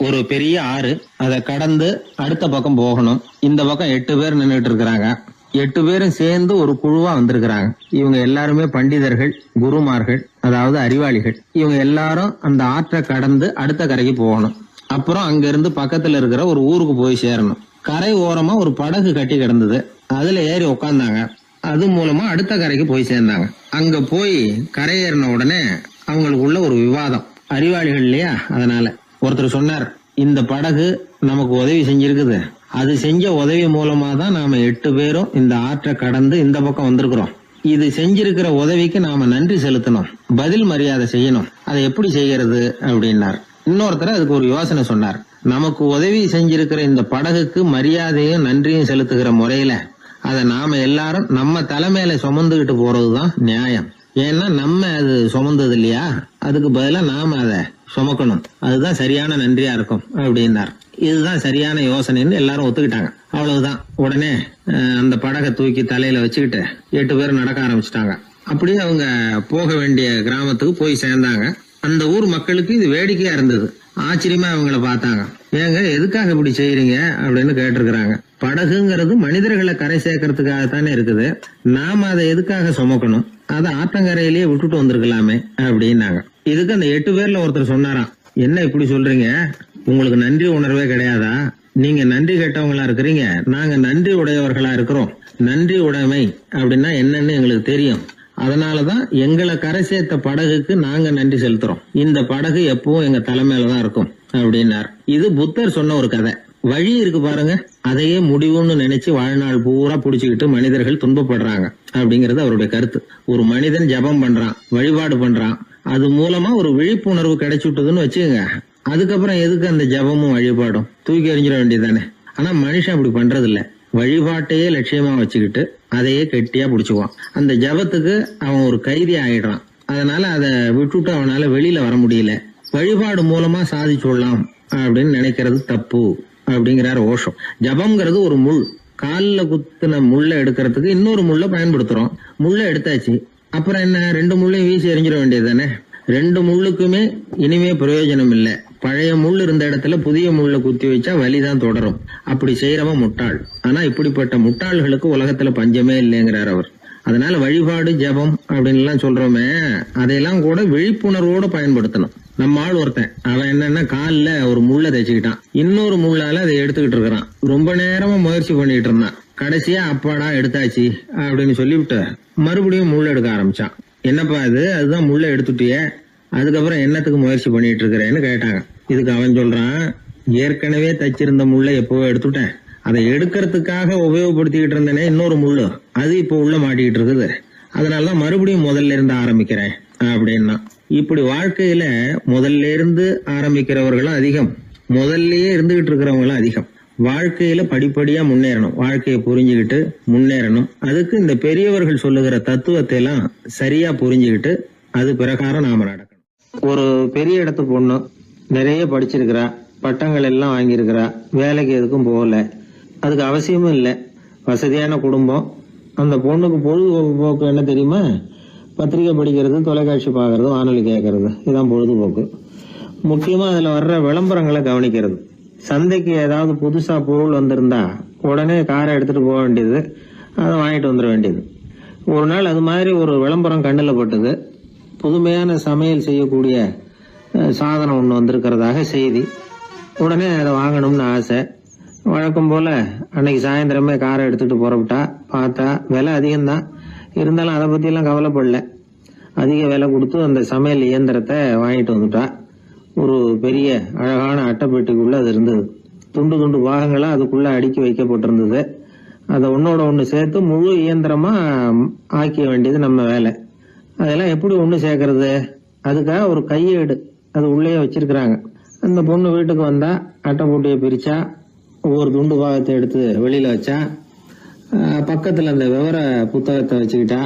ஒரு பெரிய ஆறு, அதை கடந்து அடுத்த பக்கம் போகணும். இந்த பக்கம் 8 பேர் நின்றுட்டு இருக்கிறாங்க. 8 பேரும் சேர்ந்து ஒரு குழுவா வந்திருக்கிறாங்க. இவங்க எல்லாருமே பண்டிதர்கள், குருமார்கள், அதாவது அறிவாளிகள். இவங்க எல்லாரும் அந்த ஆற்றை கடந்து அடுத்த கரைக்கு போகணும். அப்புறம் அங்க இருந்து பக்கத்துல இருக்கிற ஒரு ஊருக்கு போய் சேரணும். கரை ஓரமா ஒரு படகு கட்டி கிடந்தது. அதுல ஏறி உக்காந்தாங்க. அது மூலமா அடுத்த கரைக்கு போய் சேர்ந்தாங்க. அங்க போய் கரையேறின உடனே அவங்களுக்குள்ள ஒரு விவாதம். அறிவாளிகள் இல்லையா, அதனால ஒருத்தர் சொன்னார், இந்த படகு நமக்கு உதவி செஞ்சிருக்குது. அது செஞ்ச உதவி மூலமா தான் நாம 8 பேரும் இந்த ஆற்றை கடந்து இந்த பக்கம் வந்திருக்கிறோம். இது செஞ்சிருக்கிற உதவிக்கு நாம நன்றி செலுத்தணும், பதில் மரியாதை செய்யணும். அதை எப்படி செய்யறது அப்படின்னார். இன்னொருத்தர் அதுக்கு ஒரு யோசனை சொன்னார். நமக்கு உதவி செஞ்சிருக்கிற இந்த படகுக்கு மரியாதையும் நன்றியும் செலுத்துகிற முறையில அதை நாம எல்லாரும் நம்ம தலைமையில சுமந்துகிட்டு போறதுதான் நியாயம். ஏன்னா நம்ம அது சுமந்தது இல்லையா, அதுக்கு பதிலா நாம அதை சுமக்கணும். அதுதான் சரியான நன்றியா இருக்கும் அப்படின்னார். இதுதான் சரியான யோசனைன்னு எல்லாரும் ஒத்துக்கிட்டாங்க. அவ்வளவுதான். உடனே அந்த படகை தூக்கி தலையில வச்சுக்கிட்டு 8 பேர் நடக்க ஆரம்பிச்சிட்டாங்க. அப்படியே அவங்க போக வேண்டிய கிராமத்துக்கு போய் சேர்ந்தாங்க. அந்த ஊர் மக்களுக்கு இது வேடிக்கையா இருந்தது. ஆச்சரியமா அவங்கள பார்த்தாங்க. ஏங்க, எதுக்காக இப்படி செய்யறீங்க அப்படின்னு கேட்டிருக்கிறாங்க. படகுங்கிறது மனிதர்களை கரை சேர்க்கறதுக்காகத்தானே இருக்குது. நாம அதை எதுக்காக சுமக்கணும்? அதை ஆற்றங்கரையிலேயே விட்டுட்டு வந்திருக்கலாமே அப்படின்னாங்க. இதுக்கு அந்த 8 பேர்ல ஒருத்தர் சொன்னாராம், என்ன இப்படி சொல்றீங்க? உங்களுக்கு நன்றி உணர்வே கிடையாதா? நீங்க நன்றி கேட்டவங்களா இருக்கிறீங்க, நாங்க நன்றி உடையவர்களா இருக்கிறோம். நன்றி உடைமை அப்படின்னா என்னன்னு எங்களுக்கு தெரியும். அதனாலதான் எங்களை கரை சேர்த்த படகுக்கு நாங்க நன்றி செலுத்துறோம். இந்த படகு எப்பவும் எங்க தலைமையிலதான் இருக்கும் அப்படின்னார். இது புத்தர் சொன்ன ஒரு கதை. வழி இருக்கு பாருங்க, அதையே முடிவுன்னு நினைச்சு வாழ்நாள் பூரா புடிச்சுக்கிட்டு மனிதர்கள் துன்பப்படுறாங்க அப்படிங்கறது அவருடைய கருத்து. ஒரு மனிதன் ஜபம் பண்றான், வழிபாடு பண்றான், அது மூலமா ஒரு விழிப்புணர்வு கிடைச்சுட்டுதுன்னு வச்சுக்கோங்க. அதுக்கப்புறம் எதுக்கு அந்த ஜபமும் வழிபாடும்? தூக்கி எறிஞ்சிட வேண்டியதானே. ஆனா மனுஷன் அப்படி பண்றது இல்ல. வழிபாட்டையே லட்சியமா வச்சுக்கிட்டு அதையே கெட்டியா புடிச்சுக்குவான். அந்த ஜபத்துக்கு அவன் ஒரு கைதி ஆயிடுறான். அதனால அதை விட்டுட்டு அவனால வெளியில வர முடியல. வழிபாடு மூலமா சாதிச்சுடலாம் அப்படின்னு நினைக்கிறது தப்பு அப்படிங்கிறாரு ஓஷோ. ஜபம்ங்கிறது ஒரு முள். காலில் குத்துன முள்ள எடுக்கிறதுக்கு இன்னொரு முள்ள பயன்படுத்துறோம். முள்ள எடுத்தாச்சு, அப்புறம் என்ன? 2 முள்ளையும் வீசி எறிஞ்சிட வேண்டியது தானே. 2 முள்ளுக்குமே இனிமே பிரயோஜனம் இல்லை. பழைய முள் இருந்த இடத்துல புதிய முள்ள குத்தி வச்சா வலிதான் தொடரும். அப்படி செய்யறவன் முட்டாள். ஆனா இப்படிப்பட்ட முட்டாள்களுக்கு உலகத்துல பஞ்சமே இல்லைங்கிறார் அவர். அதனால வழிபாடு, ஜபம் அப்படின்னு எல்லாம் சொல்றோமே, அதையெல்லாம் கூட விழிப்புணர்வோட பயன்படுத்தணும். நம்ம ஆள் ஒருத்தன், அவன் என்னன்னா காலில் ஒரு முள்ள தைச்சுக்கிட்டான், இன்னொரு முள்ளால அதை எடுத்துக்கிட்டு இருக்கிறான். ரொம்ப நேரமா முயற்சி பண்ணிட்டு இருந்தான். கடைசியா அப்பாடா எடுத்தாச்சு அப்படின்னு சொல்லிவிட்டு மறுபடியும் முள்ள எடுக்க ஆரம்பிச்சான். என்னப்பா இது, அதுதான் முள்ள எடுத்துட்டிய, அதுக்கப்புறம் என்னத்துக்கு முயற்சி பண்ணிட்டு இருக்கிறேன்னு கேட்டாங்க. இதுக்கு அவன் சொல்றான், ஏற்கனவே தச்சிருந்த முள்ள எப்பவோ எடுத்துட்டேன், அதை எடுக்கிறதுக்காக உபயோகப்படுத்திக்கிட்டு இருந்தேனே இன்னொரு முள்ளு, அது இப்போ உள்ள மாட்டிக்கிட்டு இருக்குது, அதனாலதான் மறுபடியும் முதல்ல இருந்து ஆரம்பிக்கிறேன் அப்படின்னா. இப்படி வாழ்க்கையில முதல்ல இருந்து ஆரம்பிக்கிறவர்களும் அதிகம், முதல்லயே இருந்துகிட்டு இருக்கிறவங்களும் அதிகம். வாழ்க்கையில படிப்படியா முன்னேறணும், வாழ்க்கையை புரிஞ்சுக்கிட்டு முன்னேறணும். அதுக்கு இந்த பெரியவர்கள் சொல்லுகிற தத்துவத்தை எல்லாம் சரியா புரிஞ்சுக்கிட்டு அது பிரகாரம் நாம நடக்கணும். ஒரு பெரிய இடத்து பொண்ணு நிறைய படிச்சிருக்கிறா, பட்டங்கள் எல்லாம் வாங்கியிருக்கிறா, வேலைக்கு எதுக்கும் போகல, அதுக்கு அவசியமும் இல்லை, வசதியான குடும்பம். அந்த பொண்ணுக்கு பொழுதுபோக்கு என்ன தெரியுமா? பத்திரிகை படிக்கிறது, தொலைக்காட்சி பார்க்கறது, வானொலி கேட்கறது, இதுதான் பொழுதுபோக்கு. முக்கியமா அதுல வர்ற விளம்பரங்களை கவனிக்கிறது. சந்தைக்கு ஏதாவது புதுசா பொருள் வந்திருந்தா உடனே காரை எடுத்துட்டு போக வேண்டியது, அதை வாங்கிட்டு வந்துட வேண்டியது. ஒரு நாள் அது மாதிரி ஒரு விளம்பரம் கண்ணில் பட்டது. புதுமையான சமையல் செய்யக்கூடிய சாதனம் ஒன்று வந்திருக்கிறதாக செய்தி. உடனே அதை வாங்கணும்னு ஆசை. வழக்கம் போல அன்னைக்கு சாயந்தரமே காரை எடுத்துட்டு புறப்பட்டா. பார்த்தா விலை அதிகம்தான், இருந்தாலும் அதை பத்தியெல்லாம் கவலைப்படல. அதிக விலை கொடுத்து அந்த சமையல் இயந்திரத்தை வாங்கிட்டு வந்துட்டா. ஒரு பெரிய அழகான அட்டைப்பெட்டிக்குள்ள அது இருந்தது. துண்டு துண்டு பாகங்களா அதுக்குள்ள அடுக்கி வைக்கப்பட்டிருந்தது. அதை ஒன்னோட ஒண்ணு சேர்த்து முழு இயந்திரமா ஆக்கிய வேண்டியது நம்ம வேலை. அதெல்லாம் எப்படி ஒண்ணு சேர்க்கறது? அதுக்காக ஒரு கையேடு அது உள்ளே வச்சிருக்கிறாங்க. அந்த பொண்ணு வீட்டுக்கு வந்தா அட்டைப்பூட்டியை பிரிச்சா, ஒவ்வொரு துண்டு பாகத்தை எடுத்து வெளியில வச்சா, பக்கத்துல அந்த விவர புத்தகத்தை வச்சுக்கிட்டா.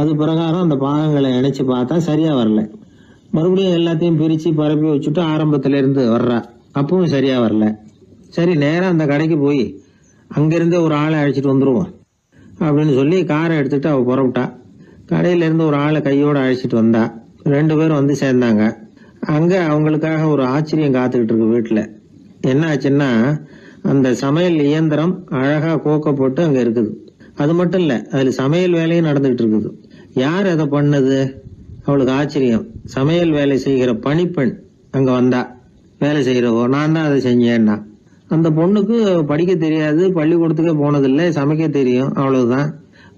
அது பிரகாரம் அந்த பாகங்களை இணைச்சு பார்த்தா சரியா வரல. மறுபடியும் எல்லாத்தையும் பிரிச்சு பரப்பி வச்சுட்டு ஆரம்பத்துல இருந்து வர்றா, அப்பவும் சரியா வரல. சரி, நேரம் அந்த கடைக்கு போய் அங்கிருந்தே ஒரு ஆளை அழைச்சிட்டு வந்துருவோம் அப்படின்னு சொல்லி காரை எடுத்துட்டு அவ புறப்பட்டா. கடையில இருந்து ஒரு ஆளை கையோட அழைச்சிட்டு வந்தா. 2 பேரும் வந்து சேர்ந்தாங்க. அங்க அவங்களுக்காக ஒரு ஆச்சரியம் காத்துக்கிட்டு இருக்கு வீட்டுல. என்ன ஆச்சுன்னா, அந்த சமையல் இயந்திரம் அழகா கோக்கப்பட்டு அங்க இருக்குது. அது மட்டும் இல்ல, அதுல சமையல் வேலையும் நடந்துகிட்டு இருக்குது. யார் அதை பண்ணது? அவளுக்கு ஆச்சரியம். சமையல் வேலை செய்கிற பணிப்பெண் அங்க வந்தா. வேலை செய்யறவோ, நான் தான் அதை செஞ்சேன்னா. அந்த பொண்ணுக்கு படிக்க தெரியாது, பள்ளிக்கூடத்துக்கே போனதில்லை, சமைக்க தெரியும், அவ்வளவுதான்.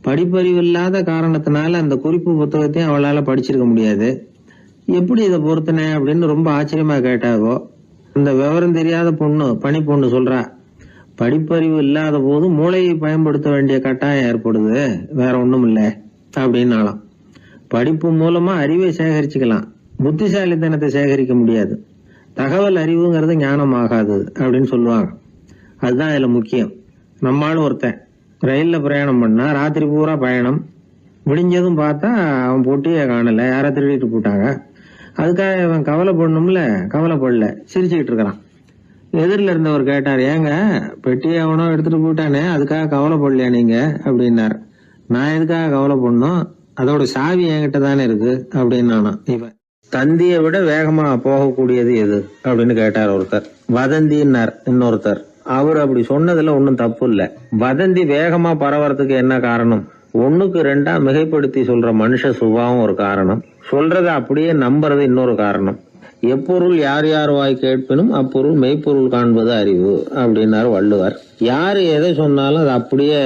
படிப்பறிவு இல்லாத காரணத்தினால அந்த குறிப்பு புத்தகத்தையும் அவளால படிச்சிருக்க முடியாது. எப்படி இதை பொறுத்தனே அப்படின்னு ரொம்ப ஆச்சரியமா கேட்டாவோ. அந்த விவரம் தெரியாத பொண்ணு, பணி பொண்ணு சொல்றா, படிப்பறிவு இல்லாத போது மூளையை பயன்படுத்த வேண்டிய கட்டாயம் ஏற்படுது, வேற ஒண்ணும் இல்லை அப்படின்னாலாம். படிப்பு மூலமா அறிவை சேகரிச்சுக்கலாம், புத்திசாலித்தனத்தை சேகரிக்க முடியாது. தகவல் அறிவுங்கிறது ஞானம் ஆகாது அப்படின்னு சொல்லுவாங்க. அதுதான் இதுல முக்கியம். நம்மளும் ஒருத்தன் ரயில்ல பிரயாணம் பண்ணா, ராத்திரி பூரா பயணம், விடிஞ்சதும் பார்த்தா அவன் பொட்டியே காணல, யாரை திருடிட்டு போட்டாங்க. அதுக்காக அவன் கவலைப்படணும்ல, கவலைப்படல, சிரிச்சுக்கிட்டு இருக்கிறான். எதிரில் இருந்தவர் கேட்டார், ஏங்க பெட்டியை அவனோ எடுத்துட்டு போட்டானே, அதுக்காக கவலைப்படலையா நீங்க அப்படின்னார். நான் எதுக்காக கவலைப்படணும், அதோட சாவி என்கிட்ட தானே இருக்கு அப்படின்னு நானும். இவன் தந்தியை விட வேகமா போகக்கூடியது எது அப்படின்னு கேட்டார் ஒருத்தர். வதந்தின்னார் இன்னொருத்தர். அவர் அப்படி சொன்னதுல ஒன்னும் தப்பு இல்ல. வதந்தி வேகமா பரவறதுக்கு என்ன காரணம்? 1க்கு 2 மிகைப்படுத்தி சொல்ற மனுஷ சுபாவம் ஒரு காரணம், சொல்றத அப்படியே நம்புறது இன்னொரு காரணம். எப்பொருள் யார் யார் வாய் கேட்பினும் அப்பொருள் மெய்ப்பொருள் காண்பது அறிவு அப்படின்னாரு வள்ளுவர். யாரு எதை சொன்னாலும் அதை அப்படியே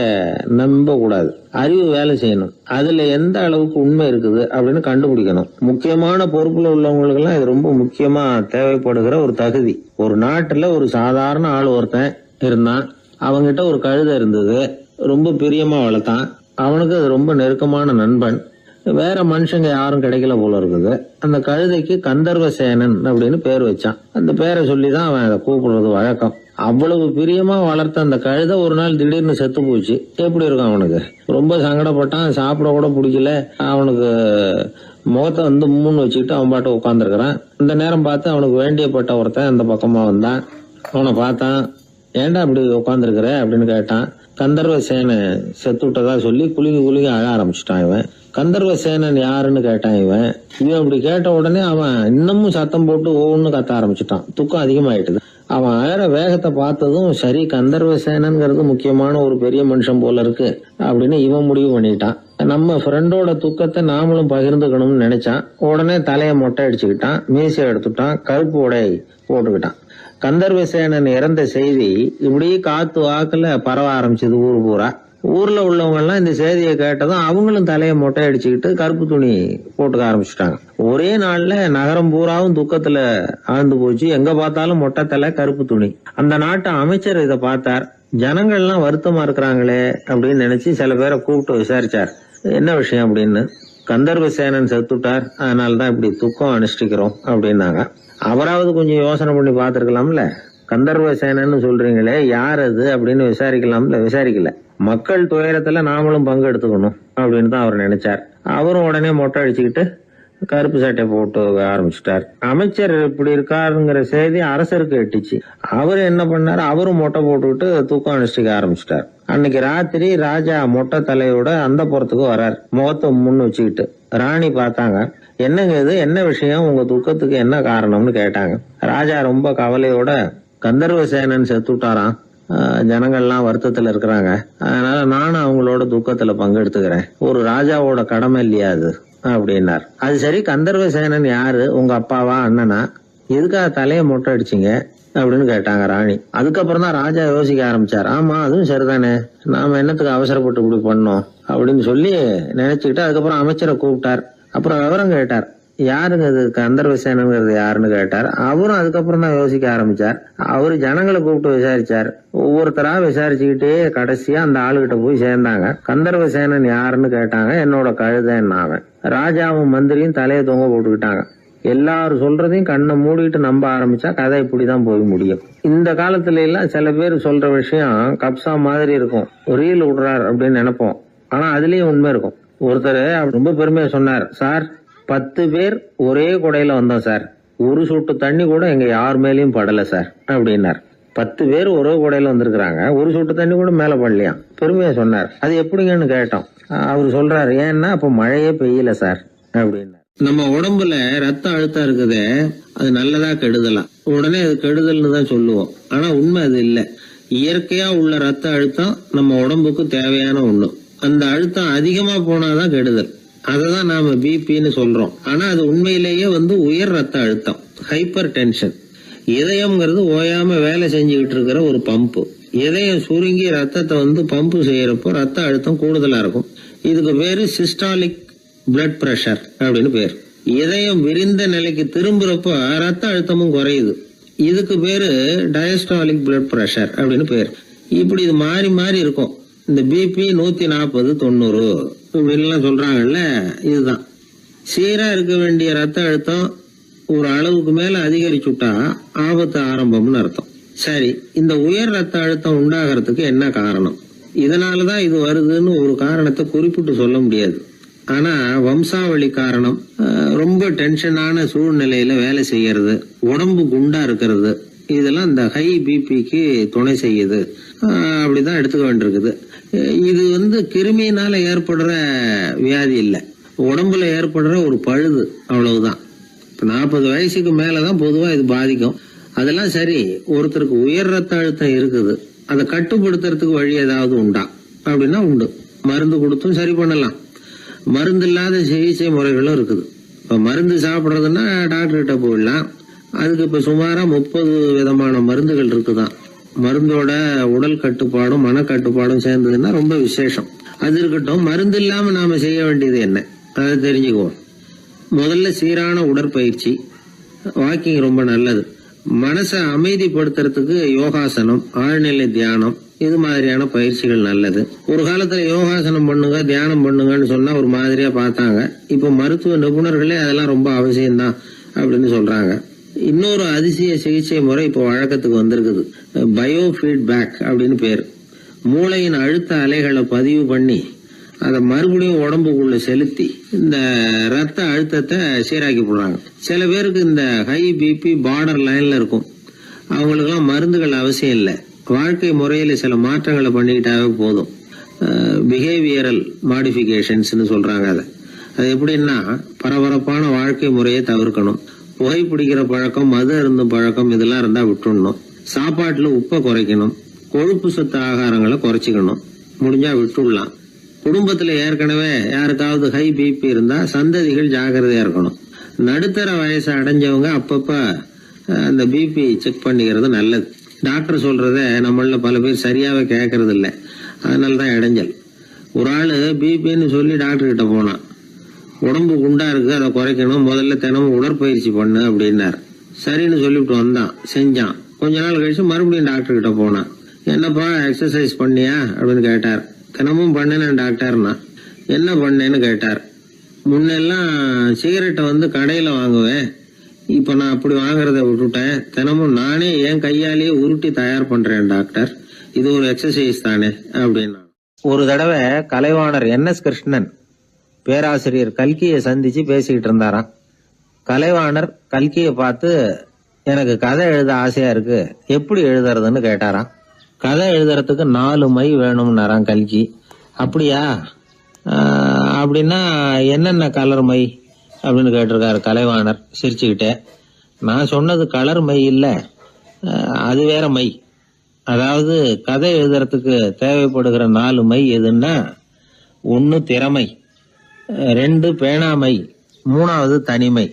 நம்ப கூடாது, அறிவு வேலை செய்யணும். அதுல எந்த அளவுக்கு உண்மை இருக்குது அப்படின்னு கண்டுபிடிக்கணும். முக்கியமான பொறுப்புல உள்ளவங்களுக்கு எல்லாம் இது ரொம்ப முக்கியமா தேவைப்படுகிற ஒரு தகுதி. ஒரு நாட்டுல ஒரு சாதாரண ஆள் ஒருத்தன் இருந்தான். அவங்கிட்ட ஒரு கழுதை இருந்தது, ரொம்ப பிரியமா வளர்த்தான். அவனுக்கு அது ரொம்ப நெருக்கமான நண்பன். வேற மனுஷங்க யாரும் கிடைக்கல போல இருக்குது. அந்த கழுதைக்கு கந்தர்வசேனன் அப்படின்னு பேர் வச்சான். அந்த பேரை சொல்லிதான் அவன் அதை கூப்பிடுறது வழக்கம். அவ்வளவு பிரியமா வளர்த்த அந்த கழுதை ஒரு நாள் திடீர்னு செத்து போச்சு. எப்படி இருக்கும் அவனுக்கு? ரொம்ப சங்கடப்பட்டான், சாப்பிட கூட பிடிக்கல. அவனுக்கு முகத்தை மூணு வச்சுக்கிட்டு அவன் பாட்டு உட்காந்துருக்கிறான். இந்த நேரம் பார்த்து அவனுக்கு வேண்டியப்பட்ட ஒருத்தன் அந்த பக்கமா வந்தான். அவனை பார்த்தான். ஏன்டா அப்படி உட்காந்துருக்கிற அப்படின்னு கேட்டான். கந்தர்வசேனை செத்து விட்டதா சொல்லி குலுங்கி அழ ஆரம்பிச்சுட்டான் இவன். கந்தர்வசேனன் யாருன்னு கேட்டான் இவன். அப்படி கேட்ட உடனே அவன் இன்னமும் சத்தம் போட்டு ஒவ்வொன்னு கத்த ஆரம்பிச்சுட்டான். துக்கம் அதிகமாயிட்டுது. அவன் அழற வேகத்தை பார்த்ததும், சரி கந்தர்வசேனன்கிறது முக்கியமான ஒரு பெரிய மனுஷன் போல இருக்கு அப்படின்னு இவன் முடிவு பண்ணிட்டான். நம்ம ஃப்ரெண்டோட துக்கத்தை நாமளும் பகிர்ந்துக்கணும்னு நினைச்சான். உடனே தலையை மொட்டை அடிச்சுக்கிட்டான், மீசை எடுத்துட்டான், கருப்பு உடை போட்டுக்கிட்டான். கந்தர்வசேனன் இறந்த செய்தி இப்படி காத்து வாக்குல பரவ ஆரம்பிச்சது ஊர் பூரா. ஊர்ல உள்ளவங்க எல்லாம் இந்த செய்தியை கேட்டதும் அவங்களும் தலையை மொட்டை அடிச்சுக்கிட்டு கருப்பு துணி போட்டுக்க ஆரம்பிச்சுட்டாங்க. ஒரே நாள்ல நகரம் பூராவும் துக்கத்துல ஆழ்ந்து போச்சு. எங்க பார்த்தாலும் மொட்டை தலை, கருப்பு துணி. அந்த நாட்டு அமைச்சர் இதை பார்த்தார். ஜனங்கள்லாம் வருத்தமா இருக்கிறாங்களே அப்படின்னு நினைச்சு சில பேரை கூப்பிட்டு விசாரிச்சார், என்ன விஷயம் அப்படின்னு. கந்தர்வசேனன் செத்துட்டார், அதனாலதான் இப்படி துக்கம் அனுஷ்டிக்கிறோம் அப்படின்னாங்க. அவராவது கொஞ்சம் யோசனை பண்ணி பார்த்திருக்கலாம்ல. கந்தர்வசேனன்னு சொல்றீங்களே, யார் அது அப்படின்னு விசாரிக்கலாம்ல. விசாரிக்கல. மக்கள் துயரத்துல நாமளும் பங்கு எடுத்துக்கணும் அப்படின்னு தான் அவர் நினைச்சார். அவரும் உடனே மொட்டை அடிச்சுக்கிட்டு கருப்பு சட்டை போட்டு ஆரம்பிச்சுட்டார். அமைச்சர் இப்படி இருக்காருங்கிற செய்தி அரசருக்கு எட்டுச்சு. அவரு என்ன பண்ணாரு, அவரும் மொட்டை போட்டுக்கிட்டு தூக்கம் அனுஷ்டிக்க ஆரம்பிச்சுட்டார். அன்னைக்கு ராத்திரி ராஜா மொட்டை தலையோட அந்த புறத்துக்கு வர்றார், முகத்தை முன்னு வச்சுக்கிட்டு. ராணி பார்த்தாங்க. என்னங்க இது, என்ன விஷயம், உங்க துக்கத்துக்கு என்ன காரணம்னு கேட்டாங்க. ராஜா ரொம்ப கவலையோட, கந்தர்வசேனன் செத்துட்டாராம், ஜனங்கள்லாம் வருத்தத்துல இருக்கிறாங்க, அதனால நானும் அவங்களோட துக்கத்துல பங்கெடுத்துக்கிறேன், ஒரு ராஜாவோட கடமை இல்லையா அது அப்படின்னார். அது சரி, கந்தர்வசேனன் யாரு, உங்க அப்பாவா அண்ணனா, எதுக்காக தலையை மொட்டை அடிச்சிங்க அப்படின்னு கேட்டாங்க ராணி. அதுக்கப்புறம் தான் ராஜா யோசிக்க ஆரம்பிச்சார். ஆமா, அதுவும் சரிதானே, நாம என்னத்துக்கு அவசரப்பட்டு இப்படி பண்ணோம் அப்படின்னு சொல்லி நினைச்சுக்கிட்டு அதுக்கப்புறம் அமைச்சரை கூப்பிட்டார். அப்புறம் விவரம் கேட்டார், யாருங்க இது கந்தர்வசேனங்கிறது யாருன்னு கேட்டார். அவரும் அதுக்கப்புறம் தான் யோசிக்க ஆரம்பிச்சார். அவரு ஜனங்களை கூப்பிட்டு விசாரிச்சார். ஒவ்வொருத்தரா விசாரிச்சுக்கிட்டே கடைசியா அந்த ஆளுகிட்ட போய் சேர்ந்தாங்க. கந்தர்வசேனன் யாருன்னு கேட்டாங்க. என்னோட கழுதைன்னு அவன். ராஜாவும் மந்திரியும் தலையை தொங்க போட்டுக்கிட்டாங்க. எல்லாரும் சொல்றதையும் கண்ணை மூடிட்டு நம்ப ஆரம்பிச்சா கதை இப்படிதான் போய் முடியும். இந்த காலத்துல எல்லாம் சில பேர் சொல்ற விஷயம் கப்சா மாதிரி இருக்கும், ரீல் விடுறார் அப்படின்னு நினைப்போம். ஆனா அதுலயும் உண்மை இருக்கும். ஒருத்தர் ரொம்ப பெருமையா சொன்னார், சார் 10 பேர் ஒரே குடையில வந்தோம் சார், ஒரு சொட்டு தண்ணி கூட எங்க யார் மேலயும் படல சார் அப்படின்னார். 10 பேர் ஒரே குடையில வந்திருக்கிறாங்க, ஒரு சொட்டு தண்ணி கூட மேல படலையாம். பெருமையா சொன்னார். அது எப்படிங்கன்னு கேட்டோம். அவரு சொல்றாரு, ஏன்னா அப்ப மழையே பெய்யல சார் அப்படின்னார். நம்ம உடம்புல ரத்த அழுத்தம் இருக்குதே, அது நல்லதா கெடுதலாம். உடனே அது கெடுதல்னு தான் சொல்லுவோம். ஆனா உண்மை அது இல்ல. இயற்கையா உள்ள ரத்த அழுத்தம் நம்ம உடம்புக்கு தேவையான ஒண்ணு. அந்த அழுத்தம் அதிகமா போனாதான் கெடுதல். அததான் நாம பிபின்னு சொல்றோம். ஆனா அது உண்மையிலேயே உயர் ரத்த அழுத்தம், ஹைப்பர் டென்ஷன். இதயம்ங்கிறது ஓயாம வேலை செஞ்சுக்கிட்டு இருக்கிற ஒரு பம்பு. இதயம் சுருங்கி ரத்தத்தை பம்பு செய்யறப்போ ரத்த அழுத்தம் கூடுதலா இருக்கும். இதுக்கு பேரு சிஸ்டாலிக் பிளட் பிரஷர் அப்படின்னு பேர். இதயம் விரிந்த நிலைக்கு திரும்புறப்போ ரத்த அழுத்தமும் குறையுது. இதுக்கு பேரு டயஸ்டாலிக் பிளட் பிரஷர் அப்படின்னு பேர். இப்படி இது மாறி மாறி இருக்கும். இந்த பிபி 140 90 இப்படின்லாம் சொல்றாங்கல்ல, இதுதான். சீரா இருக்க வேண்டிய ரத்த அழுத்தம் ஒரு அளவுக்கு மேல அதிகரிச்சுட்டா ஆபத்து ஆரம்பம்னு அர்த்தம். சரி, இந்த உயர் ரத்த அழுத்தம் உண்டாகிறதுக்கு என்ன காரணம்? இதனாலதான் இது வருதுன்னு ஒரு காரணத்தை குறிப்பிட்டு சொல்ல முடியாது. ஆனா வம்சாவளி காரணம், ரொம்ப டென்ஷனான சூழ்நிலையில வேலை செய்யறது, உடம்பு குண்டா இருக்கிறது, இதெல்லாம் இந்த ஹை பிபிக்கு துணை செய்யுது. அப்படிதான் எடுத்துக்க வேண்டியிருக்குது. இது கிருமியினால ஏற்படுற வியாதி இல்ல, உடம்புல ஏற்படுற ஒரு பழுது, அவ்வளவுதான். 40 வயசுக்கு மேலதான் பொதுவா இது பாதிக்கும். அதெல்லாம் சரி. ஒருத்தருக்கு உயர் ரத்த அழுத்தம் இருக்குது, அதை கட்டுப்படுத்துறதுக்கு வழி ஏதாவது உண்டா அப்படின்னா உண்டு. மருந்து கொடுத்தும் சரி பண்ணலாம். மருந்து இல்லாத சிகிச்சை முறைகளும் இருக்குது. இப்ப மருந்து சாப்பிடுறதுன்னா டாக்டர் கிட்ட போயிடலாம். அதுக்கு இப்ப சுமாரா 30 விதமான மருந்துகள் இருக்குதான். மருந்தோட உடல் கட்டுப்பாடும் மனக்கட்டுப்பாடும் சேர்ந்ததுன்னா ரொம்ப விசேஷம். அது இருக்கட்டும், மருந்து இல்லாம நாம செய்ய வேண்டியது என்ன, அதை தெரிஞ்சுக்குவோம். முதல்ல சீரான உடற்பயிற்சி, வாக்கிங் ரொம்ப நல்லது. மனசை அமைதிப்படுத்துறதுக்கு யோகாசனம், ஆழ்நிலை தியானம், இது மாதிரியான பயிற்சிகள் நல்லது. ஒரு காலத்துல யோகாசனம் பண்ணுங்க, தியானம் பண்ணுங்கன்னு சொன்னா ஒரு மாதிரியா பார்த்தாங்க. இப்ப மருத்துவ நிபுணர்களே அதெல்லாம் ரொம்ப அவசியம்தான் அப்படின்னு சொல்றாங்க. இன்னொரு அதிசய சிகிச்சை முறை இப்போ வழக்கத்துக்கு வந்திருக்குது. பயோ ஃபீட்பேக் அப்படின்னு பேர். மூளையின் அழுத்த அலைகளை பதிவு பண்ணி அதை மறுபடியும் உடம்புக்குள்ள செலுத்தி இந்த ரத்த அழுத்தத்தை சீராக்கி போடுறாங்க. சில பேருக்கு இந்த ஹை பிபி பார்டர் லைன்ல இருக்கும். அவங்களுக்கெல்லாம் மருந்துகள் அவசியம் இல்லை. வாழ்க்கை முறையில சில மாற்றங்களை பண்ணிக்கிட்டாவே போதும். பிஹேவியரல் மாடிஃபிகேஷன்ஸ்னு சொல்றாங்க. அது எப்படின்னா, பரபரப்பான வாழ்க்கை முறையை தவிர்க்கணும். புகைப்பிடிக்கிற பழக்கம், மது அருந்தும் பழக்கம், இதெல்லாம் இருந்தா விட்டுடணும். சாப்பாட்டுல உப்பை குறைக்கணும். கொழுப்பு சத்து ஆகாரங்களை குறைச்சிக்கணும். முடிஞ்சா விட்டுடலாம். குடும்பத்துல ஏற்கனவே யாருக்காவது ஹை பிபி இருந்தா சந்ததிகள் ஜாகிரதையா இருக்கணும். நடுத்தர வயசை அடைஞ்சவங்க அப்பப்ப அந்த பிபி செக் பண்ணிக்கிறது நல்லது. டாக்டர் சொல்றத நம்மள பல பேர் சரியாவே கேட்கறது இல்லை. அதனாலதான் இடைஞ்சல். ஒரு ஆளு பிபின்னு சொல்லி டாக்டர் கிட்ட போனான். உடம்பு குண்டா இருக்கு, அதை குறைக்கணும், முதல்ல தினமும் உடற்பயிற்சி பண்ணு அப்படின்னாரு. சரின்னு சொல்லிவிட்டு வந்தான், செஞ்சான். கொஞ்ச நாள் கழிச்சு மறுபடியும் டாக்டர் கிட்ட போனான். என்னப்பா எக்ஸசைஸ் பண்ணியா அப்படின்னு கேட்டார். தினமும் பண்ணேன் டாக்டர்னா. என்ன பண்ணேன்னு கேட்டார். முன்னெல்லாம் சிகரெட்டை கடையில வாங்குவேன், இப்ப நான் அப்படி வாங்குறத விட்டுட்டேன். தினமும் நானே என் கையாலேயே உருட்டி தயார் பண்றேன் டாக்டர். இது ஒரு எக்ஸசைஸ் தானே அப்படின்னா. ஒரு தடவை கலைவாணர் NS கிருஷ்ணன் பேராசிரியர் கல்கியை சந்திச்சு பேசிக்கிட்டு இருந்தாராம். கலைவாணர் கல்கியை பார்த்து, எனக்கு கதை எழுத ஆசையா இருக்கு, எப்படி எழுதுறதுன்னு கேட்டாராம். கதை எழுதுறதுக்கு 4 மை வேணும்னாராம் கல்கி. அப்படியா, அப்படின்னா என்னென்ன கலர் மை அப்படின்னு கேட்டிருக்காரு கலைவாணர் சிரிச்சுக்கிட்டே. நான் சொன்னது கலர் மை இல்ல, அது வேற மை. அதாவது கதை எழுதுறதுக்கு தேவைப்படுகிற 4 மை எதுன்னா, 1 திறமை, 2 பேணாமை, 3வது தனிமை,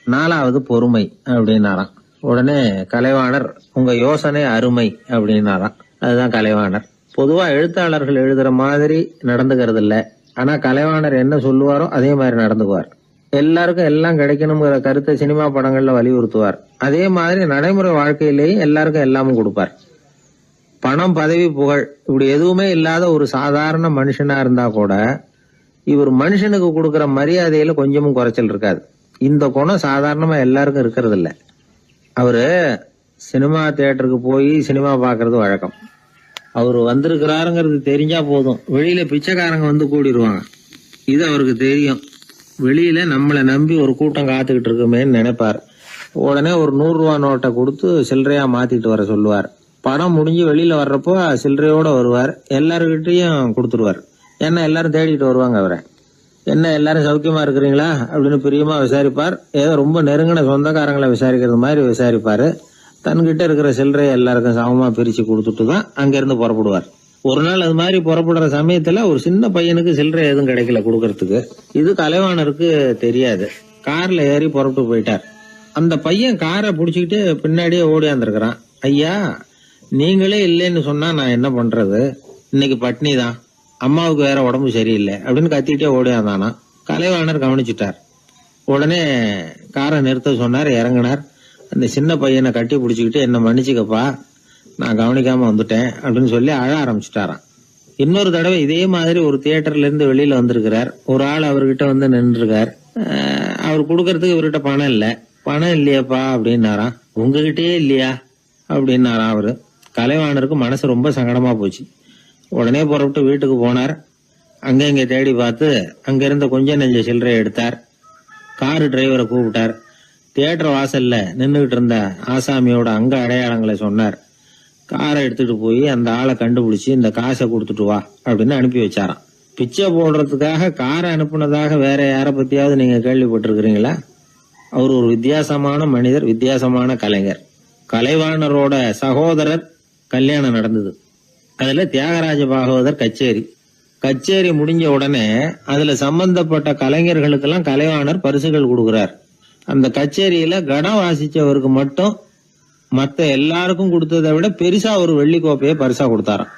4வது பொறுமை அப்படின்னாராம். உடனே கலைவாணர், உங்க யோசனை அருமை அப்படின்னாராம். அதுதான் கலைவாணர். பொதுவா எழுத்தாளர்கள் எழுதுற மாதிரி நடந்துக்கிறது இல்ல. ஆனா கலைவாணர் என்ன சொல்லுவாரோ அதே மாதிரி நடந்துக்குவார். எல்லாருக்கும் எல்லாம் கிடைக்கணுங்கிற கருத்தை சினிமா படங்கள்ல வலியுறுத்துவார். அதே மாதிரி நடைமுறை வாழ்க்கையிலேயே எல்லாருக்கும் எல்லாமும் கொடுப்பார். பணம், பதவி, புகழ் இப்படி எதுவுமே இல்லாத ஒரு சாதாரண மனுஷனா இருந்தா கூட இவர் மனுஷனுக்கு கொடுக்கற மரியாதையில கொஞ்சமும் குறைச்சல் இருக்காது. இந்த குணம் சாதாரணமா எல்லாருக்கும் இருக்கிறது இல்ல. அவரு சினிமா தியேட்டருக்கு போய் சினிமா பாக்குறது வழக்கம். அவரு வந்திருக்கிறாருங்கிறது தெரிஞ்சா போதும், வெளியில பிச்சைக்காரங்க கூடிடுவாங்க. இது அவருக்கு தெரியும். வெளியில நம்மளை நம்பி ஒரு கூட்டம் காத்துக்கிட்டு இருக்குமேன்னு நினைப்பார். உடனே ஒரு 100 ரூபா நோட்டை கொடுத்து சில்லறையா மாத்திட்டு வர சொல்லுவார். படம் முடிஞ்சு வெளியில வர்றப்போ சில்லறையோட வருவார். எல்லாருக்கிட்டையும் கொடுத்துருவார். ஏன்னா எல்லாரும் தேடிட்டு வருவாங்க அவரை. என்ன எல்லாரும் சௌக்கியமா இருக்கிறீங்களா அப்படின்னு பிரியமா விசாரிப்பார். ஏதோ ரொம்ப நெருங்கின சொந்தக்காரங்களை விசாரிக்கிறது மாதிரி விசாரிப்பாரு. தன்கிட்ட இருக்கிற சில்லறையை எல்லாருக்கும் சமமா பிரிச்சு கொடுத்துட்டு தான் அங்கிருந்து புறப்படுவார். ஒரு நாள் அது மாதிரி புறப்படுற சமயத்துல ஒரு சின்ன பையனுக்கு சில்லறை எதுவும் கிடைக்கல கொடுக்கறதுக்கு. இது கலைவாணருக்கு தெரியாது. கார்ல ஏறி புறப்பட்டு போயிட்டார். அந்த பையன் காரை பிடிச்சிக்கிட்டு பின்னாடியே ஓடியாந்துருக்கிறான். ஐயா, நீங்களே இல்லைன்னு சொன்னா நான் என்ன பண்றது? இன்னைக்கு பட்னி தான், அம்மாவுக்கு வேற உடம்பு சரியில்லை அப்படின்னு கத்திட்டே ஓடியாந்தானா. கலைவாணர் கவனிச்சுட்டார். உடனே காரை நிறுத்த சொன்னார். இறங்கினார். அந்த சின்ன பையனை கட்டி பிடிச்சிக்கிட்டு என்ன மன்னிச்சுக்கப்பா, நான் கவனிக்காம வந்துட்டேன் அப்படின்னு சொல்லி அழ ஆரம்பிச்சுட்டாராம். இன்னொரு தடவை இதே மாதிரி ஒரு தியேட்டர்ல இருந்து வெளியில வந்திருக்கிறார். ஒரு ஆள் அவர்கிட்ட வந்து நின்றுருக்கார். அவர் கொடுக்கறதுக்கு இவர்கிட்ட பணம் இல்ல. பணம் இல்லையாப்பா அப்படின்னாராம். உங்ககிட்டயே இல்லையா அப்படின்னாராம் அவரு. கலைவாணருக்கு மனசு ரொம்ப சங்கடமா போச்சு. உடனே புறப்பட்டு வீட்டுக்கு போனார். அங்க இங்க தேடி பார்த்து அங்க இருந்த கொஞ்ச நெஞ்ச சில்லறையை எடுத்தார். காரு டிரைவரை கூப்பிட்டார். தியேட்டர் வாசல்ல நின்றுகிட்டு இருந்த ஆசாமியோட அங்க அடையாளங்களை சொன்னார். காரை எடுத்துட்டு போய் அந்த ஆளை கண்டுபிடிச்சு இந்த காசை கொடுத்துட்டு வா அப்படின்னு அனுப்பி வச்சாராம். பிச்சை போடுறதுக்காக காரை அனுப்புனதாக வேற யார பத்தியாவது நீங்க கேள்விப்பட்டிருக்கிறீங்களா? அவர் ஒரு வித்தியாசமான மனிதர், வித்தியாசமான கலைஞர். கலைவாணரோட சகோதரர் கல்யாணம் நடந்தது. அதுல தியாகராஜ பாகவதர் கச்சேரி முடிஞ்ச உடனே அதுல சம்பந்தப்பட்ட கலைஞர்களுக்கெல்லாம் கலைவாணர் பரிசுகள் கொடுக்கிறார். அந்த கச்சேரியில கடம் வாசிச்சவருக்கு மட்டும் மத்த எல்லாருக்கும் கொடுத்ததை விட பெருசா ஒரு வெள்ளி கோப்பையை பரிசா கொடுத்தாராம்.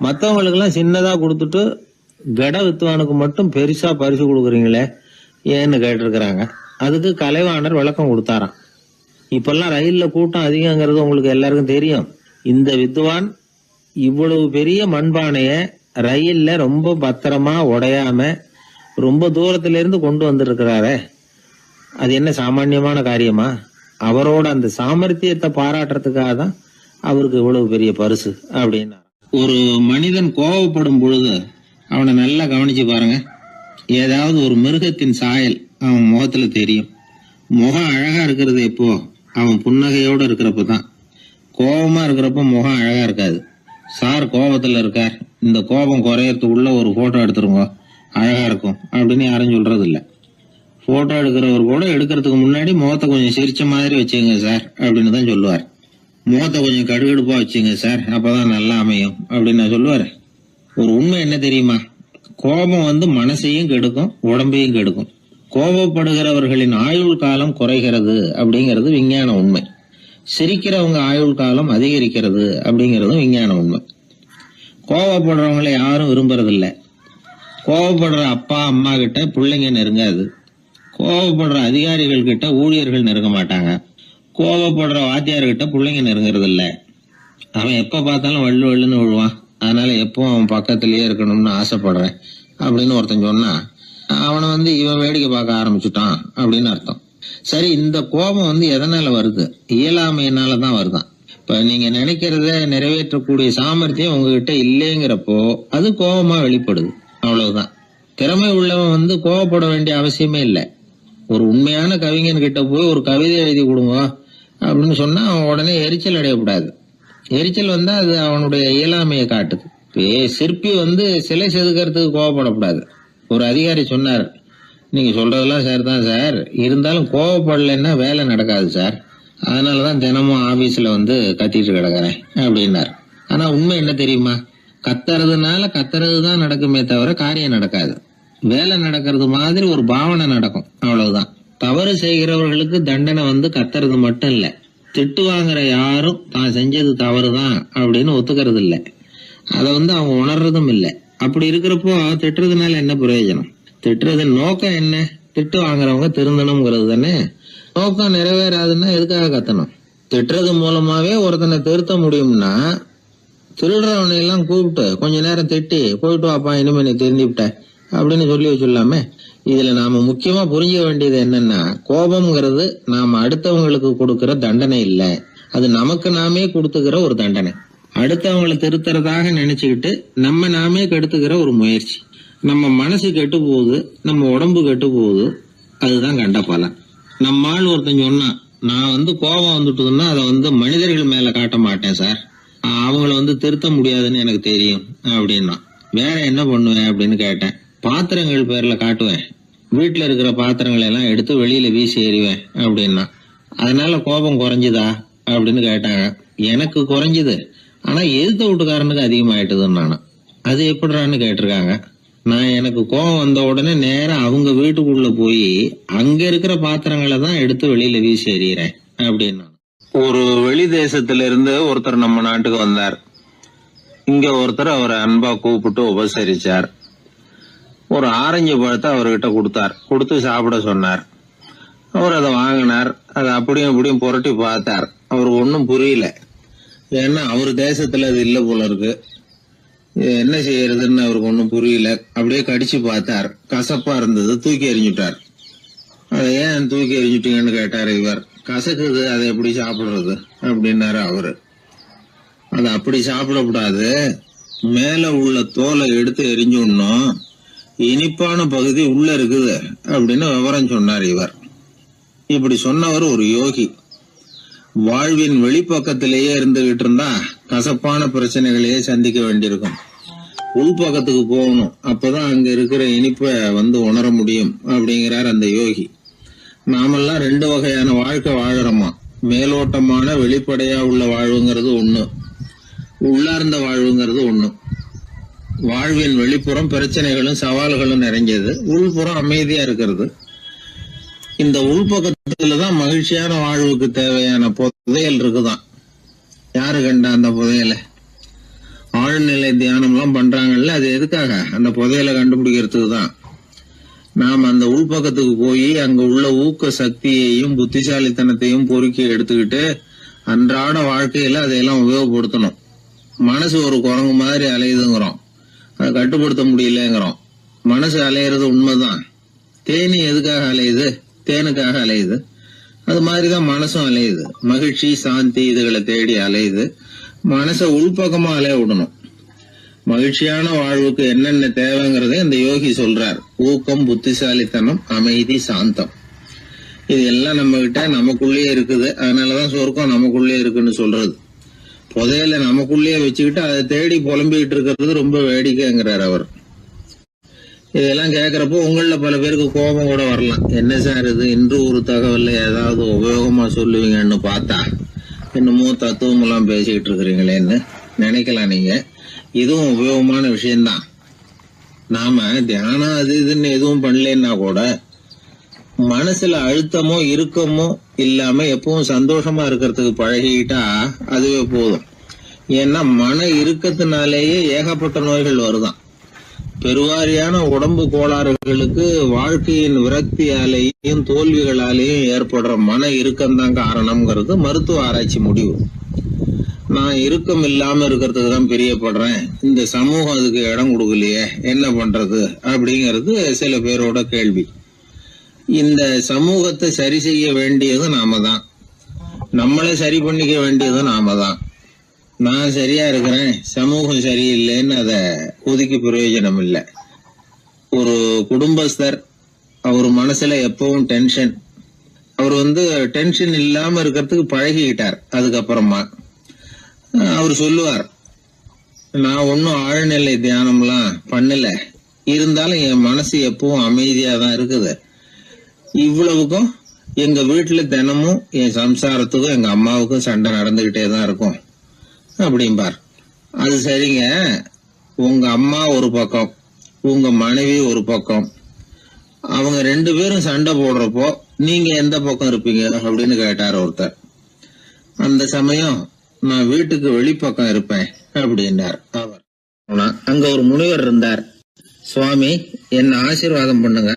மத்தவங்களுக்கு எல்லாம் சின்னதா கொடுத்துட்டு கட வித்துவானுக்கு மட்டும் பெருசா பரிசு கொடுக்குறீங்களே ஏன்னு கேட்டிருக்கிறாங்க. அதுக்கு கலைவாணர் விளக்கம் கொடுத்தாராம். இப்பெல்லாம் ரயில்ல கூட்டம் அதிகங்கிறது உங்களுக்கு எல்லாருக்கும் தெரியும். இந்த வித்வான் இவ்வளவு பெரிய மண்பானைய ரயில்ல ரொம்ப பத்திரமா உடையாம ரொம்ப தூரத்துல இருந்து கொண்டு வந்திருக்கிறாரே, அது என்ன சாமான்யமான காரியமா? அவரோட அந்த சாமர்த்தியத்தை பாராட்டுறதுக்காக தான் அவருக்கு இவ்வளவு பெரிய பரிசு அப்படின்னா. ஒரு மனிதன் கோபப்படும் பொழுது அவனை நல்லா கவனிச்சு பாருங்க. ஏதாவது ஒரு மிருகத்தின் சாயல் அவன் முகத்துல தெரியும். முகம் அழகா இருக்கிறது எப்போ? அவன் புன்னகையோட இருக்கிறப்பதான். கோபமா இருக்கிறப்ப முகம் அழகா இருக்காது. சார் கோபத்துல இருக்கார், இந்த கோபம் குறையறதுக்குள்ள ஒரு போட்டோ எடுத்துருங்க, அழகா இருக்கும் அப்படின்னு யாரும் சொல்றது இல்ல. போட்டோ எடுக்கிறவர் கூட எடுக்கிறதுக்கு முன்னாடி முகத்தை கொஞ்சம் சிரிச்ச மாதிரி வச்சுங்க சார் அப்படின்னு தான் சொல்லுவார். முகத்தை கொஞ்சம் கடுகடுப்பா வச்சுங்க சார், அப்பதான் நல்லா அமையும் அப்படின்னு சொல்லுவாரு. ஒரு உண்மை என்ன தெரியுமா? கோபம் மனசையும் கெடுக்கும், உடம்பையும் கெடுக்கும். கோபப்படுகிறவர்களின் ஆயுள் காலம் குறைகிறது அப்படிங்கிறது விஞ்ஞான உண்மை. சிரிக்கிறவங்க ஆயுள் காலம் அதிகரிக்கிறது அப்படிங்கறதும் விஞ்ஞான உண்மை. கோபப்படுறவங்களை யாரும் விரும்புறதில்ல. கோபப்படுற அப்பா அம்மா கிட்ட பிள்ளைங்க நெருங்காது. கோபப்படுற அதிகாரிகள் கிட்ட ஊழியர்கள் நெருங்க மாட்டாங்க. கோபப்படுற வாத்தியார்கிட்ட பிள்ளைங்க நெருங்குறது இல்ல. அவன் எப்ப பார்த்தாலும் வள்ளு வள்ளுன்னு விழுவான். அதனால எப்போ அவன் பக்கத்திலேயே இருக்கணும்னு ஆசைப்படுறேன் அப்படின்னு ஒருத்தன் சொன்னா அவனை இவன் வேடிக்கை பார்க்க ஆரம்பிச்சுட்டான் அப்படின்னு அர்த்தம். சரி, இந்த கோபம் எதனால வருது? இயலாமையினாலதான் வருதான். இப்ப நீங்க நினைக்கிறத நிறைவேற்றக்கூடிய சாமர்த்தியம் உங்ககிட்ட இல்லைங்கிறப்போ அது கோபமா வெளிப்படுது, அவ்வளவுதான். திறமை உள்ளவன் கோபப்பட வேண்டிய அவசியமே இல்லை. ஒரு உண்மையான கவிஞன் கிட்ட போய் ஒரு கவிதை எழுதி கொடுங்க அப்படின்னு சொன்னா அவன் உடனே எரிச்சல் அடையக்கூடாது. எரிச்சல் வந்தா அது அவனுடைய இயலாமையை காட்டுது. சிற்பி சிலை செதுக்கிறதுக்கு கோபப்படக்கூடாது. ஒரு அதிகாரி சொன்னார், நீங்க சொல்றதெல்லாம் சார் தான் சார், இருந்தாலும் கோவப்படலைன்னா வேலை நடக்காது சார், அதனாலதான் தினமும் ஆபீஸ்ல கத்திட்டு கிடக்குறேன் அப்படின்னார். ஆனா உண்மை என்ன தெரியுமா? கத்துறதுனால கத்துறதுதான் நடக்குமே தவிர காரியம் நடக்காது. வேலை நடக்கிறது மாதிரி ஒரு பாவனை நடக்கும், அவ்வளவுதான். தவறு செய்கிறவர்களுக்கு தண்டனை கத்துறது மட்டும் இல்ல, திட்டு வாங்குற யாரும் தான் செஞ்சது தவறுதான் அப்படின்னு ஒத்துக்கிறது இல்ல. அத அவங்க உணர்றதும் இல்ல. அப்படி இருக்கிறப்போ திட்டுறதுனால என்ன பிரயோஜனம்? திட்டுறது நோக்கம் என்ன? திட்டு வாங்குறவங்க திருந்தணும்ங்கிறது தானே. நோக்கம் நிறைவேறாதுன்னா எதுக்காக கத்தணும்? திட்டுறது மூலமாவே ஒருத்தனை திருத்த முடியும்னா திருடுறவனை எல்லாம் கூப்பிட்டு கொஞ்ச நேரம் திட்டி போயிட்டு வாப்பா, இனிமே நீ திருந்திவிட்ட அப்படின்னு சொல்லி வச்சுடலாமே. இதுல நாம முக்கியமா புரிஞ்ச வேண்டியது என்னன்னா, கோபம்ங்கிறது நாம அடுத்தவங்களுக்கு கொடுக்கிற தண்டனை இல்ல, அது நமக்கு நாமே கொடுத்துக்கிற ஒரு தண்டனை. அடுத்தவங்களை திருத்துறதாக நினைச்சுக்கிட்டு நம்ம நாமே கெடுத்துக்கிற ஒரு முயற்சி. நம்ம மனசு கெட்டு போகுது, நம்ம உடம்பு கெட்டு போகுது, அதுதான் கண்ட பலன். நம்ம ஆள் ஒருத்தன் சொன்னான், நான் கோபம் வந்துட்டுதுன்னா அதை மனிதர்கள் மேல காட்ட மாட்டேன் சார், அவங்கள திருத்த முடியாதுன்னு எனக்கு தெரியும் அப்படின்னா. வேற என்ன பண்ணுவேன் அப்படின்னு கேட்டேன். பாத்திரங்கள் பேர்ல காட்டுவேன், வீட்டுல இருக்கிற பாத்திரங்களை எல்லாம் எடுத்து வெளியில வீசி எறிவேன் அப்படின்னா. அதனால கோபம் குறைஞ்சுதா அப்படின்னு கேட்டாங்க. எனக்கு குறைஞ்சுது, ஆனா எதிர்த்த வீட்டுக்காரனுக்கு அதிகமாயிட்டுதுன்னு நானும். அது எப்படிறான்னு கேட்டிருக்காங்க. நான் எனக்கு கோபம் வந்த உடனே நேரம் அவங்க வீட்டுக்குள்ள போய் அங்க இருக்கிற பாத்திரங்களை தான் எடுத்து வெளியில வீசி எறிகிறேன் அப்படின்னா. ஒரு வெளி தேசத்துல இருந்து ஒருத்தர் நம்ம நாட்டுக்கு வந்தார். இங்க ஒருத்தர் அவரை அன்பா கூப்பிட்டு உபசரிச்சார். ஒரு ஆரஞ்சு பழத்தை அவர்கிட்ட கொடுத்தார். கொடுத்து சாப்பிட சொன்னார். அவர் அதை வாங்கினார். அதை அப்படியும் புரட்டி பார்த்தார். அவருக்கு ஒன்னும் புரியல. ஏன்னா அவர் தேசத்துல அது இல்ல போல இருக்கு. என்ன செய்யறதுன்னு அவருக்கு ஒன்னும் புரியல. அப்படியே கடிச்சு பார்த்தார். கசப்பா இருந்தது. தூக்கி எறிஞ்சுட்டார். அதை ஏன் தூக்கி எறிஞ்சுட்டீங்கன்னு கேட்டாரு இவர். கசக்குது, அதை எப்படி சாப்பிடுறது அப்படின்னாரு அவரு. அதை அப்படி சாப்பிடக்கூடாது, மேல உள்ள தோலை எடுத்து எரிஞ்சுடணும், இனிப்பான பகுதி உள்ள இருக்குது அப்படின்னு விவரம் சொன்னார் இவர். இப்படி சொன்னவர் ஒரு யோகி. வாழ்வின் வெளிப்பக்கத்திலேயே இருந்துகிட்டு இருந்தா கசப்பான பிரச்சனைகளையே சந்திக்க வேண்டியிருக்கும். உள்பக்கத்துக்கு போகணும், அப்பதான் அங்க இருக்கிற இனிப்பை உணர முடியும் அப்படிங்கிறார் அந்த யோகி. நாமெல்லாம் 2 வகையான வாழ்க்கை வாழறோமா. மேலோட்டமான வெளிப்படையா உள்ள வாழ்வுங்கிறது ஒண்ணு, உள்ளார்ந்த வாழ்வுங்கிறது ஒண்ணு. வாழ்வின் வெளிப்புறம் பிரச்சனைகளும் சவால்களும் நிறைஞ்சது, உள்புறம் அமைதியா இருக்கிறது. இந்த உள்பக்கத்துலதான் மகிழ்ச்சியான வாழ்வுக்கு தேவையான புதையல் இருக்குதான். யாரு கண்டா அந்த புதையலை? ஆழ்நிலை தியானம் எல்லாம் பண்றாங்கல்ல, அது எதுக்காக? அந்த புதையலை கண்டுபிடிக்கிறதுக்கு தான். நாம் அந்த உள்பக்கத்துக்கு போய் அங்க உள்ள ஊக்க சக்தியையும் புத்திசாலித்தனத்தையும் பொறுக்கி எடுத்துக்கிட்டு அன்றாட வாழ்க்கையில அதையெல்லாம் உபயோகப்படுத்தணும். மனசு ஒரு குரங்கு மாதிரி அலையுதுங்கிறோம், அதை கட்டுப்படுத்த முடியலங்கிறோம். மனசு அலையிறது உண்மைதான். தேனி எதுக்காக அலையுது? தேனுக்காக அலையுது. அது மாதிரிதான் மனசும் அலையுது. மகிழ்ச்சி, சாந்தி இதுகளை தேடி அலையுது. மனசை உள்பக்கமா அலைய விடணும். மகிழ்ச்சியான வாழ்வுக்கு என்னென்ன தேவைங்கிறத இந்த யோகி சொல்றார். ஊக்கம், புத்திசாலித்தனம், அமைதி, சாந்தம். இது எல்லாம் நம்ம கிட்ட நமக்குள்ளேயே இருக்குது. அதனாலதான் சொர்க்கம் நமக்குள்ளே இருக்குன்னு சொல்றது. புதையல நமக்குள்ளேயே வச்சுக்கிட்டு அதை தேடி புலம்பிக்கிட்டு இருக்கிறது ரொம்ப வேடிக்கைங்கிறார் அவர். இதெல்லாம் கேட்கறப்போ உங்கள பல பேருக்கு கோபம் கூட வரலாம். என்ன சார் இது, இன்று ஒரு தகவல்ல ஏதாவது உபயோகமா சொல்லுவீங்கன்னு பார்த்தா என்னமோ தத்துவம் எல்லாம் பேசிக்கிட்டு இருக்கிறீங்களேன்னு நினைக்கலாம் நீங்க. இதுவும் உபயோகமான விஷயம்தான். நாம தியானம் அது இதுன்னு எதுவும் பண்ணலன்னா கூட மனசுல அழுத்தமோ இறுக்கமோ இல்லாம எப்பவும் சந்தோஷமா இருக்கிறதுக்கு பழகிக்கிட்டா அதுவே போதும். ஏன்னா மன இறுக்கத்தினாலேயே ஏகப்பட்ட நோய்கள் வருதான். பெருவாரியான உடம்பு கோளாறுகளுக்கு வாழ்க்கையின் விரக்தியாலேயும் தோல்விகளாலேயும் ஏற்படுற மன இறுக்கம்தான் காரணம்ங்கிறது மருத்துவ ஆராய்ச்சி முடிவு. நான் இறுக்கம் இல்லாம இருக்கிறதுக்கு தான் பிரியப்படுறேன், இந்த சமூகம் அதுக்கு இடம் கொடுக்கலையே, என்ன பண்றது அப்படிங்கிறது சில பேரோட கேள்வி. இந்த சமூகத்தை சரி செய்ய வேண்டியது நாம தான். நம்மளை சரி பண்ணிக்க வேண்டியது நாம தான். நான் சரியா இருக்கிறேன், சமூகம் சரியில்லைன்னு அதை ஒதுக்கி பிரயோஜனம் இல்லை. ஒரு குடும்பஸ்தர், அவர் மனசுல எப்பவும் டென்ஷன். அவர் டென்ஷன் இல்லாம இருக்கிறதுக்கு பழகிக்கிட்டார். அதுக்கப்புறமா அவர் சொல்லுவார், நான் ஒன்னும் ஆழ்நிலை தியானம்லாம் பண்ணல, இருந்தாலும் என் மனசு எப்பவும் அமைதியா தான் இருக்குது. இவ்வளவுக்கும் எங்க வீட்டுல தினமும் என் சம்சாரத்துக்கும் எங்க அம்மாவுக்கும் சண்டை நடந்துகிட்டே தான் இருக்கும் அப்படிம்பார். அது சரிங்க, உங்க அம்மா ஒரு பக்கம், உங்க மனைவி ஒரு பக்கம், அவங்க 2 பேரும் சண்டை போடுறப்போ நீங்க எந்த பக்கம் இருப்பீங்க அப்படின்னு கேட்டார் ஒருத்தர். அந்த சமயம் நான் வீட்டுக்கு வெளிப்பக்கம் இருப்பேன் அப்படின்னார் அவர். அங்க ஒரு முனிவர் இருந்தார். சுவாமி, என்ன ஆசீர்வாதம் பண்ணுங்க,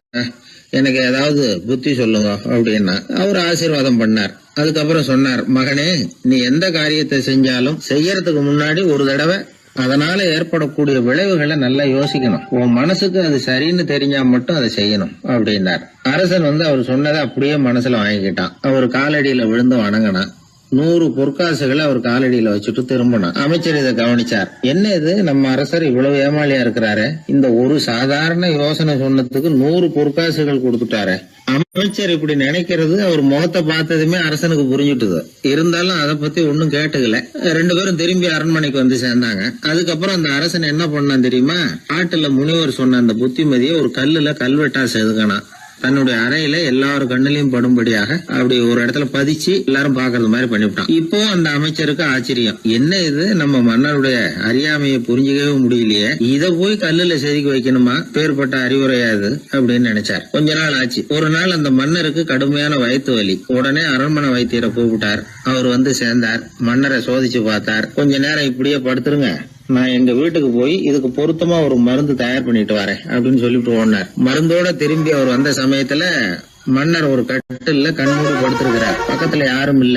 எனக்கு ஏதாவது புத்தி சொல்லுங்க அப்படின்னா அவர் ஆசீர்வாதம் பண்ணார். அதுக்கப்புறம் சொன்னார், மகனே, நீ எந்த காரியத்தை செஞ்சாலும் செய்யறதுக்கு முன்னாடி ஒரு தடவை அதனால ஏற்படக்கூடிய விளைவுகளை நல்லா யோசிக்கணும். உன் மனசுக்கு அது சரின்னு தெரிஞ்சா மட்டும் அதை செய்யணும் அப்படின்னார். அரசன் அவர் சொன்னதை அப்படியே மனசுல வாங்கிக்கிட்டான். அவர் காலடியில விழுந்து வணங்கினான். 100 பொற்காசுகளை அவர் காலடியில வச்சுட்டு திரும்பினார். அமைச்சர் இதை கவனிச்சார். என்ன இது, நம்ம அரசர் இவ்வளவு ஏமாளியா இருக்கிறாரு, இந்த ஒரு சாதாரண யோசனை சொன்னதுக்கு 100 பொற்காசுகள் கொடுத்துட்டாரு. அமைச்சர் இப்படி நினைக்கிறது அவர் முகத்தை பார்த்ததுமே அரசனுக்கு புரிஞ்சுட்டுது. இருந்தாலும் அதை பத்தி ஒன்னும் கேட்டுக்கல. 2 பேரும் திரும்பி அரண்மனைக்கு வந்து சேர்ந்தாங்க. அதுக்கப்புறம் அந்த அரசன் என்ன பண்ணான் தெரியுமா? காட்டுல முனிவர் சொன்ன அந்த புத்திமதியை ஒரு கல்லுல கல்வெட்டா செதுக்கணும். தன்னுடைய அறையில எல்லாரும் கண்ணிலையும் படும்படியாக அப்படி ஒரு இடத்துல பதிச்சு எல்லாரும் பாக்குறது மாதிரி பண்ணிவிட்டான். இப்போ அந்த அமைச்சருக்கு ஆச்சரியம், என்ன இது, நம்ம மன்னருடைய அறியாமையை புரிஞ்சுக்கவே முடியலையே, இத போய் கல்லுல செதுக்கி வைக்கணுமா, பேர்பட்ட அறிவுரையாது அப்படின்னு நினைச்சார். கொஞ்ச நாள் ஆச்சு. ஒரு நாள் அந்த மன்னருக்கு கடுமையான வயிற்று வலி. உடனே அரண்மனை வைத்தியரை கூப்பிட்டார். அவர் வந்து சேர்ந்தார். மன்னரை சோதிச்சு பார்த்தார். கொஞ்ச நேரம் இப்படியே படுத்துருங்க, நான் எங்க வீட்டுக்கு போய் இதுக்கு பொருத்தமா ஒரு மருந்து தயார் பண்ணிட்டு வரேன் அப்படின்னு சொல்லிட்டு ஓடினார். மருந்தோட திரும்பி அவர் வந்த சமயத்துல மன்னர் ஒரு கட்டில்ல கண்மூடி படுத்திருக்கிறார். பக்கத்துல யாரும் இல்ல.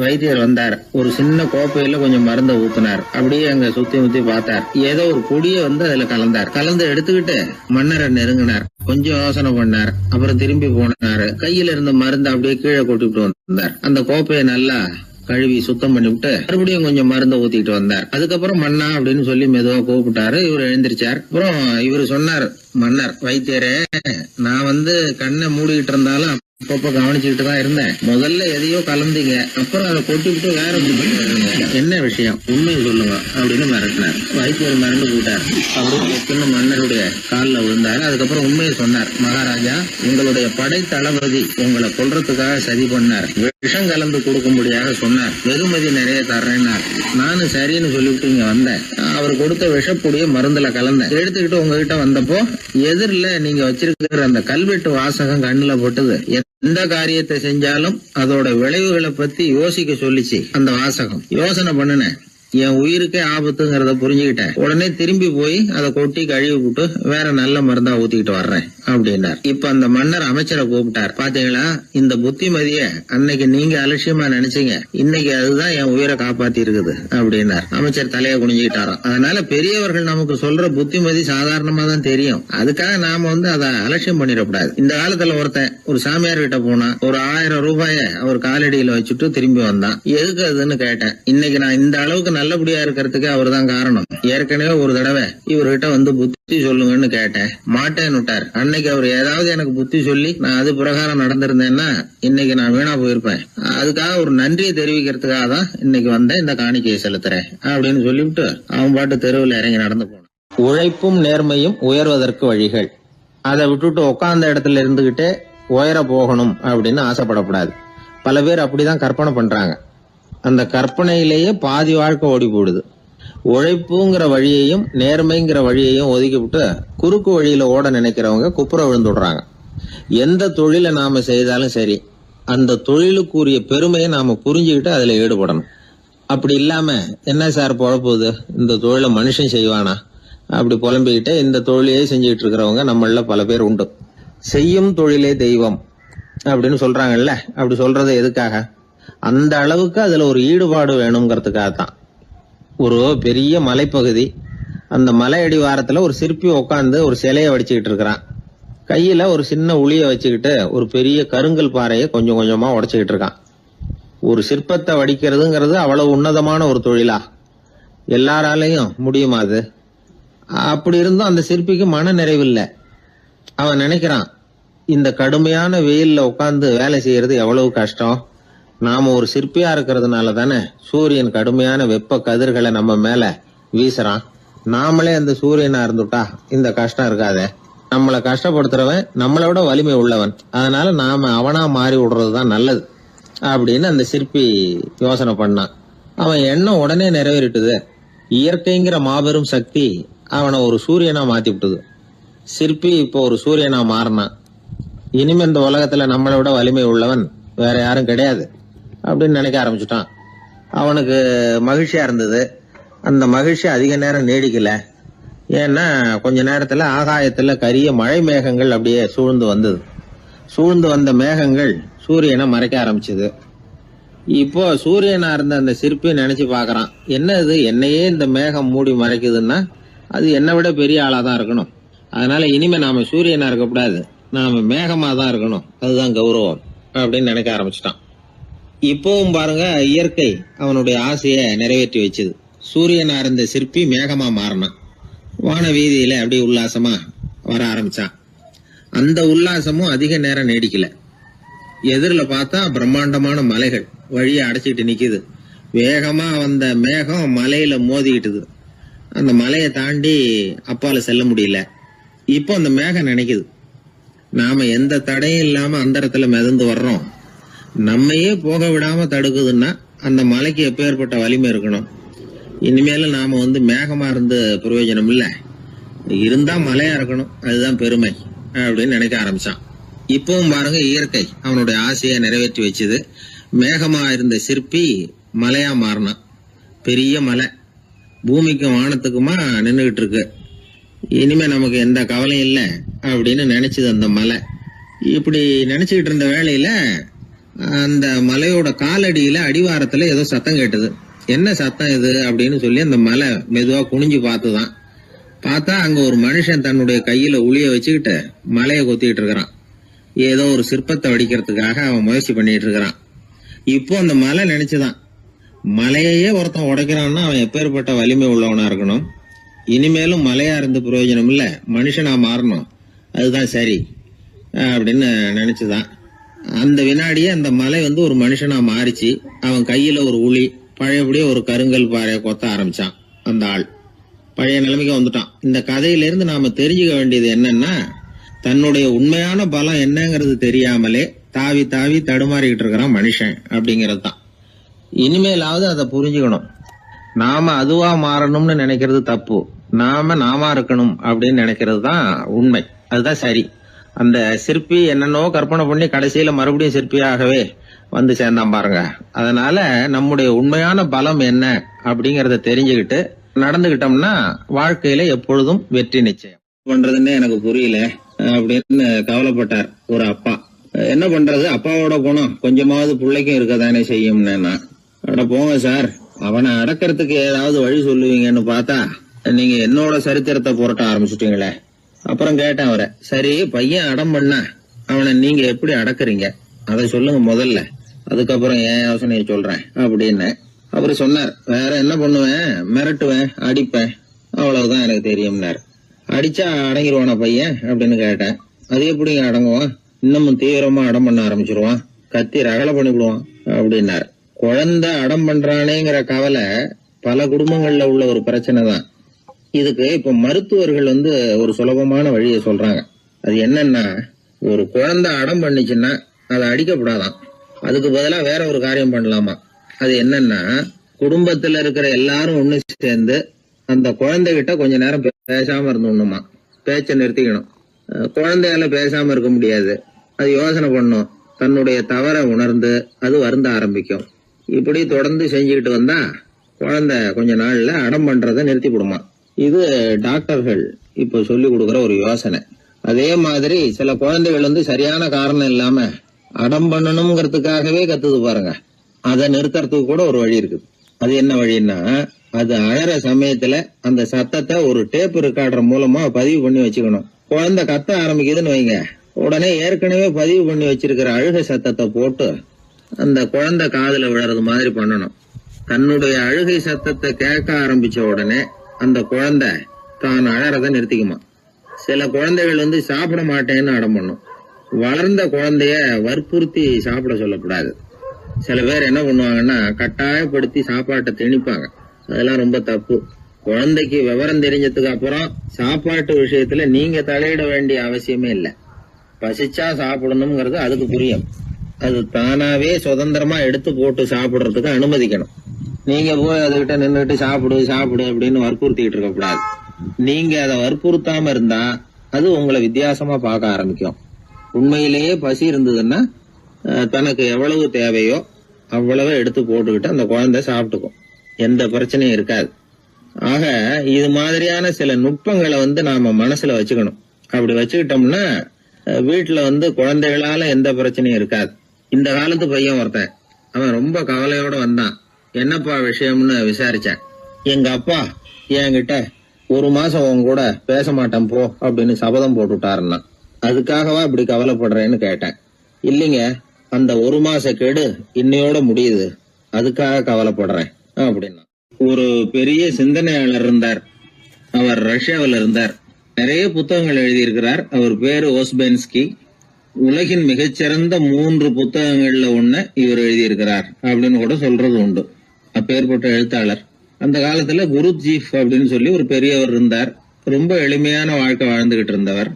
வைத்தியர் வந்தார். ஒரு சின்ன கோப்பையில கொஞ்சம் மருந்தை ஊத்தினார். அப்படியே அங்க சுத்தி முத்தி பார்த்தார். ஏதோ ஒரு பொடியை வந்து அதுல கலந்தார். கலந்து எடுத்துக்கிட்டு மன்னரை நெருங்கினார். கொஞ்சம் யோசனை பண்ணார். அப்புறம் திரும்பி போனாரு. கையில இருந்த மருந்து அப்படியே கீழே கொட்டிட்டு வந்தார். அந்த கோப்பையை நல்லா கழுவி சுத்தம் பண்ணிவிட்டு மறுபடியும் கொஞ்சம் மருந்தை ஊத்திட்டு வந்தார். அதுக்கப்புறம் மன்னா அப்படின்னு சொல்லி மெதுவா கூப்பிட்டாரு. இவர் எழுந்திருச்சார். அப்புறம் இவரு சொன்னார், மன்னர் வைத்தியரே, நான் வந்து கண்ணை மூடிக்கிட்டு இருந்தாலும் அப்பப்ப கவனிச்சுக்கிட்டு தான் இருந்தேன். முதல்ல எதையோ கலந்தீங்க, அப்புறம் அதை கொட்டிவிட்டு வேற என்ன விஷயம், உண்மையை சொல்லுங்க அப்படின்னு மிரட்டினார். வைத்தியர் மிரண்டு போட்டார். அப்படின்னு மன்னருடைய காலில் விழுந்தார். அதுக்கப்புறம் உண்மையை சொன்னார். மகாராஜா, உங்களுடைய படை தளபதி உங்களை கொல்றதுக்காக சதி பண்ணார். விஷம் கலந்து கொடுக்கும்படியாக சொன்னார். வெகுமதி நிறைய தர்றேன்னார். நானும் சரின்னு சொல்லிவிட்டு இங்க வந்தேன். அவர் கொடுத்த விஷப்பொடிய மருந்துல கலந்தேன். எடுத்துக்கிட்டு உங்ககிட்ட வந்தப்போ எதிரில நீங்க வச்சிருக்கிற அந்த கல்வெட்டு வாசகம் கண்ணுல போட்டது. எந்த காரியத்தை செஞ்சாலும் அதோட விளைவுகளை பத்தி யோசிக்க சொல்லிச்சு அந்த வாசகம். யோசனை பண்ணுனேன். என் உயிருக்கே ஆபத்துங்கிறத புரிஞ்சுக்கிட்டேன். உடனே திரும்பி போய் அதை கொட்டி கழுவி விட்டு வேற நல்ல மருந்தா ஊத்திக்கிட்டு வர்றேன் அப்படின்னார். இப்ப அந்த மன்னர் அமைச்சரை கூப்பிட்டார். பாத்தீங்களா, இந்த புத்திமதிய அன்னைக்கு நீங்க அலட்சியமா நினைச்சீங்க, இன்னைக்கு அதுதான் என் உயிரை காப்பாத்தி இருக்குது அப்படின்னார். அமைச்சர் தலையை குனிஞ்சுக்கிட்டாராம். அதனால பெரியவர்கள் நமக்கு சொல்ற புத்திமதி சாதாரணமா தான் தெரியும். அதுக்காக நாம வந்து அதை அலட்சியம் பண்ணிடக்கூடாது. இந்த காலத்துல ஒருத்தன் ஒரு சாமியார் கிட்ட போனா ஒரு 1000 ரூபாய அவர் காலடியில வச்சுட்டு திரும்பி வந்தான். எதுக்கு அதுன்னு கேட்டேன். இன்னைக்கு நான் இந்த அளவுக்கு நல்லபடியா இருக்கிறதுக்கு அவர் தான் காரணம். ஏற்கனவே ஒரு தடவை இவர்கிட்ட வந்து புத்தி சொல்லுங்கன்னு கேட்டேன், மாட்டேன்னு விட்டார். அன்னைக்கு அவர் ஏதாவது எனக்கு புத்தி சொல்லி நான் அது பிரகாரம் நடந்திருந்தேன்னா இன்னைக்கு நான் வீணா போயிருப்பேன். அதுக்காக ஒரு நன்றியை தெரிவிக்கிறதுக்காக தான் இன்னைக்கு வந்தேன், இந்த காணிக்கையை செலுத்துறேன் அப்படின்னு சொல்லிவிட்டு அவன் பாட்டு தெருவில் இறங்கி நடந்து போனான். உழைப்பும் நேர்மையும் உயர்வதற்கு வழிகள். அதை விட்டுட்டு உட்கார்ந்த இடத்துல இருந்துகிட்டே உயர போகணும் அப்படின்னு ஆசைப்படக்கூடாது. பல பேர் அப்படிதான் கற்பனை பண்றாங்க. அந்த கற்பனையிலேயே பாதி வாழ்க்கை ஓடி போடுது. உழைப்புங்கிற வழியையும் நேர்மைங்கிற வழியையும் ஒதுக்கிவிட்டு குறுக்கு வழியில ஓட நினைக்கிறவங்க குப்புற விழுந்துடுறாங்க. எந்த தொழிலை நாம செய்தாலும் சரி, அந்த தொழிலுக்குரிய பெருமையை நாம புரிஞ்சுக்கிட்டு அதுல ஈடுபடணும். அப்படி இல்லாம என்ன சார் பொழப்புது, இந்த தொழிலை மனுஷன் செய்வானா அப்படி புலம்பிக்கிட்டே இந்த தொழிலையே செஞ்சுக்கிட்டு இருக்கிறவங்க நம்மள பல பேர் உண்டு. செய்யும் தொழிலே தெய்வம் அப்படின்னு சொல்றாங்கல்ல, அப்படி சொல்றது எதுக்காக? அந்த அளவுக்கு அதுல ஒரு ஈடுபாடு வேணுங்கிறதுக்காக தான். ஒரு பெரிய மலைப்பகுதி, அந்த மலை அடிவாரத்துல ஒரு சிற்பி உட்காந்து ஒரு சிலையை வடிச்சுக்கிட்டு இருக்கிறான். கையில ஒரு சின்ன உளிய வச்சுக்கிட்டு ஒரு பெரிய கருங்கல் பாறையை கொஞ்சம் கொஞ்சமா உடைச்சுக்கிட்டு இருக்கான். ஒரு சிற்பத்தை வடிக்கிறதுங்கிறது அவ்வளவு உன்னதமான ஒரு தொழிலா? எல்லாராலையும் முடியுமா அது? அப்படி இருந்தும் அந்த சிற்பிக்கு மன நிறைவில்லை. அவன் நினைக்கிறான், இந்த கடுமையான வெயில்ல உட்கார்ந்து வேலை செய்யறது எவ்வளவு கஷ்டம். நாம ஒரு சிற்பியா இருக்கிறதுனால தானே சூரியன் கடுமையான வெப்ப கதிர்களை நம்ம மேல வீசுறான். நாமளே அந்த சூரியனா இருந்துட்டா இந்த கஷ்டம் இருக்காதே. நம்மளை கஷ்டப்படுத்துறவன் நம்மளை விட வலிமை உள்ளவன். அதனால நாம அவனா மாறி விடுறதுதான் நல்லது அப்படின்னு அந்த சிற்பி யோசனை பண்ணான். அவன் எண்ணம் உடனே நிறைவேறிட்டுது. இயற்கைங்கிற மாபெரும் சக்தி அவனை ஒரு சூரியனா மாத்தி விட்டுது. சிற்பி இப்போ ஒரு சூரியனா மாறினான். இனிமே இந்த உலகத்துல நம்மளை விட வலிமை உள்ளவன் வேற யாரும் கிடையாது அப்படின்னு நினைக்க ஆரம்பிச்சுட்டான். அவனுக்கு மகிழ்ச்சியா இருந்தது. அந்த மகிழ்ச்சி அதிக நேரம் நீடிக்கல. ஏன்னா கொஞ்ச நேரத்துல ஆகாயத்துல கரிய மழை மேகங்கள் அப்படியே சூழ்ந்து வந்தது. சூழ்ந்து வந்த மேகங்கள் சூரியனை மறைக்க ஆரம்பிச்சது. இப்போ சூரியனா இருந்த அந்த சிற்பி நினைச்சு பாக்குறான், என்ன இது, என்னையே இந்த மேகம் மூடி மறைக்குதுன்னா அது என்னை விட பெரிய ஆளாதான் இருக்கணும். அதனால இனிமே நாம சூரியனா இருக்கக்கூடாது, நாம மேகமா தான் இருக்கணும், அதுதான் கௌரவம் அப்படின்னு நினைக்க ஆரம்பிச்சிட்டான். இப்பவும் பாருங்க, இயற்கை அவனுடைய ஆசையை நிறைவேற்றி வச்சது. சூரியனா இருந்த சிற்பி மேகமா மாறினான். வான வீதியில அப்படியே உல்லாசமா வர ஆரம்பிச்சான். அந்த உல்லாசமும் அதிக நேரம் நீடிக்கல. எதிரில் பார்த்தா பிரம்மாண்டமான மலைகள் வழியை அடைச்சிட்டு நிக்குது. வேகமா வந்த மேகம் மலையில மோதிக்கிட்டுது. அந்த மலையை தாண்டி அப்பால செல்ல முடியல. இப்போ அந்த மேகம் நினைக்குது, நாம எந்த தடையும் இல்லாம அந்தரத்துல மிதந்து வர்றோம். நம்மையே போக விடாம தடுக்குதுன்னா அந்த மலைக்கு எப்பேற்பட்ட வலிமை இருக்கணும். இனிமேல நாம மேகமா இருந்து பிரயோஜனம் இல்ல, இருந்தா மலையா இருக்கணும், அதுதான் பெருமை அப்படின்னு நினைக்க ஆரம்பிச்சான். இப்பவும் பாருங்க, இயற்கை அவனுடைய ஆசையை நிறைவேற்றி வச்சது. மேகமா இருந்த சிற்பி மலையா மாறினான். பெரிய மலை பூமிக்கும் வானத்துக்குமா நின்றுகிட்டு இருக்கு. இனிமே நமக்கு எந்த கவலையும் இல்லை அப்படின்னு நினைச்சது அந்த மலை. இப்படி நினைச்சுக்கிட்டு இருந்த வேளையில அந்த மலையோட காலடியில அடிவாரத்துல ஏதோ சத்தம் கேட்டது. என்ன சத்தம் இது அப்படின்னு சொல்லி அந்த மலை மெதுவா குனிஞ்சு பார்த்துதான். பார்த்தா அங்க ஒரு மனுஷன் தன்னுடைய கையில உளிய வச்சுக்கிட்டு மலையை கொத்திக்கிட்டு இருக்கிறான். ஏதோ ஒரு சிற்பத்தை வடிக்கிறதுக்காக அவன் முயற்சி பண்ணிட்டு இருக்கிறான். இப்போ அந்த மலை நினைச்சுதான், மலையையே ஒருத்தன் உடைக்கிறான்னா அவன் எப்பேற்பட்ட வலிமை உள்ளவனா இருக்கணும். இனிமேலும் மலையா இருந்து பிரயோஜனம் இல்ல, மனுஷனா மாறணும், அதுதான் சரி அப்படின்னு நினைச்சுதான். அந்த வினாடியே அந்த மலை ஒரு மனுஷனா மாறிச்சு. அவன் கையில ஒரு உளி, பழையபடியே ஒரு கருங்கல் பாறையை கொத்த ஆரம்பிச்சான். அந்த ஆள் பழைய நிலைமைக்கு வந்துட்டான். இந்த கதையிலிருந்து நாம தெரிஞ்சுக்க வேண்டியது என்னன்னா, தன்னுடைய உண்மையான பலம் என்னங்கிறது தெரியாமலே தாவி தாவி தடுமாறிக்கிட்டு இருக்கிறான் மனுஷன் அப்படிங்கிறது தான். இனிமேலாவது அதை புரிஞ்சுக்கணும். நாம அதுவா மாறணும்னு நினைக்கிறது தப்பு, நாம இருக்கணும் அப்படின்னு நினைக்கிறது தான் உண்மை, அதுதான் சரி. அந்த சிற்பி என்னென்னோ கற்பனை பண்ணி கடைசியில மறுபடியும் சிற்பியாகவே வந்து சேர்ந்தான் பாருங்க. அதனால நம்முடைய உண்மையான பலம் என்ன அப்படிங்கறத தெரிஞ்சுக்கிட்டு நடந்துகிட்டோம்னா வாழ்க்கையில எப்பொழுதும் வெற்றி நிச்சயம். பண்றதுன்னு எனக்கு புரியல அப்படின்னு கவலைப்பட்டார் ஒரு அப்பா. என்ன பண்றது, அப்பாவோட குணம் கொஞ்சமாவது பிள்ளைக்கும் இருக்கதானே செய்யும்னா, அட போங்க சார், அவனை அடக்கிறதுக்கு ஏதாவது வழி சொல்லுவீங்கன்னு பார்த்தா நீங்க என்னோட சரித்திரத்தை புரட்ட ஆரம்பிச்சுட்டீங்களே. அப்புறம் கேட்டேன் அவரை, சரி பையன் அடம் பண்ணா அவனை நீங்க எப்படி அடக்குறீங்க அதை சொல்லுங்க முதல்ல, அதுக்கப்புறம் என் யோசனையை சொல்றேன் அப்படின்னு. அவரு சொன்னார், வேற என்ன பண்ணுவேன், மிரட்டுவேன், அடிப்பேன், அவ்வளவுதான் எனக்கு தெரியும்னார். அடிச்சா அடங்கிடுவானா பையன் அப்படின்னு கேட்டேன். அது எப்படிங்க அடங்குவான், இன்னமும் தீவிரமா அடம் பண்ண ஆரம்பிச்சிருவான், கத்தி ரகலை பண்ணிவிடுவான் அப்படின்னார். குழந்தை அடம் பண்றானேங்கிற கவலை பல குடும்பங்கள்ல உள்ள ஒரு பிரச்சனை தான். இதுக்கு இப்ப மருத்துவர்கள் ஒரு சுலபமான வழியை சொல்றாங்க. அது என்னன்னா, ஒரு குழந்தை அடம் பண்ணிச்சுன்னா அதை அடிக்கப்படாதான், அதுக்கு பதிலா வேற ஒரு காரியம் பண்ணலாமா. அது என்னன்னா, குடும்பத்துல இருக்கிற எல்லாரும் ஒண்ணு சேர்ந்து அந்த குழந்தைகிட்ட கொஞ்ச நேரம் பேசாம இருந்தோம்னுமா, பேச்சை நிறுத்திக்கணும். குழந்தையால பேசாம இருக்க முடியாது, அது யோசனை பண்ணும், தன்னுடைய தவறை உணர்ந்து அது வருந்த ஆரம்பிக்கும். இப்படி தொடர்ந்து செஞ்சுக்கிட்டு வந்தா குழந்தை கொஞ்ச நாள்ல அடம் பண்றதை நிறுத்தி விடுமா. இது டாக்டர்கள் இப்ப சொல்லி கொடுக்கற ஒரு யோசனை. அதே மாதிரி சில குழந்தைகள் சரியான காரணம் இல்லாம அடம் பண்ணணுங்கிறதுக்காகவே கத்துது பாருங்க, அதை நிறுத்துறதுக்கு கூட ஒரு வழி இருக்குது. அது என்ன வழின்னா, அது அழற சமயத்துல அந்த சத்தத்தை ஒரு டேப் ரெக்கார்டர் மூலமா பதிவு பண்ணி வச்சுக்கணும். குழந்தை கத்த ஆரம்பிக்குதுன்னு வைங்க, உடனே ஏற்கனவே பதிவு பண்ணி வச்சிருக்கிற அழுகை சத்தத்தை போட்டு அந்த குழந்தை காதுல விழறது மாதிரி பண்ணணும். தன்னுடைய அழுகை சத்தத்தை கேட்க ஆரம்பிச்ச உடனே அந்த குழந்தை தான் அழறத நிறுத்திக்குமா. சில குழந்தைகள் சாப்பிட மாட்டேன்னு அடம் பண்ணும். வளர்ந்த குழந்தைய வற்புறுத்தி சாப்பிட சொல்லக்கூடாது. சில பேர் என்ன பண்ணுவாங்கன்னா, கட்டாயப்படுத்தி சாப்பாட்டை திணிப்பாங்க. அதெல்லாம் ரொம்ப தப்பு. குழந்தைக்கு விவரம் தெரிஞ்சதுக்கு அப்புறம் சாப்பாட்டு விஷயத்துல நீங்க தலையிட வேண்டிய அவசியமே இல்லை. பசிச்சா சாப்பிடணுங்கிறது அதுக்கு புரியும். அது தானாவே சுதந்திரமா எடுத்து போட்டு சாப்பிடுறதுக்கு அனுமதிக்கணும். நீங்க போய் அதுகிட்ட நின்றுட்டு சாப்பிடு சாப்பிடு அப்படின்னு வற்புறுத்திக்கிட்டு இருக்க கூடாது. நீங்க அதை வற்புறுத்தாம இருந்தா அது உங்களை வித்தியாசமா பார்க்க ஆரம்பிக்கும். உண்மையிலேயே பசி இருந்ததுன்னா தனக்கு எவ்வளவு தேவையோ அவ்வளவு எடுத்து போட்டுக்கிட்டு அந்த குழந்தை சாப்பிட்டுக்கும், எந்த பிரச்சனையும் இருக்காது. ஆக இது மாதிரியான சில நுட்பங்களை நாம மனசுல வச்சுக்கணும். அப்படி வச்சுக்கிட்டோம்னா வீட்டுல குழந்தைகளால எந்த பிரச்சனையும் இருக்காது. இந்த காலத்து பையன் ஒருத்தன், அவன் ரொம்ப கவலையோட வந்தான். என்னப்பா விஷயம்னு விசாரிச்சேன். எங்க அப்பா என்கிட்ட 1 மாசம் உன் கூட பேச மாட்டேன் போ அப்படின்னு சபதம் போட்டுட்டாருன்னா, அதுக்காகவா இப்படி கவலைப்படுறேன்னு கேட்டேன். இல்லைங்க, அந்த 1 மாச கெடு இன்னையோட முடியுது, அதுக்காக கவலைப்படுறேன் அப்படின்னா. ஒரு பெரிய சிந்தனையாளர் இருந்தார். அவர் ரஷ்யாவில் இருந்தார். நிறைய புத்தகங்கள் எழுதியிருக்கிறார். அவர் பேரு ஓஸ்பென்ஸ்கி. உலகின் மிகச்சிறந்த 3 புத்தகங்கள்ல ஒண்ணு இவர் எழுதியிருக்கிறார் அப்படின்னு கூட சொல்றது உண்டு. அப்பேற்பட்ட எழுத்தாளர். அந்த காலத்துல குருஜீஃப் அப்படின்னு சொல்லி ஒரு பெரியவர் இருந்தார். ரொம்ப எளிமையான வாழ்க்கை வாழ்ந்துகிட்டு இருந்தவர்.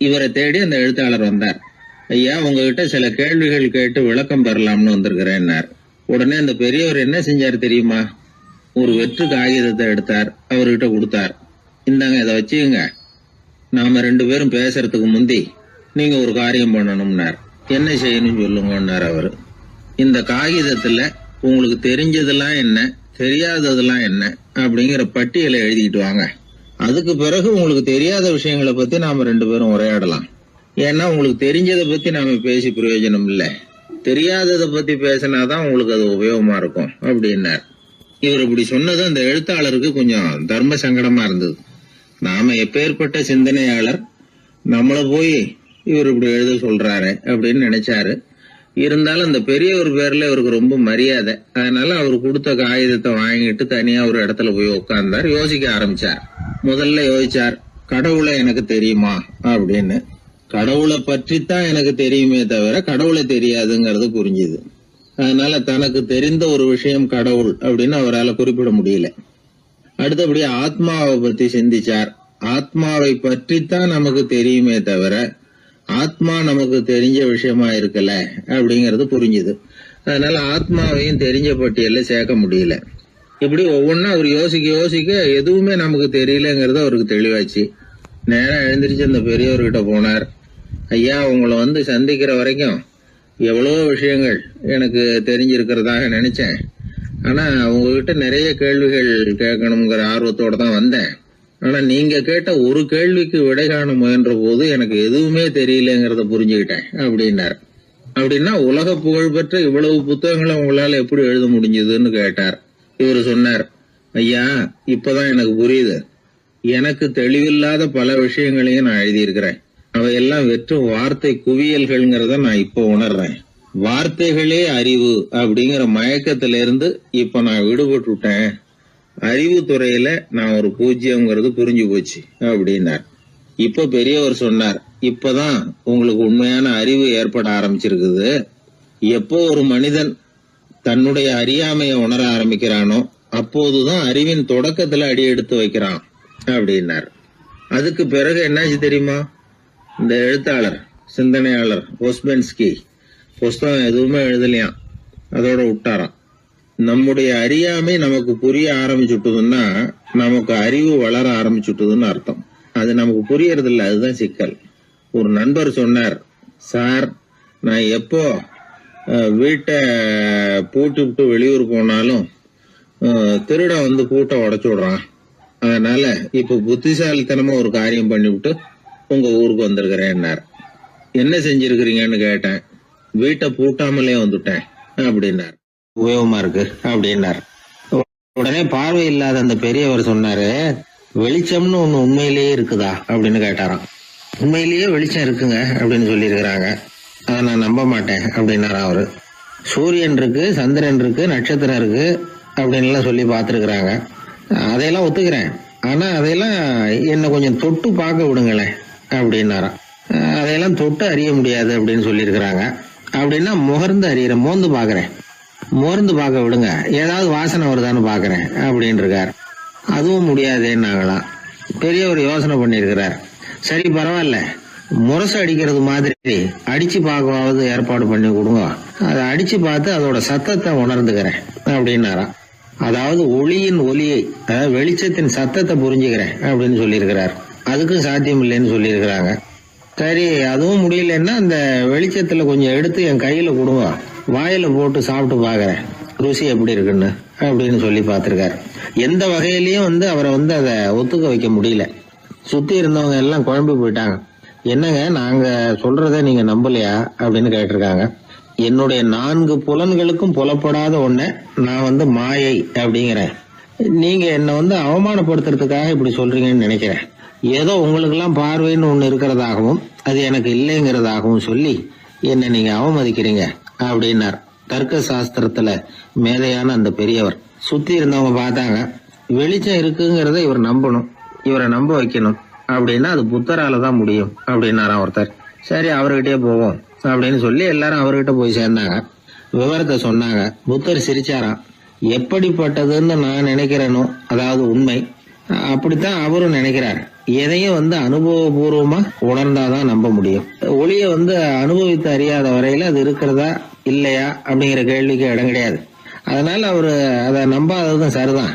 இவரை தேடி அந்த எழுத்தாளர் வந்தார். ஐயா, உங்ககிட்ட சில கேள்விகள் கேட்டு விளக்கம் பெறலாம்னு வந்திருக்கிறேன்னார். உடனே அந்த பெரியவர் என்ன செஞ்சார் தெரியுமா? ஒரு வெற்று காகிதத்தை எடுத்தார், அவர்கிட்ட கொடுத்தார். இந்தாங்க, இதை வச்சுங்க, நாம 2 பேரும் பேசுறதுக்கு முந்தி நீங்க ஒரு காரியம் பண்ணணும்னார். என்ன செய்யணும் சொல்லுங்கன்னார் அவரு. இந்த காகிதத்துல உங்களுக்கு தெரிஞ்சதெல்லாம் என்ன, தெரியாததெல்லாம் என்ன அப்படிங்கிற பட்டியலை எழுதிட்டு வாங்க. அதுக்கு பிறகு உங்களுக்கு தெரியாத விஷயங்களை பத்தி நாம 2 பேரும் உரையாடலாம். ஏன்னா உங்களுக்கு தெரிஞ்சதை பத்தி நாம பேசி பிரயோஜனம் இல்லை, தெரியாததை பத்தி பேசினாதான் உங்களுக்கு அது உபயோகமா இருக்கும் அப்படின்னார். இவர் இப்படி சொன்னது அந்த எழுத்தாளருக்கு கொஞ்சம் தர்ம சங்கடமா இருந்தது. நாம எப்பேற்பட்ட சிந்தனையாளர், நம்மள போய் இவர் இப்படி எழுத சொல்றாரு அப்படின்னு நினைச்சாரு. இருந்தாலும் அந்த பெரியவர் பேர்ல இவருக்கு ரொம்ப மரியாதை. அதனால அவர் கொடுத்த காகிதத்தை வாங்கிட்டு தனியா ஒரு இடத்துல போய் உட்கார்ந்தார். யோசிக்க ஆரம்பிச்சார். முதல்ல யோசிச்சார், கடவுளை எனக்கு தெரியுமா அப்படின்னு. கடவுளை பற்றித்தான் எனக்கு தெரியுமே தவிர கடவுளை தெரியாதுங்கிறது புரிஞ்சுது. அதனால தனக்கு தெரிந்த ஒரு விஷயம் கடவுள் அப்படின்னு அவரால் குறிப்பிட முடியல. அடுத்தபடி ஆத்மாவை பத்தி சிந்திச்சார். ஆத்மாவை பற்றித்தான் நமக்கு தெரியுமே தவிர ஆத்மா நமக்கு தெரிஞ்ச விஷயமா இருக்கல அப்படிங்கறது புரிஞ்சுது. அதனால ஆத்மாவையும் தெரிஞ்ச பட்டியல்ல சேர்க்க முடியல. இப்படி ஒவ்வொன்னா அவர் யோசிக்க யோசிக்க எதுவுமே நமக்கு தெரியலங்கிறது அவருக்கு தெளிவாச்சு. நேரம் எழுந்திரிச்சு அந்த பெரியவர்கிட்ட போனார். ஐயா, உங்களை சந்திக்கிற வரைக்கும் எவ்வளவோ விஷயங்கள் எனக்கு தெரிஞ்சிருக்கிறதாக நினைச்சேன். ஆனா உங்ககிட்ட நிறைய கேள்விகள் கேட்கணுங்கிற ஆர்வத்தோட தான் வந்தேன். ஆனா நீங்க கேட்ட ஒரு கேள்விக்கு விடை காண முயன்ற போது எனக்கு எதுவுமே தெரியலங்கிறத புரிஞ்சுக்கிட்டேன் அப்படின்னார். அப்படின்னா உலக புகழ்பெற்ற இவ்வளவு புத்தகங்களை உங்களால எப்படி எழுத முடிஞ்சதுன்னு கேட்டார். இவர் சொன்னார், ஐயா, இப்பதான் எனக்கு புரியுது. எனக்கு தெளிவில்லாத பல விஷயங்களையும் நான் எழுதியிருக்கிறேன். அவையெல்லாம் வெற்றும் வார்த்தை குவியல்கள்ங்கிறத நான் இப்ப உணர்றேன். வார்த்தைகளே அறிவு அப்படிங்கிற மயக்கத்திலிருந்து இப்ப நான் விடுபட்டுட்டேன். அறிவு துறையில நான் ஒரு பூஜ்யம்ங்கிறது புரிஞ்சு போச்சு அப்படின்னார். இப்ப பெரியவர் சொன்னார், இப்பதான் உங்களுக்கு உண்மையான அறிவு ஏற்பட ஆரம்பிச்சிருக்குது. எப்போ ஒரு மனிதன் தன்னுடைய அறியாமையை உணர ஆரம்பிக்கிறானோ அப்போதுதான் அறிவின் தொடக்கத்துல அடி எடுத்து வைக்கிறான் அப்படின்னார். அதுக்கு பிறகு என்னாச்சு தெரியுமா? இந்த எழுத்தாளர், சிந்தனையாளர் ஓஸ்பென்ஸ்கி புஸ்தகம் எதுவுமே எழுதலையாம், அதோட விட்டாராம். நம்முடைய அறியாமை நமக்கு புரிய ஆரம்பிச்சுட்டதுன்னா நமக்கு அறிவு வளர ஆரம்பிச்சுட்டதுன்னு அர்த்தம். அது நமக்கு புரியறது இல்லை, அதுதான் சிக்கல். ஒரு நண்பர் சொன்னார், சார், நான் எப்போ வீட்டை பூட்டி விட்டு வெளியூர் போனாலும் திருடன் பூட்டை உடைச்சு விடுறான். அதனால இப்ப புத்திசாலித்தனமா ஒரு காரியம் பண்ணிவிட்டு உங்க ஊருக்கு வந்திருக்கிறேன்னார். என்ன செஞ்சிருக்கிறீங்கன்னு கேட்டேன். வீட்டை பூட்டாமலே வந்துட்டேன் அப்படின்னார். உபயோகமா இருக்கு அப்படின்னார். உடனே பார்வை இல்லாத அந்த பெரியவர் சொன்னாரு, வெளிச்சம்னு ஒண்ணு உண்மையிலேயே இருக்குதா அப்படின்னு கேட்டாராம். உண்மையிலேயே வெளிச்சம் இருக்குங்க அப்படின்னு சொல்லியிருக்கிறாங்க, அதை நான் நம்ப மாட்டேன் அப்படின்னாரா அவரு. சூரியன் இருக்கு, சந்திரன் இருக்கு, நட்சத்திரம் இருக்கு அப்படின்னு சொல்லி பார்த்துருக்குறாங்க, அதையெல்லாம் ஒத்துக்கிறேன். ஆனா அதையெல்லாம் என்ன கொஞ்சம் தொட்டு பார்க்க விடுங்களேன் அப்படின்னாராம். அதையெல்லாம் தொட்டு அறிய முடியாது அப்படின்னு சொல்லியிருக்கிறாங்க. அப்படின்னா முகர்ந்து அறியற, மோந்து பாக்குறேன், மோர்ந்து பார்க்க விடுங்க, ஏதாவது வாசனை வருதான்னு பாக்குறேன் அப்படின்னு இருக்கார். அதுவும் முடியாதேன்னாங்களாம். பெரியவர் யோசனை பண்ணிருக்கிறார். சரி, பரவாயில்ல, முரசு அடிக்கிறது மாதிரி அடிச்சு பார்க்கவாவது ஏற்பாடு பண்ணி கொடுங்க, அதை அடிச்சு பார்த்து அதோட சத்தத்தை உணர்ந்துக்கிறேன் அப்படின்னாராம். அதாவது ஒளியின் ஒலியை, அதாவது வெளிச்சத்தின் சத்தத்தை புரிஞ்சுக்கிறேன் அப்படின்னு சொல்லியிருக்கிறார். அதுக்கும் சாத்தியம் இல்லைன்னு சொல்லியிருக்கிறாங்க. சரி, அதுவும் முடியலன்னா அந்த வெளிச்சத்துல கொஞ்சம் எடுத்து என் கையில கொடுங்க, வாயில போட்டு சாப்பிட்டு பாக்குறேன் ருசி எப்படி இருக்குன்னு அப்படின்னு சொல்லி பார்த்திருக்காரு. எந்த வகையிலயும் அவரை அதை ஒத்துக்க வைக்க முடியல. சுத்தி இருந்தவங்க எல்லாம் குழம்பி போயிட்டாங்க. என்னங்க, நாங்க சொல்றத நீங்க நம்பலையா அப்படின்னு கேட்டிருக்காங்க. என்னுடைய 4 புலன்களுக்கும் புலப்படாத ஒன்ன நான் மாயை அப்படிங்கிறேன். நீங்க என்ன அவமானப்படுத்துறதுக்காக இப்படி சொல்றீங்கன்னு நினைக்கிறேன். ஏதோ உங்களுக்கு எல்லாம் பார்வைன்னு ஒண்ணு இருக்கிறதாகவும் அது எனக்கு இல்லைங்கிறதாகவும் சொல்லி என்ன நீங்க அவமதிக்கிறீங்க அப்படின்னார். தர்க்க சாஸ்திரத்துல மேதையான அந்த பெரியவர். சுத்தி இருந்தவங்க பார்த்தாங்க, வெளிச்சம் இருக்குங்கிறத இவர் நம்பணும், இவரை நம்ப வைக்கணும் அப்படின்னா அது புத்தரால தான் முடியும் அப்படின்னாராம் ஒருத்தர். சரி அவர்கிட்டயே போவோம் அப்படின்னு சொல்லி எல்லாரும் அவர்கிட்ட போய் சேர்ந்தாங்க. விவரத்தை சொன்னாங்க. புத்தர் சிரிச்சாராம். எப்படிப்பட்டதுன்னு நான் நினைக்கிறேனோ, அதாவது உண்மை, அப்படித்தான் அவரும் நினைக்கிறார். எதையும் அனுபவபூர்வமா உணர்ந்தாதான் நம்ப முடியும். ஒளிய அனுபவித்து அறியாத வரையில அது இருக்கிறதா இல்லையா அப்படிங்கிற கேள்விக்கு இடம் கிடையாது. அதனால அவரு அதை நம்பாததும் சரிதான்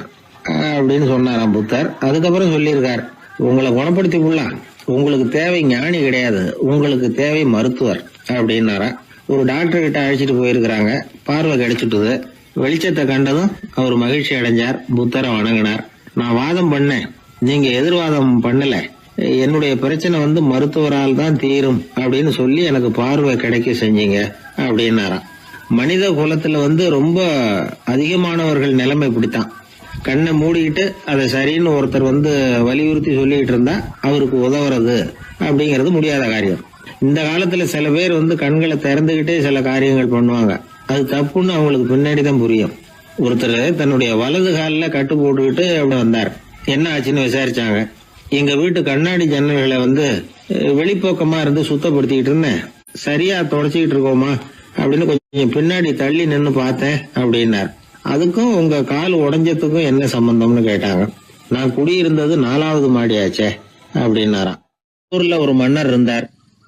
அப்படின்னு சொன்னாராம் புத்தர். அதுக்கப்புறம் சொல்லியிருக்கார், உங்களை குணப்படுத்தி கொள்ளலாம், உங்களுக்கு தேவை ஞானி கிடையாது, உங்களுக்கு தேவை மருத்துவர் அப்படின்னாரா. ஒரு டாக்டர் கிட்ட அழைச்சிட்டு போயிருக்கிறாங்க. பார்வை கிடைச்சிட்டுது. வெளிச்சத்தை கண்டதும் அவர் மகிழ்ச்சி அடைஞ்சார். புத்தரை வணங்கினார். நான் வாதம் பண்ணேன், நீங்க எதிர்வாதம் பண்ணல, என்னுடைய பிரச்சனை மருத்துவரால் தான் தீரும் அப்படின்னு சொல்லி எனக்கு பார்வை கிடைக்க செஞ்சீங்க அப்படின்னாராம். மனித குலத்துல ரொம்ப அதிகமானவர்கள் நிலைமை இப்படித்தான். கண்ணை மூடிக்கிட்டு அதை சரின்னு ஒருத்தர் வலியுறுத்தி சொல்லிட்டு இருந்தா அவருக்கு உதவுறது அப்படிங்கிறது முடியாத காரியம். இந்த காலத்துல சில பேர் கண்களை திறந்துகிட்டே சில காரியங்கள் பண்ணுவாங்க. அது தப்புன்னு அவங்களுக்கு பின்னாடி தான் புரியும். ஒருத்தர் தன்னுடைய வலது காலில் கட்டு போட்டுக்கிட்டு அப்படி வந்தார். என்ன ஆச்சுன்னு விசாரிச்சாங்க. எங்க வீட்டு கண்ணாடி ஜன்னல்களை வெளிப்போக்கமா இருந்து சுத்தப்படுத்திக்கிட்டு இருந்தேன், சரியா தொடச்சிக்கிட்டு இருக்கோமா அப்படின்னு கொஞ்சம் பின்னாடி தள்ளி நின்னு பார்த்தேன் அப்படின்னார். அதுக்கும் உங்க கால் உடைஞ்சதுக்கும் என்ன சம்பந்தம்னு கேட்டாங்க. நான் குடியிருந்தது 4வது மாடியாச்சே அப்படின்னாராம். ஊர்ல ஒரு மன்னர் இருந்தார்.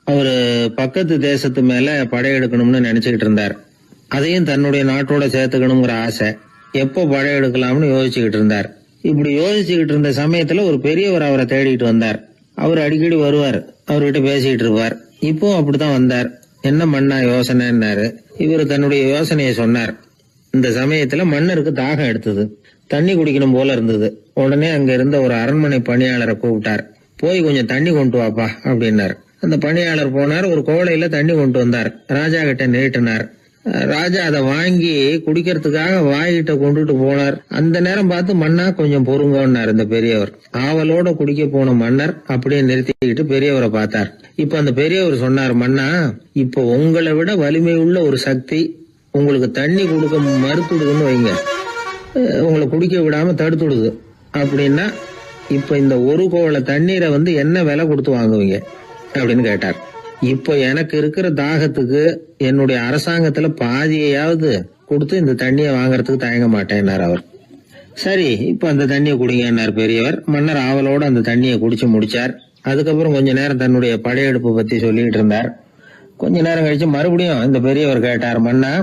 அவரு பக்கத்து தேசத்து மேல படையெடுக்கணும்னு நினைச்சுக்கிட்டு இருந்தார். அதையும் தன்னுடைய நாட்டோட சேர்த்துக்கணுங்கிற ஆசை. எப்போ படையெடுக்கலாம்னு யோசிச்சுக்கிட்டு இருந்தார். இப்படி யோசிச்சுக்கிட்டு இருந்த சமயத்துல ஒரு பெரியவர் அவரை தேடிட்டு வந்தார். அவர் அடிக்கடி வருவார், அவர்கிட்ட பேசிக்கிட்டு இருப்பார். இப்போ அப்படித்தான் வந்தார். என்ன மன்னா யோசனைன்னாரு. இவர் தன்னுடைய யோசனையை சொன்னார். இந்த சமயத்துல மன்னருக்கு தாகம் எடுத்தது, தண்ணி குடிக்கணும் போல இருந்தது. உடனே அங்க இருந்த ஒரு அரண்மனை பணியாளரை கூப்பிட்டார். போய் கொஞ்சம் தண்ணி கொண்டு வாப்பா அப்படின்னார். அந்த பணியாளர் போனார். ஒரு கோலையில தண்ணி கொண்டு வந்தார். ராஜா கிட்ட நீட்டினார். ராஜா அதை வாங்கி குடிக்கிறதுக்காக வாயிட்ட கொண்டுட்டு போனார். அந்த நேரம் பார்த்து, மன்னா கொஞ்சம் பொறுங்கன்னார் இந்த பெரியவர். ஆவலோட குடிக்க போன மன்னர் அப்படியே நிறுத்திக்கிட்டு பெரியவரை பார்த்தார். இப்ப அந்த பெரியவர் சொன்னார், மன்னா இப்ப உங்களை விட வலிமை உள்ள ஒரு சக்தி உங்களுக்கு தண்ணி கொடுக்க மறுத்துடுதுன்னு வைங்க, உங்களை குடிக்க விடாம தடுத்துடுது அப்படின்னா, இப்ப இந்த ஒரு கோவள தண்ணீரை என்ன விலை கொடுத்து வாங்குவீங்க அப்படின்னு கேட்டார். இப்ப எனக்கு இருக்கிற தாகத்துக்கு என்னுடைய அரசாங்கத்துல பாதியையாவது கொடுத்து இந்த தண்ணியை வாங்கறதுக்கு தயங்க மாட்டேன்னார் அவர். சரி இப்ப அந்த தண்ணியை குடிங்கன்னார் பெரியவர். மன்னர் ஆவலோட அந்த தண்ணியை குடிச்சு முடிச்சார். அதுக்கப்புறம் கொஞ்ச நேரம் தன்னுடைய படையெடுப்பு பத்தி சொல்லிட்டு இருந்தார். கொஞ்ச நேரம் கழிச்சு மறுபடியும் இந்த பெரியவர் கேட்டார், மன்னா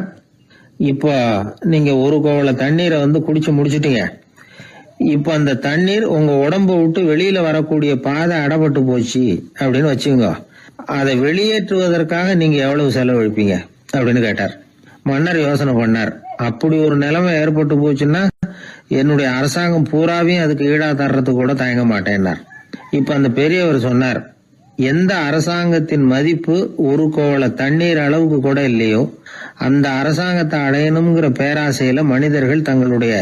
இப்போ நீங்க ஒரு கோவள தண்ணீரை குடிச்சு முடிச்சிட்டீங்க. இப்ப அந்த தண்ணீர் உங்க உடம்ப விட்டு வெளியில வரக்கூடிய பாதை அடப்பட்டு போச்சு அப்படின்னு வச்சுங்க, அதை வெளியேற்றுவதற்காக நீங்க எவ்வளவு செலவழிப்பீங்க அப்படின்னு கேட்டார். மன்னர் யோசனை பண்ணார். அப்படி ஒரு நிலைமை ஏற்பட்டு போச்சுன்னா என்னுடைய அரசாங்கம் பூராவையும் அதுக்கு ஈடா தர்றதுக்கு கூட தயங்க மாட்டேன்னார். இப்ப அந்த பெரியவர் சொன்னார், எந்த அரசாங்கத்தின் மதிப்பு ஒரு கோவள தண்ணீர் அளவுக்கு கூட இல்லையோ அந்த அரசாங்கத்தை அடையணுங்கிற பேராசையில மனிதர்கள் தங்களுடைய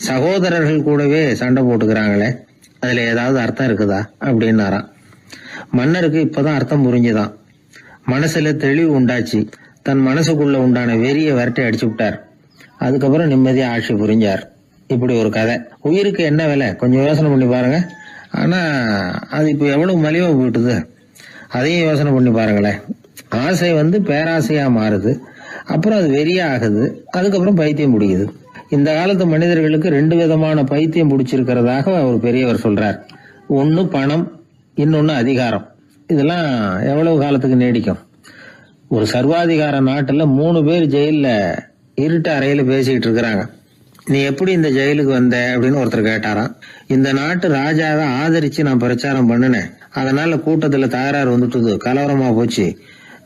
சகோதரர்கள் கூடவே சண்டை போட்டுக்கிறாங்களே, அதுல ஏதாவது அர்த்தம் இருக்குதா அப்படின்னாராம். மன்னருக்கு இப்பதான் அர்த்தம் புரிஞ்சுதான். மனசுல தெளிவு உண்டாச்சு. தன் மனசுக்குள்ள உண்டான வெறிய விரட்டி அடிச்சு விட்டார். அதுக்கப்புறம் நிம்மதியா ஆட்சி புரிஞ்சார். இப்படி ஒரு கதை. உயிருக்கு என்ன விலை கொஞ்சம் யோசனை பண்ணி பாருங்க. ஆனா அது இப்ப எவ்வளவு மலிவா போயிட்டுது, அதையும் யோசனை பண்ணி பாருங்களேன். ஆசை பேராசையா மாறுது, அப்புறம் அது வெறியா ஆகுது, அதுக்கப்புறம் பைத்தியம் பிடிக்குது. இந்த காலத்து மனிதர்களுக்கு 2 விதமான பைத்தியம் பிடிச்சிருக்கிறதாக ஒரு பெரியவர் சொல்றார். ஒன்னு பணம், இன்னொன்னு அதிகாரம். இதெல்லாம் எவ்வளவு காலத்துக்கு நீடிக்கும்? ஒரு சர்வாதிகார நாட்டுல 3 பேர் ஜெயில இருட்டு அறையில பேசிக்கிட்டு இருக்கிறாங்க. நீ எப்படி இந்த ஜெயிலுக்கு வந்த அப்படின்னு ஒருத்தர் கேட்டாராம். இந்த நாட்டு ராஜாவை ஆதரிச்சு நான் பிரச்சாரம் பண்ணினேன், அதனால கூட்டத்துல தகராறு வந்துட்டுது, கலவரமா போச்சு,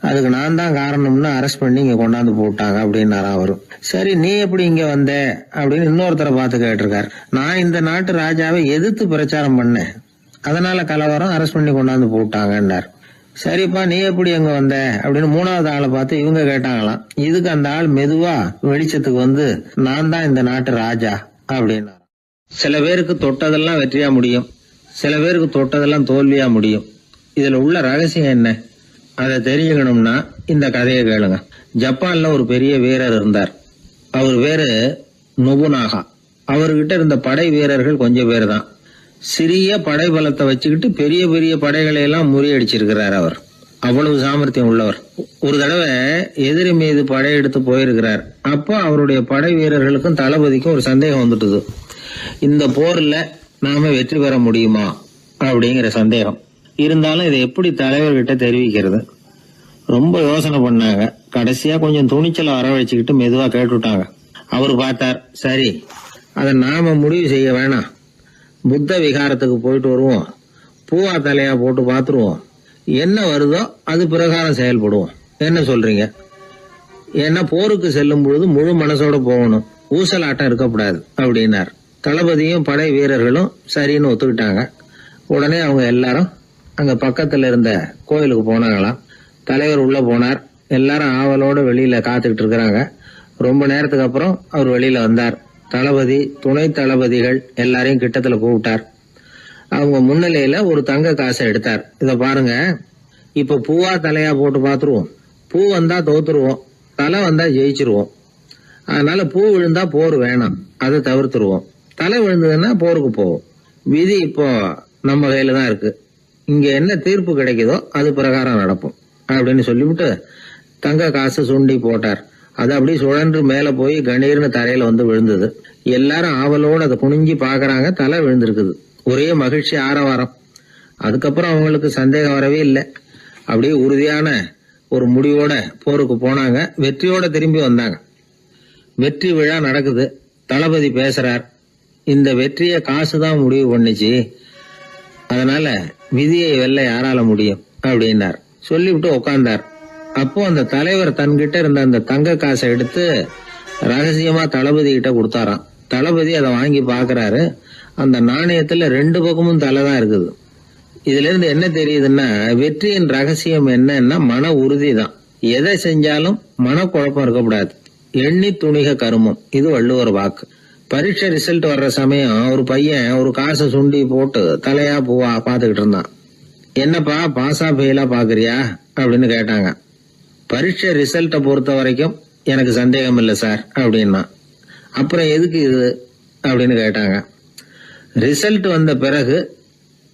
அதுக்கு நான் தான் காரணம்னு அரெஸ்ட் பண்ணி இங்க கொண்டாந்து போட்டாங்க அப்படின்னாராம் அவரு. சரி நீ எப்படி இங்க வந்த அப்படின்னு இன்னொருத்தரை பார்த்து கேட்டிருக்காரு. நான் இந்த நாட்டு ராஜாவை எதிர்த்து பிரச்சாரம் பண்ணேன், அதனால கலவரம், அரெஸ்ட் பண்ணி கொண்டாந்து போட்டாங்கன்னார். சரிப்பா நீ எப்படி அங்க வந்த அப்படின்னு 3வது ஆளை பார்த்து இவங்க கேட்டாங்களாம். இதுக்கு அந்த ஆள் மெதுவா வெளிச்சத்துக்கு நான் தான் இந்த நாட்டு ராஜா அப்படின்னா. சில பேருக்கு தொட்டதெல்லாம் வெற்றியா முடியும், சில பேருக்கு தொட்டதெல்லாம் தோல்வியா முடியும். இதுல உள்ள ரகசியம் என்ன அதை தெரிஞ்சுக்கணும்னா இந்த கதையை கேளுங்க. ஜப்பான்ல ஒரு பெரிய வீரர் இருந்தார். அவர் பேரு நொபுனாகா. அவர்கிட்ட இருந்த படை வீரர்கள் கொஞ்சம் பேர் தான். சிறிய படை பலத்தை வச்சுக்கிட்டு பெரிய பெரிய படைகளை எல்லாம் முறியடிச்சிருக்கிறார். அவர் அவ்வளவு சாமர்த்தியம் உள்ளவர். ஒரு தடவை எதிரி மீது படையெடுத்து போயிருக்கிறார். அப்போ அவருடைய படை வீரர்களுக்கும் தளபதிக்கும் ஒரு சந்தேகம் வந்துட்டுது. இந்த போர்ல நாம வெற்றி பெற முடியுமா அப்படிங்கிற சந்தேகம் இருந்தாலும் இதை எப்படி தலைவர்கிட்ட தெரிவிக்கிறது? ரொம்ப யோசனை பண்ணாங்க. கடைசியா கொஞ்சம் துணிச்சலை வரவழைச்சுக்கிட்டு மெதுவா கேட்டுட்டாங்க. அவர் பார்த்தார், சரி அதை நாம முடிவு செய்ய வேணாம். புத்த விகாரத்துக்கு போயிட்டு வருவோம், பூவா தலையா போட்டு பாத்துருவோம், என்ன வருதோ அது பிரகாரம் செயல்படுவோம். என்ன சொல்றீங்க? ஏன்னா போருக்கு செல்லும் பொழுது முழு மனசோட போகணும், ஊசலாட்டம் இருக்கக்கூடாது அப்படின்னார். தளபதியும் படை வீரர்களும் சரின்னு ஒத்துக்கிட்டாங்க. உடனே அவங்க எல்லாரும் அங்க பக்கத்துல இருந்த கோயிலுக்கு போனாங்களாம். தலைவர் உள்ள போனார். எல்லாரும் ஆவலோட வெளியில காத்துக்கிட்டு இருக்கிறாங்க. ரொம்ப நேரத்துக்கு அப்புறம் அவர் வெளியில வந்தார். தளபதி, துணை தளபதிகள் எல்லாரையும் கிட்டத்துல கூப்பிட்டார். அவங்க முன்னிலையில ஒரு தங்க காசை எடுத்தார். இத பாருங்க, இப்ப பூவா தலையா போட்டு பாத்துருவோம். பூ வந்தா தோத்துருவோம், தலை வந்தா ஜெயிச்சிருவோம். அதனால பூ விழுந்தா போர் வேணாம், அதை தவிர்த்துருவோம். தலை விழுந்ததுன்னா போருக்கு போவோம். விதி இப்போ நம்ம கையில தான் இருக்கு. இங்க என்ன தீர்ப்பு கிடைக்குதோ அது பிரகாரம் நடப்போம் அப்படின்னு சொல்லிவிட்டு தங்க காசு சுண்டி போட்டார். அது அப்படியே சுழன்று மேல போய் கணீர்னு தரையில வந்து விழுந்தது. எல்லாரும் ஆவலோடு அதை குனிஞ்சி பாக்குறாங்க. தலை விழுந்திருக்குது. ஒரே மகிழ்ச்சி, ஆரவாரம். அதுக்கப்புறம் அவங்களுக்கு சந்தேகம் வரவே இல்லை. அப்படியே உறுதியான ஒரு முடிவோட போருக்கு போனாங்க. வெற்றியோட திரும்பி வந்தாங்க. வெற்றி விழா நடக்குது. தளபதி பேசுறார், இந்த வெற்றியை காசுதான் முடிவு பண்ணிச்சு, அதனால விதியை வெல்ல யாரால முடியும் அப்படின்னார். சொல்லிவிட்டு உட்கார்ந்தார். அப்போ அந்த தலைவர் தன்கிட்ட இருந்த அந்த தங்க காசை எடுத்து ரகசியமா தளபதி கிட்ட கொடுத்தாராம். தளபதி அதை வாங்கி பாக்குறாரு. அந்த நாணயத்துல 2 பக்கமும் தலை தான் இருக்குது. இதுல இருந்து என்ன தெரியுதுன்னா, வெற்றியின் ரகசியம் என்னன்னா மன உறுதி தான். எதை செஞ்சாலும் மனக்குழப்பம் இருக்கக்கூடாது. எண்ணி துணிக கருமம், இது வள்ளுவர் வாக்கு. பரீட்சை ரிசல்ட் வர்ற சமயம் ஒரு பையன் ஒரு காசை சுண்டி போட்டு தலையா பூவா பாத்துக்கிட்டு இருந்தான். என்னப்பா பாஸா ஃபெயிலா பாக்குறியா அப்படின்னு கேட்டாங்க. பரீட்சை ரிசல்ட்டை பொறுத்த வரைக்கும் எனக்கு சந்தேகம் இல்லை சார் அப்படின்னா. அப்புறம் எதுக்கு இது அப்படின்னு கேட்டாங்க. ரிசல்ட் வந்த பிறகு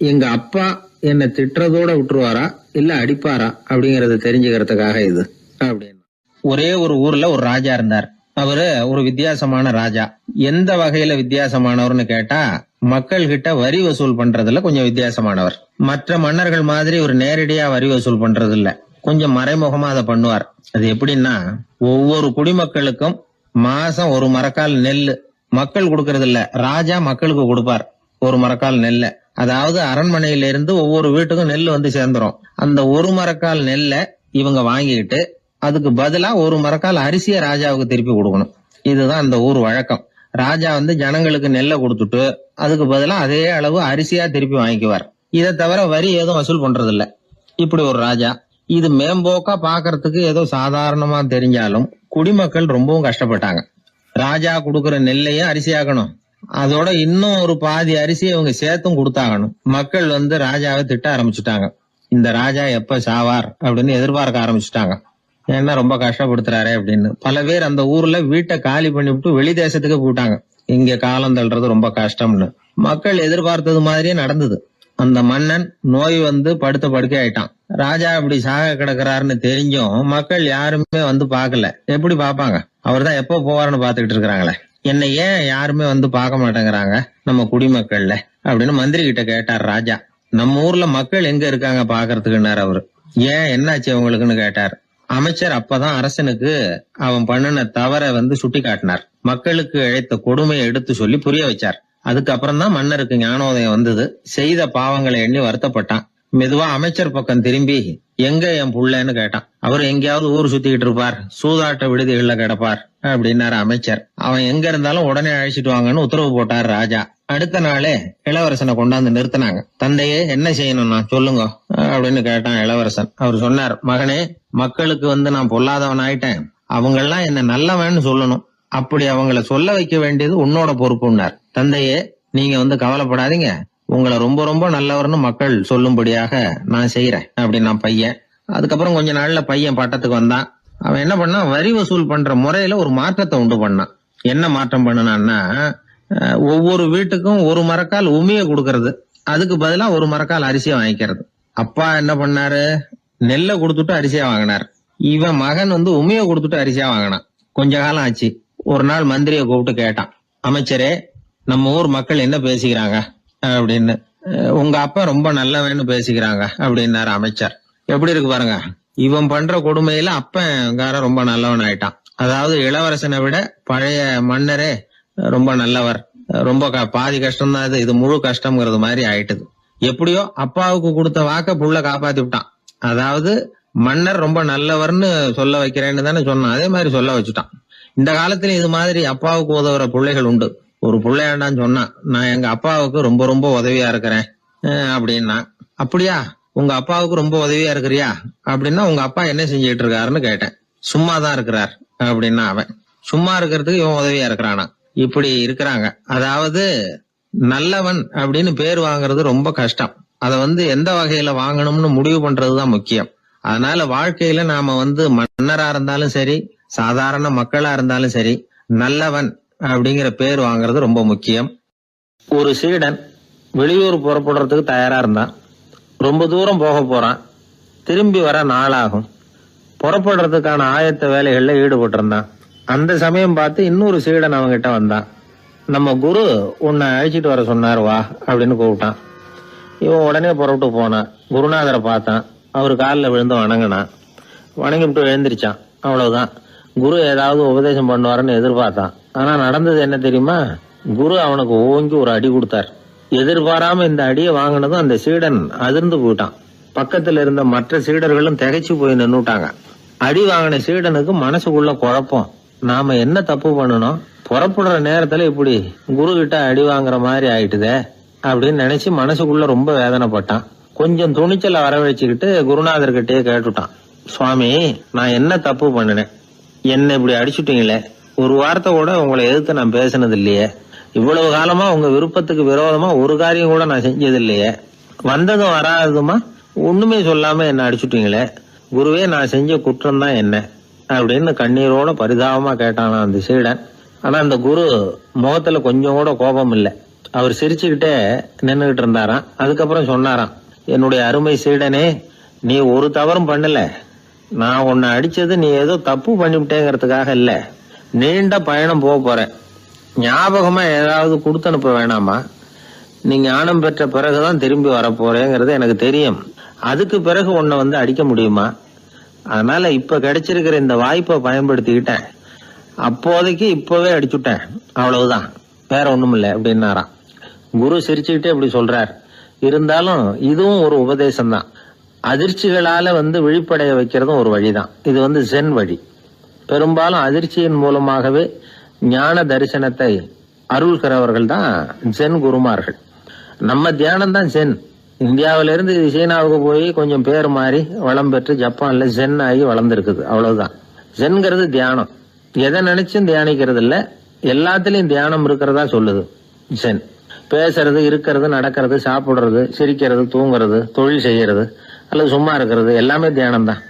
எங்க அப்பா என்னை திட்டுறதோட விட்டுருவாரா இல்ல அடிப்பாரா அப்படிங்கறத தெரிஞ்சுக்கிறதுக்காக இது அப்படின்னு. ஒரே ஒரு ஊர்ல ஒரு ராஜா இருந்தார். அவரு ஒரு வித்தியாசமான ராஜா. எந்த வகையில வித்தியாசமானவர்னு கேட்டா, மக்கள் கிட்ட வரி வசூல் பண்றதுல கொஞ்சம் வித்தியாசமானவர். மற்ற மன்னர்கள் மாதிரி ஒரு நேரடியா வரி வசூல் பண்றது இல்ல, கொஞ்சம் மறைமுகமா அதை பண்ணுவார். அது எப்படின்னா, ஒவ்வொரு குடிமக்களுக்கும் மாசம் ஒரு மரக்கால் நெல்லு மக்கள் கொடுக்கறது இல்ல, ராஜா மக்களுக்கு கொடுப்பார். ஒரு மரக்கால் நெல்ல, அதாவது அரண்மனையில இருந்து ஒவ்வொரு வீட்டுக்கும் நெல் வந்து சேர்ந்துரும். அந்த ஒரு மரக்கால் நெல்ல இவங்க வாங்கிக்கிட்டு அதுக்கு பதிலா ஒரு மரக்கால் அரிசிய ராஜாவுக்கு திருப்பி கொடுக்கணும். இதுதான் அந்த ஊர் வழக்கம். ராஜா வந்து ஜனங்களுக்கு நெல்லை கொடுத்துட்டு அதுக்கு பதிலா அதே அளவு அரிசியா திருப்பி வாங்கிக்குவார். இதை தவிர வரி ஏதும் வசூல் பண்றது இல்ல. இப்படி ஒரு ராஜா. இது மேம்போக்கா பாக்குறதுக்கு ஏதோ சாதாரணமா தெரிஞ்சாலும் குடிமக்கள் ரொம்பவும் கஷ்டப்பட்டாங்க. ராஜா கொடுக்கற நெல்லையும் அரிசியாக்கணும், அதோட இன்னும் ஒரு பாதி அரிசியை இவங்க சேர்த்தும் கொடுத்தாகணும். மக்கள் வந்து ராஜாவை திட்ட ஆரம்பிச்சுட்டாங்க. இந்த ராஜா எப்ப சாவார் அப்படின்னு எதிர்பார்க்க ஆரம்பிச்சுட்டாங்க. ஏன்னா ரொம்ப கஷ்டப்படுத்துறாரு அப்படின்னு. பல பேர் அந்த ஊர்ல வீட்டை காலி பண்ணிவிட்டு வெளி தேசத்துக்கு போயிட்டாங்க. இங்க காலம் தள்ளுறது ரொம்ப கஷ்டம்னு. மக்கள் எதிர்பார்த்தது மாதிரியே நடந்தது. அந்த மன்னன் நோய் வந்து படுத்த படுக்கை ஆயிட்டான். ராஜா இப்படி சாக கிடக்குறாருன்னு தெரிஞ்சும் மக்கள் யாருமே வந்து பாக்கல. எப்படி பாப்பாங்க? அவர் தான் எப்போ போவாருன்னு பாத்துக்கிட்டு இருக்கிறாங்களே. என்னை ஏன் யாருமே வந்து பார்க்க மாட்டேங்கிறாங்க நம்ம குடிமக்கள்ல அப்படின்னு மந்திரி கிட்ட கேட்டார் ராஜா. நம்ம ஊர்ல மக்கள் எங்க இருக்காங்க பாக்குறதுக்குன்னாரு அவரு. ஏன் என்னாச்சு அவங்களுக்குன்னு கேட்டார். அமைச்சர் அப்பதான் அரசனுக்கு அவன் பண்ணின தவற வந்து சுட்டி காட்டினார். மக்களுக்கு இழைத்த கொடுமையை எடுத்து சொல்லி புரிய வச்சார். அதுக்கப்புறம் தான் மன்னருக்கு ஞானோதயம் வந்தது. செய்த பாவங்களை எண்ணி வருத்தப்பட்டான். மெதுவா அமைச்சர் பக்கம் திரும்பி, எங்க என் புள்ளன்னு கேட்டான். அவர் எங்கேயாவது ஊர் சுத்திக்கிட்டு இருப்பார், சூதாட்ட விடுதிகள்ல கிடப்பார் அப்படின்னாரு அமைச்சர். அவன் எங்க இருந்தாலும் உடனே அழைச்சிட்டு வாங்கன்னு உத்தரவு போட்டார் ராஜா. அடுத்த நாளே இளவரசனை கொண்டாந்து நிறுத்தினாங்க. தந்தையே, என்ன செய்யணும்னா சொல்லுங்க அப்படின்னு கேட்டான் இளவரசன். அவர் சொன்னார், மகனே, மக்களுக்கு வந்து நான் பொல்லாதவன் ஆயிட்டேன், அவங்க எல்லாம் என்ன நல்லவன்னு சொல்லணும். அப்படி அவங்கள சொல்ல வைக்க வேண்டியது உன்னோட பொறுப்புன்னார். தந்தையே, நீங்க வந்து கவலைப்படாதீங்க, உங்களை ரொம்ப ரொம்ப நல்லவர்னு மக்கள் சொல்லும்படியாக நான் செய்யறேன் அப்படின்னா பையன். அதுக்கப்புறம் கொஞ்ச நாள்ல பையன் பட்டத்துக்கு வந்தான். அவன் என்ன பண்ணான், வரி வசூல் பண்ற முறையில ஒரு மாற்றத்தை உண்டு பண்ணான். என்ன மாற்றம் பண்ணனான்னா, ஒவ்வொரு வீட்டுக்கும் ஒரு மரக்கால் உமிய கொடுக்கறது, அதுக்கு பதிலா ஒரு மரக்கால் அரிசியை வாங்கிக்கிறது. அப்பா என்ன பண்ணாரு, நெல்லை கொடுத்துட்டு அரிசியா வாங்கினார். இவன் மகன் உமிய கொடுத்துட்டு அரிசியா வாங்கினான். கொஞ்ச காலம் ஆச்சு. ஒரு நாள் மந்திரியை கூப்பிட்டு கேட்டான், அமைச்சரே, நம்ம ஊர் மக்கள் என்ன பேசிக்கிறாங்க அப்படின்னு. உங்க அப்பா ரொம்ப நல்லவன்னு பேசிக்கிறாங்க அப்படின்னாரு அமைச்சர். எப்படி இருக்கு பாருங்க, இவன் பண்ற கொடுமையில அப்பன் ரொம்ப நல்லவன் ஆயிட்டான். அதாவது இளவரசனை விட பழைய மன்னரே ரொம்ப நல்லவர், ரொம்ப பாதி கஷ்டம் தான் இது முழு கஷ்டம்ங்கிறது மாதிரி ஆயிட்டுது. எப்படியோ அப்பாவுக்கு கொடுத்த வாக்க புள்ள காப்பாத்தி விட்டான். அதாவது மன்னர் ரொம்ப நல்லவர்னு சொல்ல வைக்கிறேன்னு தானே சொன்னான், அதே மாதிரி சொல்ல வச்சுட்டான். இந்த காலத்துல இது மாதிரி அப்பாவுக்கு உதவுற பிள்ளைகள் உண்டு. ஒரு பிள்ளையாண்டான்னு சொன்னான், நான் எங்க அப்பாவுக்கு ரொம்ப ரொம்ப உதவியா இருக்கிறேன் அப்படின்னா. அப்படியா, உங்க அப்பாவுக்கு ரொம்ப உதவியா இருக்கிறியா அப்படின்னா, உங்க அப்பா என்ன செஞ்சுட்டு இருக்காருன்னு கேட்டேன். சும்மாதான் இருக்கிறார் அப்படின்னா அவன். சும்மா இருக்கிறதுக்கு இவன் உதவியா இருக்கிறானா? இப்படி இருக்கிறாங்க. அதாவது நல்லவன் அப்படின்னு பேர் வாங்குறது ரொம்ப கஷ்டம். அத எந்த வகையில வாங்கணும்னு முடிவு பண்றதுதான் முக்கியம். அதனால வாழ்க்கையில நாம மன்னரா இருந்தாலும் சரி, சாதாரண மக்களா இருந்தாலும் சரி, நல்லவன் அப்படிங்கிற பேர் வாங்குறது ரொம்ப முக்கியம். ஒரு சீடன் வெளியூர் புறப்படுறதுக்கு தயாரா இருந்தான். ரொம்ப தூரம் போக போறான். திரும்பி வர நாளாகும். புறப்படுறதுக்கான ஆயத்த வேலைகள்ல ஈடுபட்டு இருந்தான். அந்த சமயம் பார்த்து இன்னொரு சீடன் அவங்கிட்ட வந்தான். நம்ம குரு உன்னை அழைச்சிட்டு வர சொன்னார், வா அப்படின்னு கூப்பிட்டான். இவன் உடனே புறப்பட்டு போனான். குருநாதரை பார்த்தான். அவரு காலில் விழுந்து வணங்கினான். வணங்கிவிட்டு எழுந்திரிச்சான். அவ்வளவுதான். குரு ஏதாவது உபதேசம் பண்ணுவாருன்னு எதிர்பார்த்தான். ஆனா நடந்தது என்ன தெரியுமா? குரு அவனுக்கு ஓங்கி ஒரு அடி கொடுத்தார். எதிர்பாராம இந்த அடியை வாங்கினதும் அந்த சீடன் அதிர்ந்து போயிட்டான். பக்கத்துல இருந்த மற்ற சீடர்களும் திகைச்சு போய் நின்னுட்டாங்க. அடி வாங்கின சீடனுக்கு மனசுக்குள்ள குழப்பம். நாம என்ன தப்பு பண்ணணும், புறப்படுற நேரத்துல இப்படி குரு கிட்ட அடி வாங்குற மாதிரி ஆயிட்டுதே அப்படின்னு நினைச்சு மனசுக்குள்ள ரொம்ப வேதனைப்பட்டான். கொஞ்சம் துணிச்சலை வரவழைச்சுக்கிட்டு குருநாதர்கிட்டயே கேட்டுட்டான், சுவாமி, நான் என்ன தப்பு பண்ணினேன்? என்ன இப்படி அடிச்சுட்டீங்களே, ஒரு வார்த்தை கூட உங்களை எதிர்த்து நான் பேசினது இல்லையே, இவ்வளவு காலமா உங்க விருப்பத்துக்கு விரோதமா ஒரு காரியம் கூட நான் செஞ்சது இல்லையே, வந்ததும் வராததுமா ஒண்ணுமே சொல்லாம என்ன அடிச்சுட்டீங்களே, குருவே, நான் செஞ்ச குற்றம் தான் என்ன அப்படின்னு கண்ணீரோட பரிதாபமா கேட்டானா அந்த சீடன். ஆனா அந்த குரு முகத்துல கொஞ்சம் கூட கோபம் இல்லை. அவர் சிரிச்சுக்கிட்டே நின்னுகிட்டு இருந்தாராம். அதுக்கப்புறம் சொன்னாராம், என்னுடைய அருமை சீடனே, நீ ஒரு தவறும் பண்ணல. நான் உன்னை அடிச்சது நீ ஏதோ தப்பு பண்ணிவிட்டேங்கிறதுக்காக இல்ல. நீண்ட பயணம் போக போற, ஞாபகமா ஏதாவது கொடுத்து அனுப்ப வேணாமா? நீ ஞானம் பெற்ற பிறகுதான் திரும்பி வர போறேங்கிறது எனக்கு தெரியும். அதுக்கு பிறகு உன்னை அடிக்க முடியுமா? அதனால இப்ப கிடைச்சிருக்கிற இந்த வாய்ப்பை பயன்படுத்திக்கிட்டேன். அப்போதைக்கு இப்பவே அடிச்சுட்டேன், அவ்வளவுதான், வேற ஒண்ணும் இல்லை அப்படின்னாராம். குரு சிரிச்சுக்கிட்டே இப்படி சொல்றார். இருந்தாலும் இதுவும் ஒரு உபதேசம் தான். அதிர்ச்சிகளால விழிப்படைய வைக்கிறதும் ஒரு வழிதான். இது ஜென் வழி. பெரும்பாலும் அதிர்ச்சியின் மூலமாகவே ஞான தரிசனத்தை அருள்கிறவர்கள் தான் ஜென் குருமார்கள். நம்ம தியானம் தான் ஜென். இந்தியாவிலிருந்து இது சீனாவுக்கு போய் கொஞ்சம் பேர் மாறி வளம் பெற்று ஜப்பான்ல ஜென் ஆகி வளர்ந்துருக்குது, அவ்வளவுதான். ஜென்கிறது தியானம். எதை நினைச்சும் தியானிக்கிறது இல்ல, எல்லாத்திலையும் தியானம் இருக்கிறதா சொல்லுது ஜென். பேசுறது, இருக்கிறது, நடக்கிறது, சாப்பிடுறது, சிரிக்கிறது, தூங்குறது, தொழில் செய்யறது அல்லது சும்மா இருக்கிறது எல்லாமே தியானம் தான்.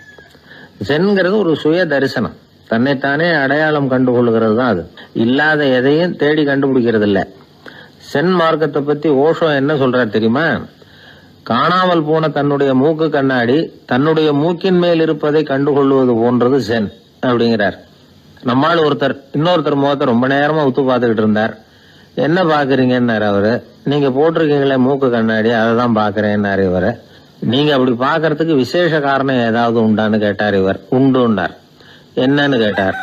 ஜென்கிறது ஒரு சுய தரிசனம். தன்னைத்தானே அடையாளம் கண்டுகொள்கிறது தான் அது. இல்லாத எதையும் தேடி கண்டுபிடிக்கிறது இல்ல. சென் மார்க்கத்தை பத்தி ஓஷோ என்ன சொல்றாரு தெரியுமா? காணாமல் போன தன்னுடைய மூக்கு கண்ணாடி தன்னுடைய மூக்கின் மேல் இருப்பதை கண்டுகொள்வது போன்றது சென் அப்படிங்கிறார். நம்மால் இன்னொருத்தர் முகத்தை ரொம்ப நேரமா உத்து பார்த்துக்கிட்டு இருந்தார். என்ன பாக்குறீங்கன்னாரு அவரு. நீங்க போட்டிருக்கீங்களே மூக்கு கண்ணாடி, அதை தான் பாக்குறேன்னாரு இவரு. நீங்க அப்படி பாக்குறதுக்கு விசேஷ காரணம் ஏதாவது உண்டான்னு கேட்டார் இவர். உண்டுன்னார். என்னன்னு கேட்டார்.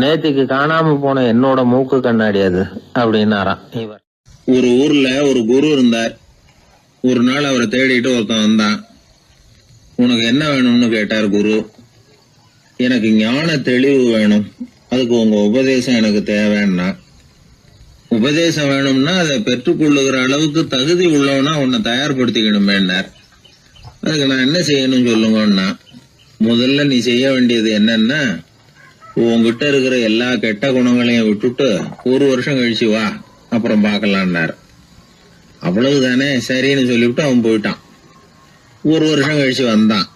நேத்திக்கு காணாம போன என்னோட மூக்கு கண்ணாடி அது அப்படின்னாராம் இவர். ஒரு ஊர்ல ஒரு குரு இருந்தார். ஒரு நாள் அவரை தேடிட்டு ஒருத்தன் வந்தான். உனக்கு என்ன வேணும்னு கேட்டார் குரு. எனக்கு ஞான தெளிவு வேணும், அதுக்கு உங்க உபதேசம் எனக்கு தேவைன்னா. உபதேசம் வேணும்னா அதை பெற்றுக்கொள்ளுகிற அளவுக்கு தகுதி உள்ளவனா உன்னை தயார்படுத்திக்கணுமேன்னார். அதுக்கு நான் என்ன செய்யணும் சொல்லுங்கன்னா, முதல்ல நீ செய்ய வேண்டியது என்னன்னா, உங்ககிட்ட இருக்கிற எல்லா கெட்ட குணங்களையும் விட்டுட்டு 1 வருஷம் கழிச்சு வா, அப்புறம் பார்க்கலான்னார். அவ்வளவுதானே, சரின்னு சொல்லிவிட்டு அவன் போயிட்டான். 1 வருஷம் கழிச்சு வந்தான்.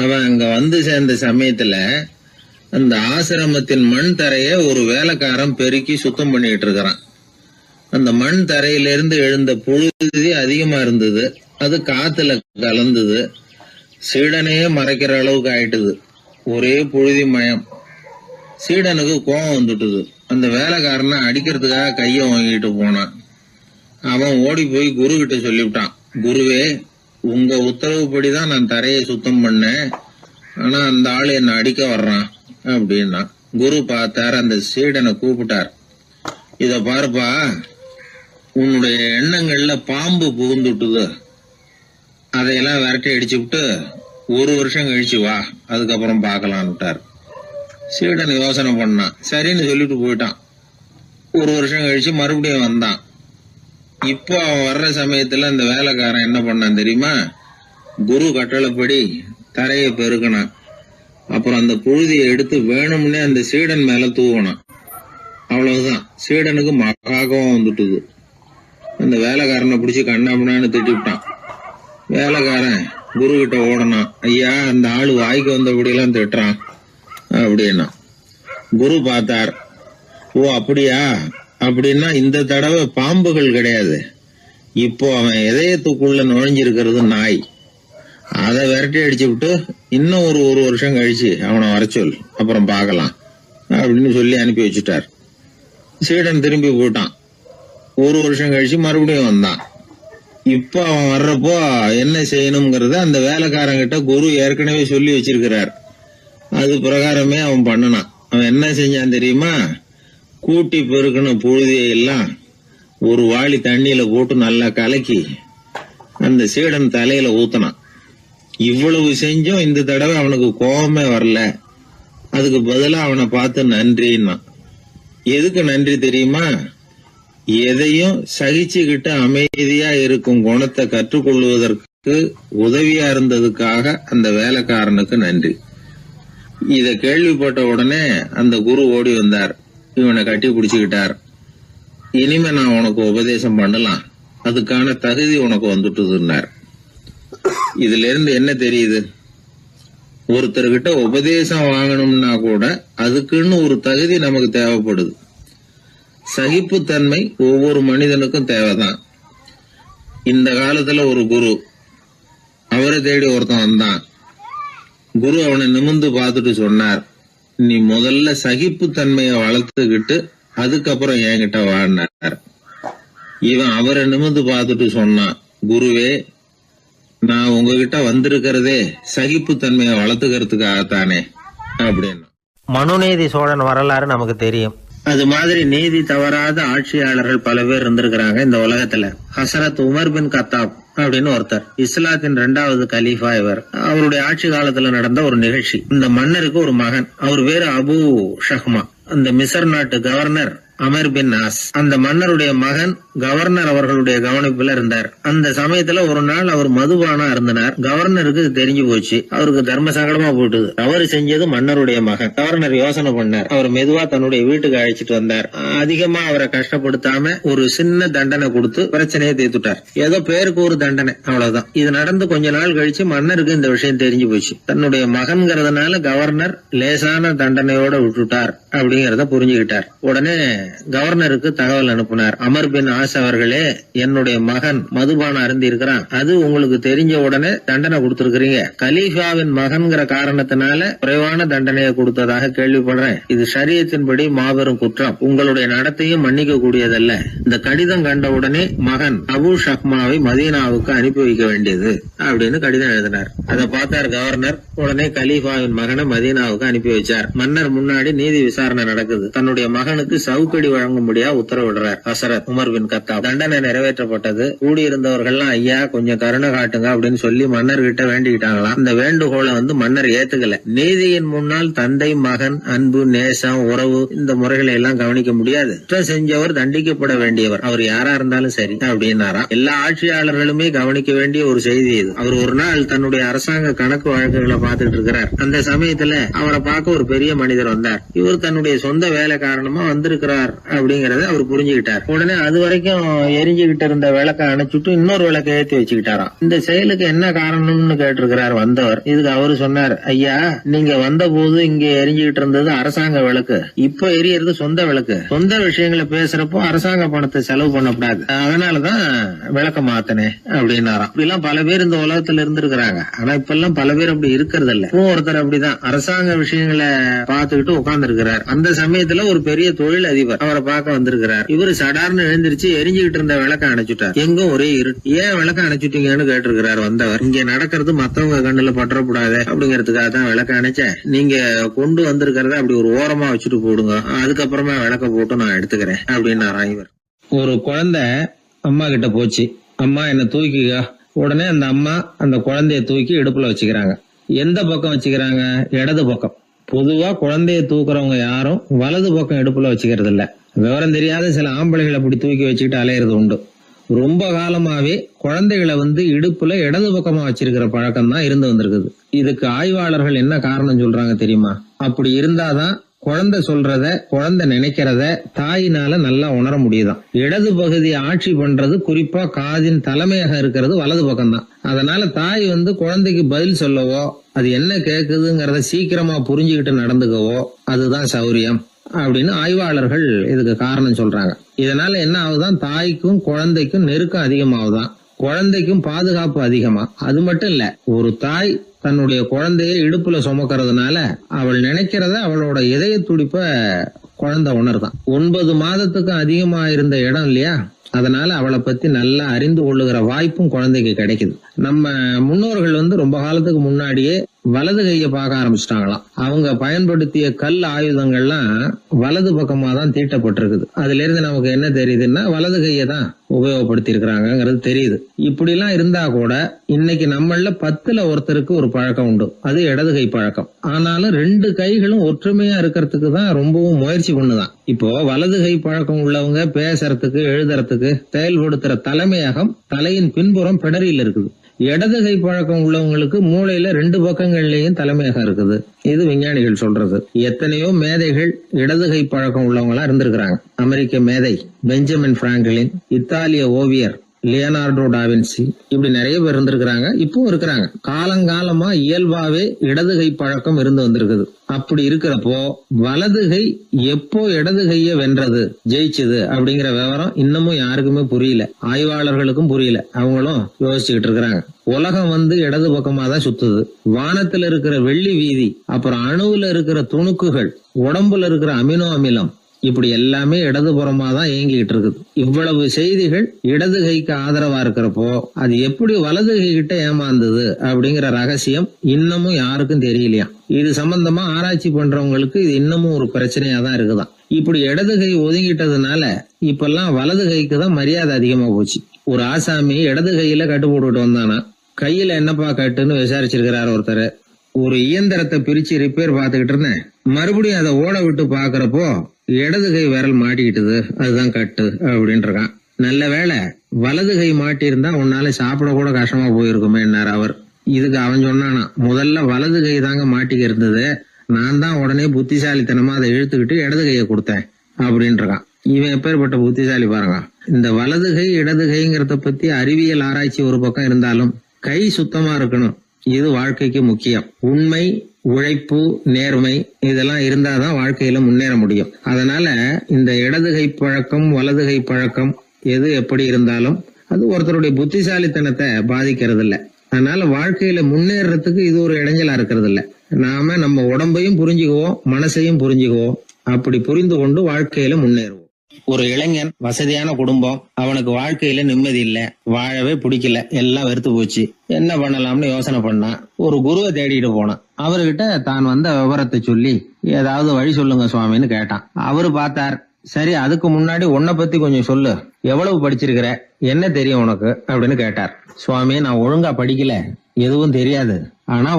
அவன் அங்க வந்து சேர்ந்த சமயத்துல அந்த ஆசிரமத்தின் மண் தரைய ஒரு வேலைக்காரன் பெருக்கி சுத்தம் பண்ணிட்டு இருக்கிறான். அந்த மண் தரையிலிருந்து எழுந்த புழுதி அதிகமா இருந்தது. அது காத்துல கலந்தது. சீடனையே மறைக்கிற அளவுக்கு ஆயிட்டுது. ஒரே புழுதி மயம். சீடனுக்கு கோபம் வந்துட்டுது. அந்த வேலைக்காரனை அடிக்கிறதுக்காக கைய வாங்கிட்டு போனான். அவன் ஓடி போய் குரு கிட்ட சொல்லிவிட்டான், குருவே, உங்க உத்தரவுப்படிதான் நான் தரையை சுத்தம் பண்ணேன். ஆனா அந்த ஆளு என்ன அடிக்க வர்றான் அப்படின்னா. குரு பார்த்தார். அந்த சீடனை கூப்பிட்டார். இத பாருப்பா, உன்னுடைய எண்ணங்கள்ல பாம்பு புகுந்துட்டுது. அதையெல்லாம் விரட்டி அடிச்சு விட்டு 1 வருஷம் கழிச்சு வா, அதுக்கப்புறம் பாக்கலான்னுட்டார். சீடன் யோசனை பண்ணான். சரின்னு சொல்லிட்டு போயிட்டான். 1 வருஷம் கழிச்சு மறுபடியும் வந்தான். இப்போ அவன் வர்ற சமயத்துல அந்த வேலைக்காரன் என்ன பண்ணான் தெரியுமா? குரு கட்டளைப்படி தரையை பெருக்கினான். அப்புறம் அந்த புழுதியை எடுத்து வேணும்னே அந்த சீடன் மேல தூவினான். அவ்வளவுதான். சீடனுக்கு மகாகம் வந்துட்டுது. அந்த வேலைக்காரனை பிடிச்சி கண்ணாமண்ணான்னு திட்டிவிட்டான். வேலைக்காரன் குரு கிட்ட ஓடனான். ஐயா, அந்த ஆளு வாய்க்கு வந்தபடியெல்லாம் திட்டுறான் அப்படின்னா. குரு பார்த்தார். ஓ அப்படியா? அப்படின்னா இந்த தடவை பாம்புகள் கிடையாது. இப்போ அவன் இதயத்துக்குள்ள நுழைஞ்சிருக்கிறது நாய். அதை விரட்டி அடிச்சு விட்டு இன்னும் ஒரு 1 வருஷம் கழிச்சு அவனை வர சொல், அப்புறம் பார்க்கலாம் அப்படின்னு சொல்லி அனுப்பி வச்சுட்டார். சீடன் திரும்பி போயிட்டான். 1 வருஷம் கழிச்சு மறுபடியும் வந்தான். இப்ப அவன் வர்றப்போ என்ன செய்யணுங்கிறத அந்த வேலைக்காரங்கிட்ட குரு ஏற்கனவே சொல்லி வச்சிருக்கிறார். அது பிரகாரமே அவன் பண்ணனான். அவன் என்ன செஞ்சான் தெரியுமா? கூட்டி பெருக்கின புழுதியை எல்லாம் ஒரு வாளி தண்ணியில போட்டு நல்லா கலக்கி அந்த சீடன் தலையில ஊத்தினான். இவ்வளவு செஞ்சும் இந்த தடவை அவனுக்கு கோபமே வரல. அதுக்கு பதிலா அவனை பார்த்து நன்றின்னா. எதுக்கு நன்றி தெரியுமா? எதையும் சகிச்சுக்கிட்டு அமைதியா இருக்கும் குணத்தை கற்றுக்கொள்வதற்கு உதவியா இருந்ததுக்காக அந்த வேலைக்காரனுக்கு நன்றி. இத கேள்விப்பட்ட உடனே அந்த குரு ஓடி வந்தார். இவனை கட்டி பிடிச்சுக்கிட்டார். இனிமே நான் உனக்கு உபதேசம் பண்ணலாம், அதுக்கான தகுதி உனக்கு வந்துட்டுதுன்னார். இதுல இருந்து என்ன தெரியுது? ஒருத்தர்கிட்ட உபதேசம் வாங்கணும்னா கூட அதுக்குன்னு ஒரு தகுதி நமக்கு தேவைப்படுது. சகிப்புத்தன்மை ஒவ்வொரு மனிதனுக்கும் தேவைதான். இந்த காலத்துல ஒரு குரு, அவரை தேடி ஒருத்தன் வந்தான். குரு அவனை நிமிர்ந்து பார்த்துட்டு சொன்னார், நீ முதல்ல சகிப்புத்தன்மைய வளர்த்துக்கிட்டு அதுக்கப்புறம் என்கிட்ட வாழ்னார். இவன் அவரை நிமிர்ந்து பார்த்துட்டு சொன்னான், குருவே, நான் உங்ககிட்ட வந்திருக்கிறதே சகிப்புத்தன்மைய வளர்த்துக்கிறதுக்காகத்தானே அப்படின்னு. மனுநீதி சோழன் வரலாறு நமக்கு தெரியும். அது மாதிரி நீதி தவறாத ஆட்சியாளர்கள் பல பேர் இருந்திருக்கிறாங்க இந்த உலகத்துல. ஹசரத் உமர் பின் கத்தாப் அப்படின்னு ஒருத்தர், இஸ்லாத்தின் 2வது கலீஃபா இவர். அவருடைய ஆட்சி காலத்துல நடந்த ஒரு நிகழ்ச்சி. இந்த மன்னருக்கு ஒரு மகன், அவர் பேரு அபு ஷஹ்மா. அந்த மிசர் நாட்டு கவர்னர் அமர் பின் நாஸ், அந்த மன்னருடைய மகன் கவர்னர் அவர்களுடைய கவனிப்புல இருந்தார். அந்த சமயத்துல ஒரு நாள் அவர் மதுபானா இருந்தனர். கவர்னருக்கு தெரிஞ்சு போச்சு. அவருக்கு தர்ம சங்கடமா போட்டுது. அவர் செஞ்சது மன்னருடைய மகன். கவர்னர் யோசனை பண்ணார். அவர் மெதுவா தன்னுடைய வீட்டுக்கு அழைச்சிட்டு வந்தார். அதிகமா அவரை கஷ்டப்படுத்தாம ஒரு சின்ன தண்டனை கொடுத்து பிரச்சனையை தீர்த்துட்டார். ஏதோ பேருக்கு ஒரு தண்டனை, அவ்வளவுதான். இது நடந்து கொஞ்ச நாள் கழிச்சு மன்னருக்கு இந்த விஷயம் தெரிஞ்சு போச்சு. தன்னுடைய மகன்கிறதுனால கவர்னர் லேசான தண்டனையோட விட்டுட்டார் அப்படிங்கறத புரிஞ்சுக்கிட்டார். உடனே கவர்னருக்கு தகவல் அனுப்பினார். அமர் பின் ஆஸ் அவர்களே, என்னுடைய மகன் மதுபானம் அருந்தி இருக்கிறான். அது உங்களுக்கு தெரிஞ்ச உடனே தண்டனை கொடுத்திருக்கிறீங்க. கலீஃபாவின் மகன்கிற காரணத்தினால குறைவான தண்டனையை கொடுத்ததாக கேள்விப்படுறேன். இது ஷரியத்தின்படி மாபெரும் குற்றம். உங்களுடைய நடத்தையும் மன்னிக்க கூடியதல்ல. இந்த கடிதம் கண்ட உடனே மகன் அபு ஷஹ்மாவை மதீனாவுக்கு அனுப்பி வைக்க வேண்டியது அப்படின்னு கடிதம் எழுதினார். அதை பார்த்தார் கவர்னர். உடனே கலீஃபாவின் மகனை மதீனாவுக்கு அனுப்பி வச்சார். மன்னர் முன்னாடி நீதி விசாரணை நடக்குது. தன்னுடைய மகனுக்கு சவுக்கடி வழங்கும்படியா உத்தரவிடுறார் ஹசரத் உமர் பின் கத்தாப். தண்டனை நிறைவேற்றப்பட்டது. கூடியிருந்தவர்கள் ஐயா கொஞ்சம் கருணை காட்டுங்க அப்படின்னு சொல்லி மன்னர்கிட்ட வேண்டிக்கிட்டாங்களாம். இந்த வேண்டுகோளை மன்னர் ஏத்துக்கல. நீதியின் முன்னால் தந்தை மகன் அன்பு நேசம் உறவு இந்த முறைகளை எல்லாம் கவனிக்க முடியாது. குற்றம் செஞ்சவர் தண்டிக்கப்பட வேண்டியவர், அவர் யாரா இருந்தாலும் சரி அப்படின்னாராம். எல்லா ஆட்சியாளர்களுமே கவனிக்க வேண்டிய ஒரு செய்தி இது. அவர் ஒரு நாள் தன்னுடைய அரசாங்க கணக்கு வழக்குகளை பார்த்துட்டு இருக்கிறார். அந்த சமயத்துல அவரை பார்க்க ஒரு பெரிய மனிதர் வந்தார். இவர் தன்னுடைய சொந்த வேலை காரணமா வந்திருக்கிற சொல்றார் அப்படிங்கறத அவர் புரிஞ்சுக்கிட்டார். உடனே அது வரைக்கும் எரிஞ்சுகிட்டு இருந்த விளக்க அணைச்சுட்டு இன்னொரு விளக்க ஏத்தி வச்சுக்கிட்டாராம். இந்த செயலுக்கு என்ன காரணம்னு கேட்டிருக்கிறார் வந்தவர். இதுக்கு அவரு சொன்னார், ஐயா நீங்க வந்த போது இங்க எரிஞ்சுகிட்டு இருந்தது அரசாங்க விளக்கு, இப்ப எரியறது சொந்த விளக்கு. சொந்த விஷயங்களை பேசுறப்போ அரசாங்க பணத்தை செலவு பண்ணக்கூடாது, அதனாலதான் விளக்க மாத்தனே அப்படின்னாராம். இப்படிலாம் பல பேர் இந்த உலகத்துல இருந்திருக்கிறாங்க. ஆனா இப்ப எல்லாம் பல பேர் அப்படி இருக்கிறது இல்ல. ஒருத்தர் அப்படிதான் அரசாங்க விஷயங்களை பார்த்துக்கிட்டு உட்கார்ந்து இருக்கிறார். அந்த சமயத்துல ஒரு பெரிய தொழில் அதிபர் அவரை பார்க்க வந்திருக்கிறார். இவரு சடார்னு எழுந்திருச்சு எரிஞ்சுகிட்டு இருந்த விளக்க அணைச்சுட்டார். எங்கும் ஒரே ஏன் விளக்க அணைச்சுட்டீங்கன்னு கேட்டிருக்கிறார் வந்தவர். இங்க நடக்கிறது மத்தவங்க கண்ணுல பற்றக்கூடாது அப்படிங்கறதுக்காக தான் விளக்க அணைச்சேன். நீங்க கொண்டு வந்திருக்கிறத அப்படி ஒரு ஓரமா வச்சுட்டு போடுங்க, அதுக்கப்புறமா விளக்க போட்டு நான் எடுத்துக்கிறேன் அப்படின்னாராம் இவர். ஒரு குழந்தை அம்மா கிட்ட போச்சு, அம்மா என்ன தூக்கிக்கா. உடனே அந்த அம்மா அந்த குழந்தைய தூக்கி இடுப்புல வச்சுக்கிறாங்க. எந்த பக்கம் வச்சுக்கிறாங்க? இடது பக்கம். பொதுவா குழந்தைய தூக்குறவங்க யாரும் வலது பக்கம் இடுப்புல வச்சுக்கிறது இல்ல. விவரம் தெரியாத சில ஆம்பளைகளை அப்படி தூக்கி வச்சுக்கிட்டு அலையிறது உண்டு. ரொம்ப காலமாவே குழந்தைகளை இடுப்புல இடது பக்கமா வச்சிருக்கிற பழக்கம் தான் இருந்து வந்திருக்குது. இதுக்கு ஆய்வாளர்கள் என்ன காரணம் சொல்றாங்க தெரியுமா? அப்படி இருந்தாதான் குழந்தை சொல்றத, குழந்தை நினைக்கிறத தாயினால நல்லா உணர முடியுதாம். இடது பகுதி ஆட்சி பண்றது குறிப்பா காதின் தலைமையாக இருக்கிறது வலது பக்கம் தான். அதனால தாய் குழந்தைக்கு பதில் சொல்லவோ, அது என்ன கேக்குதுங்கிறத சீக்கிரமா புரிஞ்சுக்கிட்டு நடந்துக்கவோ அதுதான் சௌரியம் அப்படின்னு ஆய்வாளர்கள் இதுக்கு காரணம் சொல்றாங்க. இதனால என்ன ஆகுதான், தாய்க்கும் குழந்தைக்கும் நெருக்கம் அதிகமாகுதான், குழந்தைக்கும் பாதுகாப்பு அதிகமா. அது மட்டும் இல்ல, ஒரு தாய் தன்னுடைய குழந்தைய இடுப்புல சுமக்கிறதுனால அவள் நினைக்கிறத, அவளோட இதய துடிப்ப குழந்தை உணர்தான். 9 மாதத்துக்கு அதிகமா இருந்த இடம் இல்லையா, அதனால அவளை பத்தி நல்லா அறிந்து கொள்ளுகிற வாய்ப்பும் குழந்தைக்கு கிடைக்குது. நம்ம முன்னோர்கள் ரொம்ப காலத்துக்கு முன்னாடியே வலது கையை பார்க்க ஆரம்பிச்சிட்டாங்களாம். அவங்க பயன்படுத்திய கல் ஆயுதங்கள்லாம் வலது பக்கமா தான் தீட்டப்பட்டிருக்குது. அதுல இருந்து நமக்கு என்ன தெரியுதுன்னா வலது கையை தான் உபயோகப்படுத்தி இருக்கிறாங்கிறது தெரியுது. இப்படி எல்லாம் இருந்தா கூட இன்னைக்கு நம்மள 10ல் ஒருத்தருக்கு ஒரு பழக்கம் உண்டு, அது இடது கை பழக்கம். ஆனாலும் 2 கைகளும் ஒற்றுமையா இருக்கிறதுக்கு தான் ரொம்பவும் முயற்சி பண்ணுதான். இப்போ வலது கை பழக்கம் உள்ளவங்க பேசுறதுக்கு, எழுதுறதுக்கு செயல்படுத்துற தலைமையகம் தலையின் பின்புறம் பிடரியில் இருக்குது. இடது கை பழக்கம் உள்ளவங்களுக்கு மூளையில 2 பக்கங்கள்லயும் தலைமையகம் இருக்குது. இது விஞ்ஞானிகள் சொல்றது. எத்தனையோ மேதைகள் இடது கை பழக்கம் உள்ளவங்களா இருந்திருக்கிறாங்க. அமெரிக்க மேதை பெஞ்சமின் பிராங்கிலின், இத்தாலிய ஓவியர் லியோனார்டோ டாவின்சி, இப்படி நிறைய பேர் இருந்திருக்கிறாங்க, இப்பவும் இருக்கிறாங்க. காலங்காலமா இயல்பாவே இடது கை பழக்கம் இருந்து வந்திருக்குது. அப்படி இருக்கிறப்போ வலது கை எப்போ இடது கைய வென்றது, ஜெயிச்சது அப்படிங்கிற விவரம் இன்னமும் யாருக்குமே புரியல, ஆய்வாளர்களுக்கும் புரியல. அவங்களும் யோசிச்சுக்கிட்டு இருக்கிறாங்க. உலகம் இடது பக்கமா தான் சுத்துது. வானத்துல இருக்கிற வெள்ளி வீதி, அப்புறம் அணுவுல இருக்கிற துணுக்குகள், உடம்புல இருக்கிற அமினோ அமிலம், இப்படி எல்லாமே இடதுபுறமா தான் இயங்கிட்டு இருக்குது. இவ்வளவு செய்திகள் இடது கைக்கு ஆதரவா இருக்கிறப்போ அது எப்படி வலது கை கிட்ட ஏமாந்தது அப்படிங்கிற ரகசியம் இன்னமும் யாருக்கும் தெரியலையா. இது சம்பந்தமா ஆராய்ச்சி பண்றவங்களுக்கு இது இன்னமும் ஒரு பிரச்சனையா தான் இருக்குதான். இப்படி இடது கை ஒதுங்கிட்டதுனால இப்பெல்லாம் வலது கைக்கு தான் மரியாதை அதிகமா போச்சு. ஒரு ஆசாமி இடது கையில கட்டு போட்டுட்டு வந்தானா, கையில என்னப்பா கட்டுன்னு விசாரிச்சிருக்கிறார் ஒருத்தர். ஒரு இயந்திரத்தை பிரிச்சு ரிப்பேர் பார்த்துக்கிட்டு இருந்தேன், மறுபடியும் அதை ஓட விட்டு பாக்குறப்போ இடது கை விரல் மாட்டிக்கிட்டது, அதுதான் கட்டு அப்படின்னு இருக்கான். நல்ல வேளை வலது கை மாட்டி இருந்தா உன்னால சாப்பிட கூட கஷ்டமா போயிருக்குமே என்னார் அவர். இதுக்கு அவன் சொன்னானா, முதல்ல வலது கை தாங்க மாட்டிக்க இருந்தது, நான் தான் உடனே புத்திசாலித்தனமா அதை இழுத்துக்கிட்டு இடது கையை கொடுத்தேன் அப்படின்னு இருக்கான். இவன் எப்பேற்பட்ட புத்திசாலி பாருங்க. இந்த வலது கை இடது கைங்கிறத பத்தி அறிவியல் ஆராய்ச்சி ஒரு பக்கம் இருந்தாலும் கை சுத்தமா இருக்கணும், இது வாழ்க்கைக்கு முக்கியம். உண்மை, உழைப்பு, நேர்மை இதெல்லாம் இருந்தாதான் வாழ்க்கையில முன்னேற முடியும். அதனால இந்த இடது கை பழக்கம், வலது கை பழக்கம் எது எப்படி இருந்தாலும் அது ஒருத்தருடைய புத்திசாலித்தனத்தை பாதிக்கிறது இல்ல. அதனால வாழ்க்கையில முன்னேறதுக்கு இது ஒரு இடைஞ்சலா இருக்கிறது இல்ல. நாம நம்ம உடம்பையும் புரிஞ்சுக்குவோம், மனசையும் புரிஞ்சுக்குவோம். அப்படி புரிந்து கொண்டு வாழ்க்கையில முன்னேறுவோம். ஒரு இளைஞன், வசதியான குடும்பம், அவனுக்கு வாழ்க்கையில நிம்மதி இல்ல, வாழவே பிடிக்கல, எல்லாம் வெறுத்து போச்சு. என்ன பண்ணலாம்னு யோசனை பண்ணான். ஒரு குருவை தேடிட்டு போனான். அவர்கிட்ட தான் வந்த விவரத்தை சொல்லி ஏதாவது வழி சொல்லுங்க சுவாமின்னு கேட்டான். அவரு பார்த்தார், சரி அதுக்கு முன்னாடி உன்னை பத்தி கொஞ்சம் சொல்லு, எவ்வளவு படிச்சிருக்கிற, என்ன தெரியும் உனக்கு அப்படின்னு கேட்டார். சுவாமி, நான் ஒழுங்கா படிக்கல, எதுவும் தெரியாது, ஆனா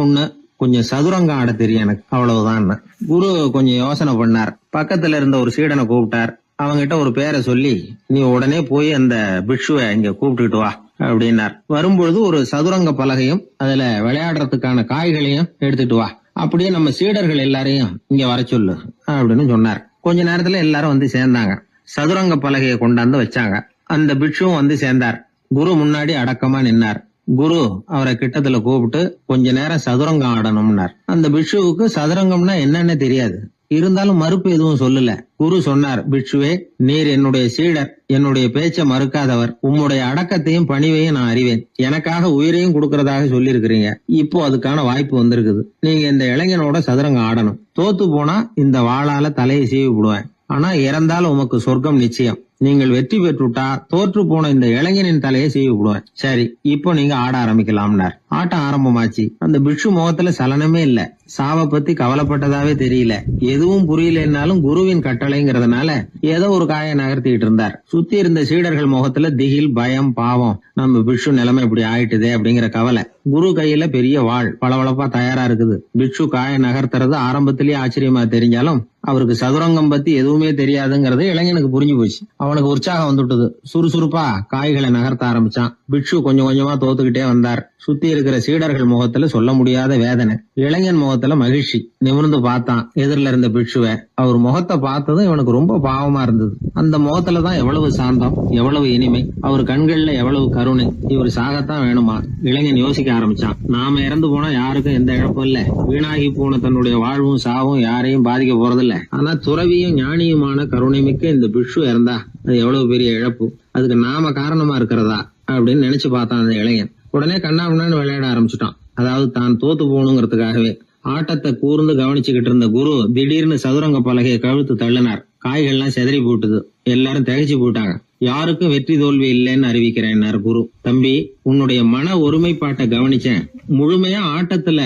கொஞ்சம் சதுரங்கம் ஆட தெரியும் எனக்கு, அவ்வளவுதான். குரு கொஞ்சம் யோசனை பண்ணார். பக்கத்துல இருந்த ஒரு சீடனை கூப்பிட்டார். அவங்கிட்ட ஒரு பேரை சொல்லி, நீ உடனே போய் அந்த பிக்ஷுவை இங்க கூப்பிட்டுட்டு வா அப்படின்னார். வரும்பொழுது ஒரு சதுரங்க பலகையும் அதுல விளையாடுறதுக்கான காய்களையும் எடுத்துட்டு வா, அப்படியே நம்ம சீடர்கள் எல்லாரையும் இங்க வர சொல்லு அப்படின்னு சொன்னார். கொஞ்ச நேரத்துல எல்லாரும் வந்து சேர்ந்தாங்க. சதுரங்க பலகையை கொண்டாந்து வச்சாங்க. அந்த பிட்சுவும் வந்து சேர்ந்தார். குரு முன்னாடி அடக்கமா நின்னார். குரு அவரை கிட்டத்துல கூப்பிட்டு கொஞ்ச நேரம் சதுரங்கம் ஆடணும்னார். அந்த பிட்சுவுக்கு சதுரங்கம்னா என்னன்னு தெரியாது. இருந்தாலும் மறுப்பு எதுவும் சொல்லல. குரு சொன்னார், பிட்சுவே, நீர் என்னுடைய சீடர், என்னுடைய பேச்சை மறுக்காதவர். உம்முடைய அடக்கத்தையும் பணிவையும் நான் அறிவேன். எனக்காக உயிரையும் கொடுக்கறதாக சொல்லியிருக்கிறீங்க. இப்போ அதுக்கான வாய்ப்பு வந்திருக்குது. நீங்க இந்த இளைஞனோட சதுரங்கம் ஆடணும். தோத்து போனா இந்த வாளால தலையை சீவி விடுவேன். ஆனா இறந்தாலும் உமக்கு சொர்க்கம் நிச்சயம். நீங்கள் வெற்றி பெற்றுட்டா தோற்று போன இந்த இளைஞனின் தலையை சீவி விடுவேன். சரி, இப்போ நீங்க ஆட ஆரம்பிக்கலாம்னார். ஆட்டம் ஆரம்பமாச்சு. அந்த பிட்சு முகத்துல சலனமே இல்ல. சாவை பத்தி கவலைப்பட்டதாவே தெரியல. எதுவும் புரியலன்னாலும் குருவின் கட்டளைங்கிறதுனால ஏதோ ஒரு காயை நகர்த்திட்டு இருந்தார். சுத்தி இருந்த சீடர்கள் முகத்துல திகில், பயம், பாவம், நம்ம பிட்சு நிலைமை இப்படி ஆயிட்டுதே அப்படிங்கிற கவலை. குரு கையில பெரிய வாள் பளபளப்பா தயாரா இருக்குது. பிட்சு காயை நகர்த்துறது ஆரம்பத்திலேயே ஆச்சரியமா தெரிஞ்சாலும் அவருக்கு சதுரங்கம் பத்தி எதுவுமே தெரியாதுங்கிறது இளைஞனுக்கு புரிஞ்சு போச்சு. அவனுக்கு உற்சாகம் வந்துட்டது. சுறுசுறுப்பா காய்களை நகர்த்த ஆரம்பிச்சான். பிட்சு கொஞ்சம் கொஞ்சமா தோத்துக்கிட்டே வந்தார். சுத்தி இருக்கிற சீடர்கள் முகத்துல சொல்ல முடியாத வேதனை. இளைஞன் முகத்துல மகிழ்ச்சி. நிமிர்ந்து பார்த்தான் எதிரில இருந்த பிட்சுவை. அவர் முகத்தை பார்த்ததும் இவனுக்கு ரொம்ப பாவமா இருந்தது. அந்த முகத்துலதான் எவ்வளவு சாந்தம், எவ்வளவு இனிமை, அவர் கண்கள்ல எவ்வளவு கருணை. இவர் சாகத்தான் வேணுமா? இளைஞன் யோசிக்க ஆரம்பிச்சான். நாம இறந்து போனா யாருக்கும் எந்த இழப்பும் இல்ல. வீணாகி போன தன்னுடைய வாழ்வும் சாவும் யாரையும் பாதிக்க போறதில்ல. ஆனா துறவியும் ஞானியுமான கருணை மிக்க இந்த பிட்சு இறந்தா அது எவ்வளவு பெரிய இழப்பு. அதுக்கு நாம காரணமா இருக்கிறதா அப்படின்னு நினைச்சு பார்த்தான் அந்த இளைஞன். உடனே கண்ணாமண்ணான்னு விளையாட ஆரம்பிச்சுட்டான். அதாவது தான் தோத்து போகணுங்கிறதுக்காகவே. ஆட்டத்தை கூர்ந்து கவனிச்சுக்கிட்டு இருந்த குரு திடீர்னு சதுரங்க பலகையை கழுத்து தள்ளினார். காய்கள்லாம் செதறி போட்டுது. எல்லாரும் திகைச்சு போட்டாங்க. யாருக்கும் வெற்றி தோல்வி இல்லைன்னு அறிவிக்கிறேன்னார் குரு. தம்பி, உன்னுடைய மன ஒருமைப்பாட்டை கவனிச்சேன். முழுமையா ஆட்டத்துல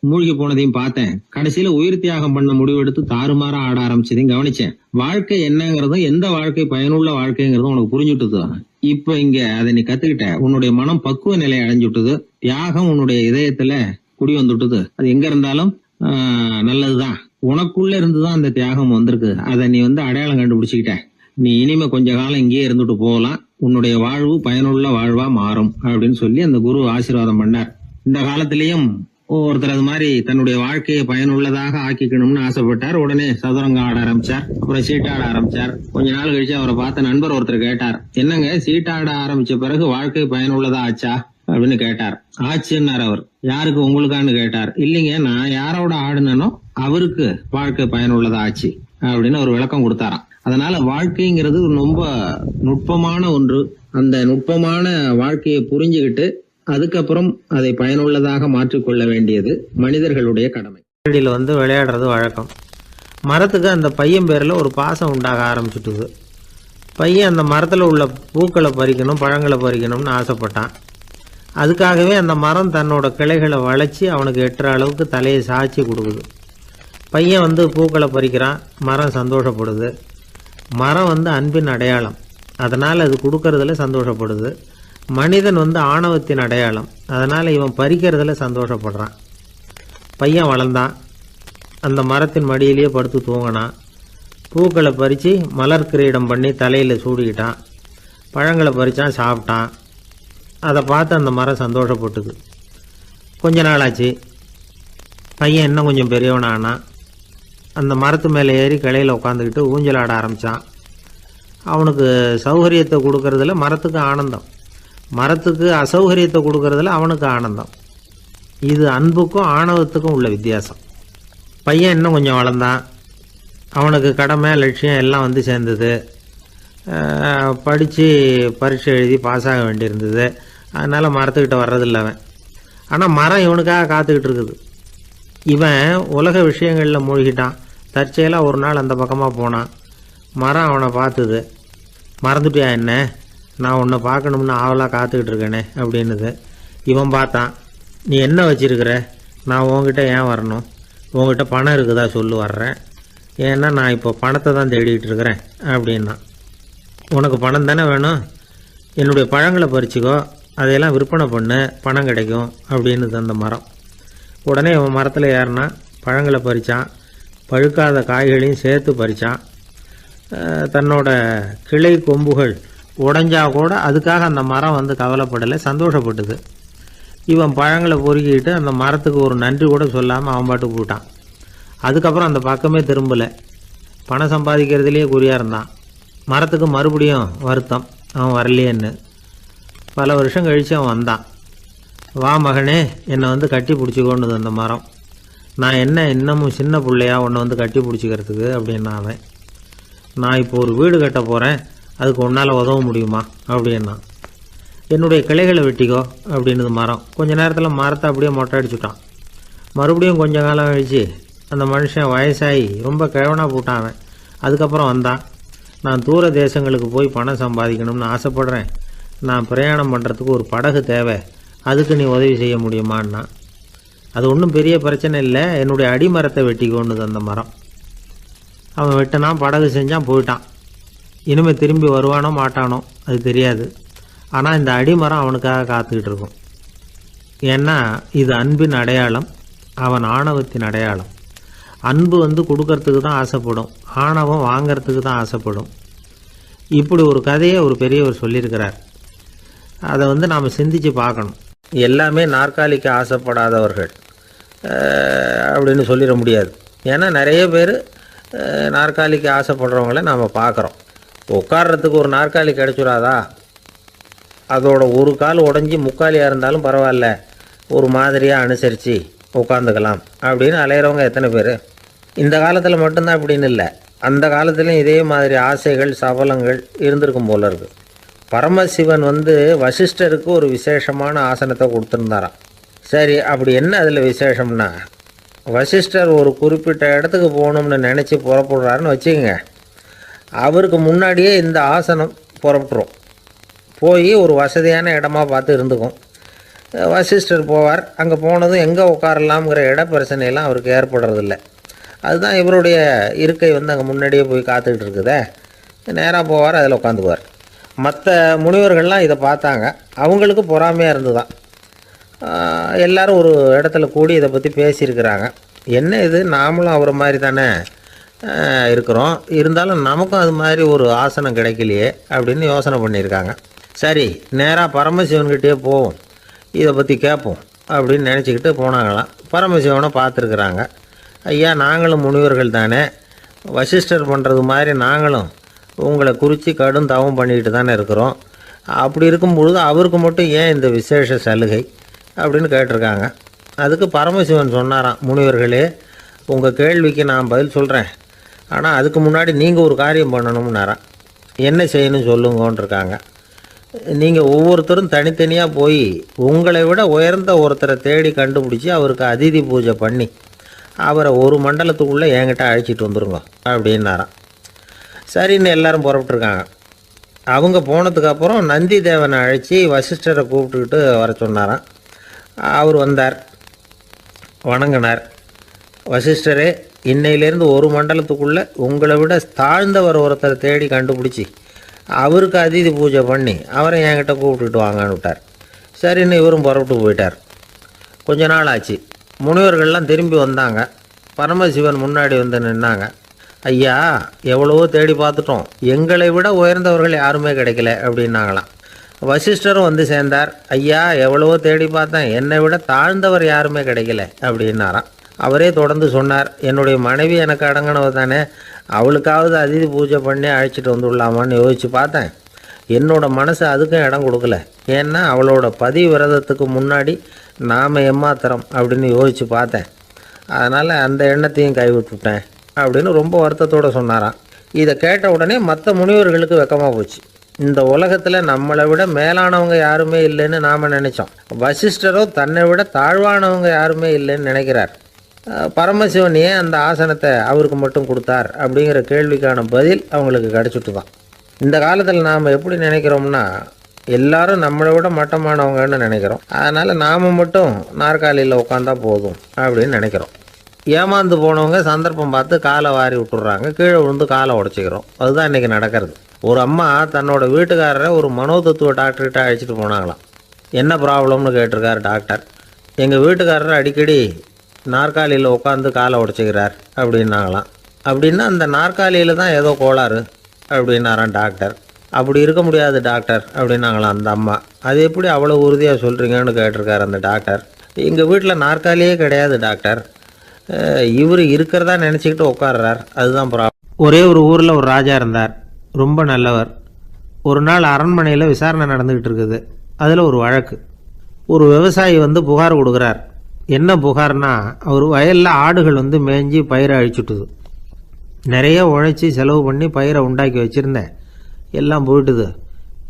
மூழ்கி போனதையும் பார்த்தேன். கடைசியில உயிர் தியாகம் பண்ண முடிவெடுத்து தாறுமாறா ஆட ஆரம்பிச்சதையும் கவனிச்சேன். வாழ்க்கை என்னங்கிறதும் எந்த வாழ்க்கை பயனுள்ள வாழ்க்கைங்கிறதும் உனக்கு புரிஞ்சுட்டுது. இப்ப இங்க அதை நீ கத்துக்கிட்ட. உன்னுடைய மனம் பக்குவ நிலை அடைஞ்சுட்டுது. தியாகம் உன்னுடைய இதயத்துல குடி வந்துட்டுது. அது எங்க இருந்தாலும் நல்லதுதான். உனக்குள்ள இருந்துதான் அந்த தியாகம் வந்திருக்கு. அதை நீ அடையாளம் கண்டுபிடிச்சுக்கிட்ட. நீ இனிமே கொஞ்ச காலம் இங்கேயே இருந்துட்டு போகலாம். உன்னுடைய வாழ்வு பயனுள்ள வாழ்வா மாறும் அப்படின்னு சொல்லி அந்த குரு ஆசீர்வாதம் பண்ணார். இந்த காலத்திலயும் ஒருத்தர் அது மாதிரி தன்னுடைய வாழ்க்கையை பயனுள்ளதாக ஆக்கிக்கணும்னு ஆசைப்பட்டார். உடனே சதுரங்கம் ஆட ஆரம்பிச்சார். அப்புறம் சீட்டாட ஆரம்பிச்சார். கொஞ்ச நாள் கழிச்சு அவரை பார்த்த நண்பர் ஒருத்தர் கேட்டார், என்னங்க சீட்டாட ஆரம்பிச்ச பிறகு வாழ்க்கை பயனுள்ளதா ஆச்சா அப்படின்னு கேட்டார். ஆச்சுன்னார் அவர். யாருக்கு, உங்களுக்கான்னு கேட்டார். இல்லைங்க, நான் யாரோட ஆடுனோ அவருக்கு வாழ்க்கை பயனுள்ளதா ஆச்சு அப்படின்னு ஒரு விளக்கம் கொடுத்தாராம். அதனால வாழ்க்கைங்கிறது ரொம்ப நுட்பமான ஒன்று. அந்த நுட்பமான வாழ்க்கையை புரிஞ்சுக்கிட்டு அதுக்கப்புறம் அதை பயனுள்ளதாக மாற்றிக்கொள்ள வேண்டியது மனிதர்களுடைய கடமை. விளையாடுறது வழக்கம். மரத்துக்கு அந்த பையன் பேரில் ஒரு பாசம் உண்டாக ஆரம்பிச்சுட்டுது. பையன் அந்த மரத்தில் உள்ள பூக்களை பறிக்கணும், பழங்களை பறிக்கணும்னு ஆசைப்பட்டான். அதுக்காகவே அந்த மரம் தன்னோட கிளைகளை வளைச்சி அவனுக்கு எட்டுற அளவுக்கு தலையை சாய்ச்சி கொடுக்குது. பையன் பூக்களை பறிக்கிறான். மரம் சந்தோஷப்படுது. மரம் அன்பின் அடையாளம். அதனால் அது கொடுக்கறதுல சந்தோஷப்படுது. மனிதன் ஆணவத்தின் அடையாளம். அதனால் இவன் பறிக்கிறதுல சந்தோஷப்படுறான். பையன் வளர்ந்தான். அந்த மரத்தின் மடியிலேயே படுத்து தூங்கினான். பூக்களை பறித்து மலர் கிரீடம் பண்ணி தலையில் சூடிக்கிட்டான். பழங்களை பறித்தான், சாப்பிட்டான். அதை பார்த்து அந்த மரம் சந்தோஷப்பட்டுது. கொஞ்ச நாளாச்சு. பையன் இன்னும் கொஞ்சம் பெரியவனானான். அந்த மரத்து மேலே ஏறி கிளையில் உட்காந்துக்கிட்டு ஊஞ்சல் ஆட ஆரம்பித்தான். அவனுக்கு சௌகரியத்தை கொடுக்கறதுல மரத்துக்கு ஆனந்தம், மரத்துக்கு அசௌகரியத்தை கொடுக்கறதுல அவனுக்கு ஆனந்தம். இது அன்புக்கும் ஆணவத்துக்கும் உள்ள வித்தியாசம். பையன் இன்னும் கொஞ்சம் வளர்ந்தான். அவனுக்கு கடமை, லட்சியம் எல்லாம் சேர்ந்தது. படித்து பரீட்சை எழுதி பாஸ் ஆக வேண்டியிருந்தது. அதனால் மரத்துக்கிட்ட வர்றதில்லை அவன். ஆனால் மரம் இவனுக்காக காத்துக்கிட்டு இருக்குது. இவன் உலக விஷயங்களில் மூழ்கிட்டான். தற்செயலாக ஒரு நாள் அந்த பக்கமாக போனான். மரம் அவனை பார்த்துது. மறந்துட்டியா என்ன, நான் உன்னை பார்க்கணும்னு ஆவலாக காத்துக்கிட்டு இருக்கேனே அப்படின்னுது. இவன் பார்த்தான். நீ என்ன வச்சிருக்கிற, நான் உங்ககிட்ட ஏன் வரணும், உங்ககிட்ட பணம் இருக்குதா சொல்லு, வர்றேன். ஏன்னா நான் இப்போ பணத்தை தான் தேடிக்கிட்டு இருக்கிறேன் அப்படின்னா. உனக்கு பணம் தானே வேணும், என்னுடைய பழங்களை பறிச்சுக்கோ, அதையெல்லாம் விற்பனை பண்ணு, பணம் கிடைக்கும் அப்படின்னு அந்த மரம். உடனே இவன் மரத்தில் ஏறினா, பழங்களை பறித்தான். பழுக்காத காய்களையும் சேர்த்து பறித்தான். தன்னோட கிளை கொம்புகள் உடைஞ்சா கூட அதுக்காக அந்த மரம் கவலைப்படலை, சந்தோஷப்பட்டுது. இவன் பழங்களை பொறுக்கிட்டு அந்த மரத்துக்கு ஒரு நன்றி கூட சொல்லாமல் அவன் பாட்டுக்கு போட்டான். அதுக்கப்புறம் அந்த பக்கமே திரும்பலை. பணம் சம்பாதிக்கிறதுலேயே குறியாக இருந்தான். மரத்துக்கு மறுபடியும் வருத்தம், அவன் வரலையேன்னு. பல வருஷம் கழித்து அவன் வந்தான். வா மகனே, என்னை வந்து கட்டி பிடிச்சிக்கொண்டுது அந்த மரம். நான் என்ன இன்னமும் சின்ன பிள்ளையா உன்னை வந்து கட்டி பிடிச்சிக்கிறதுக்கு அப்படின்னா அவன். நான் இப்போ ஒரு வீடு கட்ட போகிறேன், அதுக்கு உன்னால் உதவ முடியுமா அப்படின்னா. என்னுடைய கிளைகளை வெட்டிக்கோ அப்படின்னுது மரம். கொஞ்ச நேரத்தில் மரத்தை அப்படியே மொட்டை அடிச்சுட்டான். மறுபடியும் கொஞ்ச காலம் கழிச்சு அந்த மனுஷன் வயசாகி ரொம்ப கிழவனாக போட்டான் அவன். அதுக்கப்புறம் வந்தான். நான் தூர தேசங்களுக்கு போய் பணம் சம்பாதிக்கணும்னு ஆசைப்பட்றேன். நான் பிரயாணம் பண்ணுறதுக்கு ஒரு படகு தேவை, அதுக்கு நீ உதவி செய்ய முடியுமான்னா. அது ஒன்றும் பெரிய பிரச்சனை இல்லை, என்னுடைய அடிமரத்தை வெட்டிக்கோன்னுது அந்த மரம். அவன் வெட்டினான், படகு செஞ்சான், போயிட்டான். இனிமேல் திரும்பி வருவானோ மாட்டானோ அது தெரியாது. ஆனால் இந்த அடிமரம் அவனுக்காக காத்துக்கிட்டு இருக்கும். ஏன்னா இது அன்பின் அடையாளம், அவன் ஆணவத்தின் அடையாளம். அன்பு வந்து கொடுக்கறதுக்கு தான் ஆசைப்படும், ஆணவம் வாங்கிறதுக்கு தான் ஆசைப்படும். இப்படி ஒரு கதையை ஒரு பெரியவர் சொல்லியிருக்கிறார். அதை வந்து நாம் சிந்தித்து பார்க்கணும். எல்லாமே நாற்காலிக்கு ஆசைப்படாதவர்கள் அப்படின்னு சொல்லிட முடியாது. ஏன்னா நிறைய பேர் நாற்காலிக்கு ஆசைப்படுறவங்கள நாம் பார்க்குறோம். உட்கார்றதுக்கு ஒரு நாற்காலி கிடச்சிடாதா, அதோட ஒரு கால் உடஞ்சி முக்காலியாக இருந்தாலும் பரவாயில்ல, ஒரு மாதிரியாக அனுசரித்து உட்காந்துக்கலாம் அப்படின்னு அலையிறவங்க எத்தனை பேர்? இந்த காலத்தில் மட்டும்தான் அப்படின்னு இல்லை, அந்த காலத்துலேயும் இதே மாதிரி ஆசைகள் சபலங்கள் இருந்திருக்கும் போல இருக்குது. பரமசிவன் வந்து வசிஷ்டருக்கு ஒரு விசேஷமான ஆசனத்தை கொடுத்துருந்தாராம். சரி, அப்படி என்ன அதில் விசேஷம்னா, வசிஷ்டர் ஒரு குறிப்பிட்ட இடத்துக்கு போகணும்னு நினச்சி புறப்படுறாருன்னு வச்சுக்கோங்க. அவருக்கு முன்னாடியே இந்த ஆசனம் புறப்பட்டுரும். போய் ஒரு வசதியான இடமா பார்த்து இருந்துக்கும். வசிஷ்டர் போவார். அங்கே போனதும் எங்கே உட்காரலாம்ங்கிற இட பிரச்சனையெல்லாம் அவருக்கு ஏற்படுறதில்ல. அதுதான் இவருடைய இருக்கை வந்து அங்கே முன்னாடியே போய் காத்துக்கிட்டு இருக்குதே. நேராக போவார், அதில் உட்காந்துக்குவார். மற்ற முனிவர்கள்லாம் இதை பார்த்தாங்க. அவங்களுக்கு பொறாமையாக இருந்து தான் எல்லோரும் ஒரு இடத்துல கூடி இதை பற்றி பேசியிருக்கிறாங்க. என்ன இது, நாமளும் அவரை மாதிரி தானே இருக்கிறோம், இருந்தாலும் நமக்கும் அது மாதிரி ஒரு ஆசனம் கிடைக்கலையே அப்படின்னு யோசனை பண்ணியிருக்காங்க. சரி, நேராக பரமசிவன்கிட்டே போவோம், இதை பற்றி கேட்போம் அப்படின்னு நினச்சிக்கிட்டு போனாங்களாம். பரமசிவனை பார்த்துருக்குறாங்க. ஐயா, நாங்களும் முனிவர்கள் தானே, வசிஷ்டர் பண்ணுறது மாதிரி நாங்களும் உங்களை குறித்து கடும் தவம் பண்ணிக்கிட்டு தானே இருக்கிறோம். அப்படி இருக்கும்பொழுது அவருக்கு மட்டும் ஏன் இந்த விசேஷ சலுகை அப்படின்னு கேட்டிருக்காங்க. அதுக்கு பரமசிவன் சொன்னாராம், முனிவர்களே, உங்கள் கேள்விக்கு நான் பதில் சொல்கிறேன், ஆனால் அதுக்கு முன்னாடி நீங்கள் ஒரு காரியம் பண்ணணும்னாராம். என்ன செய்யணும் சொல்லுங்கன்றிருக்காங்க. நீங்கள் ஒவ்வொருத்தரும் தனித்தனியாக போய் உங்களை விட உயர்ந்த ஒருத்தரை தேடி கண்டுபிடிச்சி அவருக்கு அதிதி பூஜை பண்ணி அவரை ஒரு மண்டலத்துக்குள்ளே என்கிட்ட அழைச்சிட்டு வந்துருங்க அப்படின்னாராம். சரின்னு எல்லாரும் புறப்பட்டுருக்காங்க. அவங்க போனதுக்கப்புறம் நந்தி தேவனை அழைச்சி வசிஷ்டரை கூப்பிட்டுக்கிட்டு வர சொன்னாராம். அவர் வந்தார், வணங்கினார். வசிஷ்டரே, இன்னையிலேருந்து ஒரு மண்டலத்துக்குள்ளே உங்களை விட தாழ்ந்தவர் ஒருத்தரை தேடி கண்டுபிடிச்சி அவருக்கு அதிதி பூஜை பண்ணி அவரை என்கிட்ட கூப்பிட்டுட்டு வாங்கன்னு விட்டார். சரின்னு இவரும் புறப்பட்டு போயிட்டார். கொஞ்ச நாள் ஆச்சு. முனிவர்கள்லாம் திரும்பி வந்தாங்க. பரமசிவன் முன்னாடி வந்து நின்னாங்க. ஐயா, எவ்வளவோ தேடி பார்த்துட்டோம், எங்களை விட உயர்ந்தவர்கள் யாருமே கிடைக்கல அப்படின்னாங்களாம். வசிஷ்டரும் வந்து சேர்ந்தார். ஐயா, எவ்வளவோ தேடி பார்த்தேன், என்னை விட தாழ்ந்தவர் யாருமே கிடைக்கல அப்படின்னாராம். அவரே தொடர்ந்து சொன்னார், என்னுடைய மனைவி எனக்கு அடங்கினவ தானே, அவளுக்காவது அதிதி பூஜை பண்ணி அழைச்சிட்டு வந்துடலாமான்னு யோசித்து பார்த்தேன். என்னோட மனசு அதுக்கும் இடம் கொடுக்கல. ஏன்னா அவளோட பதிவிரதத்துக்கு முன்னாடி நாம் ஏமாத்திரம் அப்படின்னு யோசித்து பார்த்தேன். அதனால் அந்த எண்ணத்தையும் கைவிட்டுவிட்டேன் அப்படின்னு ரொம்ப வருத்தத்தோடு சொன்னாராம். இதை கேட்ட உடனே மற்ற முனிவர்களுக்கு வெக்கமாக போச்சு. இந்த உலகத்தில் நம்மளை விட மேலானவங்க யாருமே இல்லைன்னு நாம் நினச்சோம். வசிஷ்டரோ தன்னை விட தாழ்வானவங்க யாருமே இல்லைன்னு நினைக்கிறார். பரமசிவன் ஏன் அந்த ஆசனத்தை அவருக்கு மட்டும் கொடுத்தார் அப்படிங்கிற கேள்விக்கான பதில் அவங்களுக்கு கிடச்சிட்டு தான். இந்த காலத்தில் நாம் எப்படி நினைக்கிறோம்னா, எல்லாரும் நம்மளை விட மட்டமானவங்கன்னு நினைக்கிறோம். அதனால் நாம் மட்டும் நாற்காலியில் உட்காந்தா போதும் அப்படின்னு நினைக்கிறோம். ஏமாந்து போனவங்க சந்தர்ப்பம் பார்த்து காலை வாரி விட்டுறாங்க, கீழே விழுந்து காலை உடச்சிக்கிறோம். அதுதான் இன்றைக்கி நடக்கிறது. ஒரு அம்மா தன்னோட வீட்டுக்காரரை ஒரு மனோதத்துவ டாக்டர்கிட்ட அழைச்சிட்டு போனாங்களாம். என்ன ப்ராப்ளம்னு கேட்டிருக்கார் டாக்டர். எங்கள் வீட்டுக்காரர் அடிக்கடி நாற்காலியில் உட்காந்து காலை உடச்சிக்கிறார் அப்படின்னாங்களாம். அப்படின்னா அந்த நாற்காலியில் தான் ஏதோ கோளாறு அப்படின்னாரான் டாக்டர். அப்படி இருக்க முடியாது டாக்டர் அப்படின்னாங்களாம் அந்த அம்மா. அது எப்படி அவ்வளோ உறுதியாக சொல்கிறீங்கன்னு கேட்டிருக்கார் அந்த டாக்டர். எங்கள் வீட்டில் நாற்காலியே கிடையாது டாக்டர், இவர் இருக்கிறதா நினச்சிக்கிட்டு உட்கார்றார், அதுதான் ப்ராப்ளம். ஒரே ஒரு ஊரில் ஒரு ராஜா இருந்தார், ரொம்ப நல்லவர். ஒரு நாள் அரண்மனையில் விசாரணை நடந்துக்கிட்டு இருக்குது. அதில் ஒரு வழக்கு. ஒரு விவசாயி புகார் கொடுக்குறார். என்ன புகார்னா, அவர் வயலில் ஆடுகள் மேய்ஞ்சி பயிரை அழிச்சுட்டுது. நிறைய உழைச்சி செலவு பண்ணி பயிரை உண்டாக்கி வச்சுருந்தேன், எல்லாம் போயிட்டுது.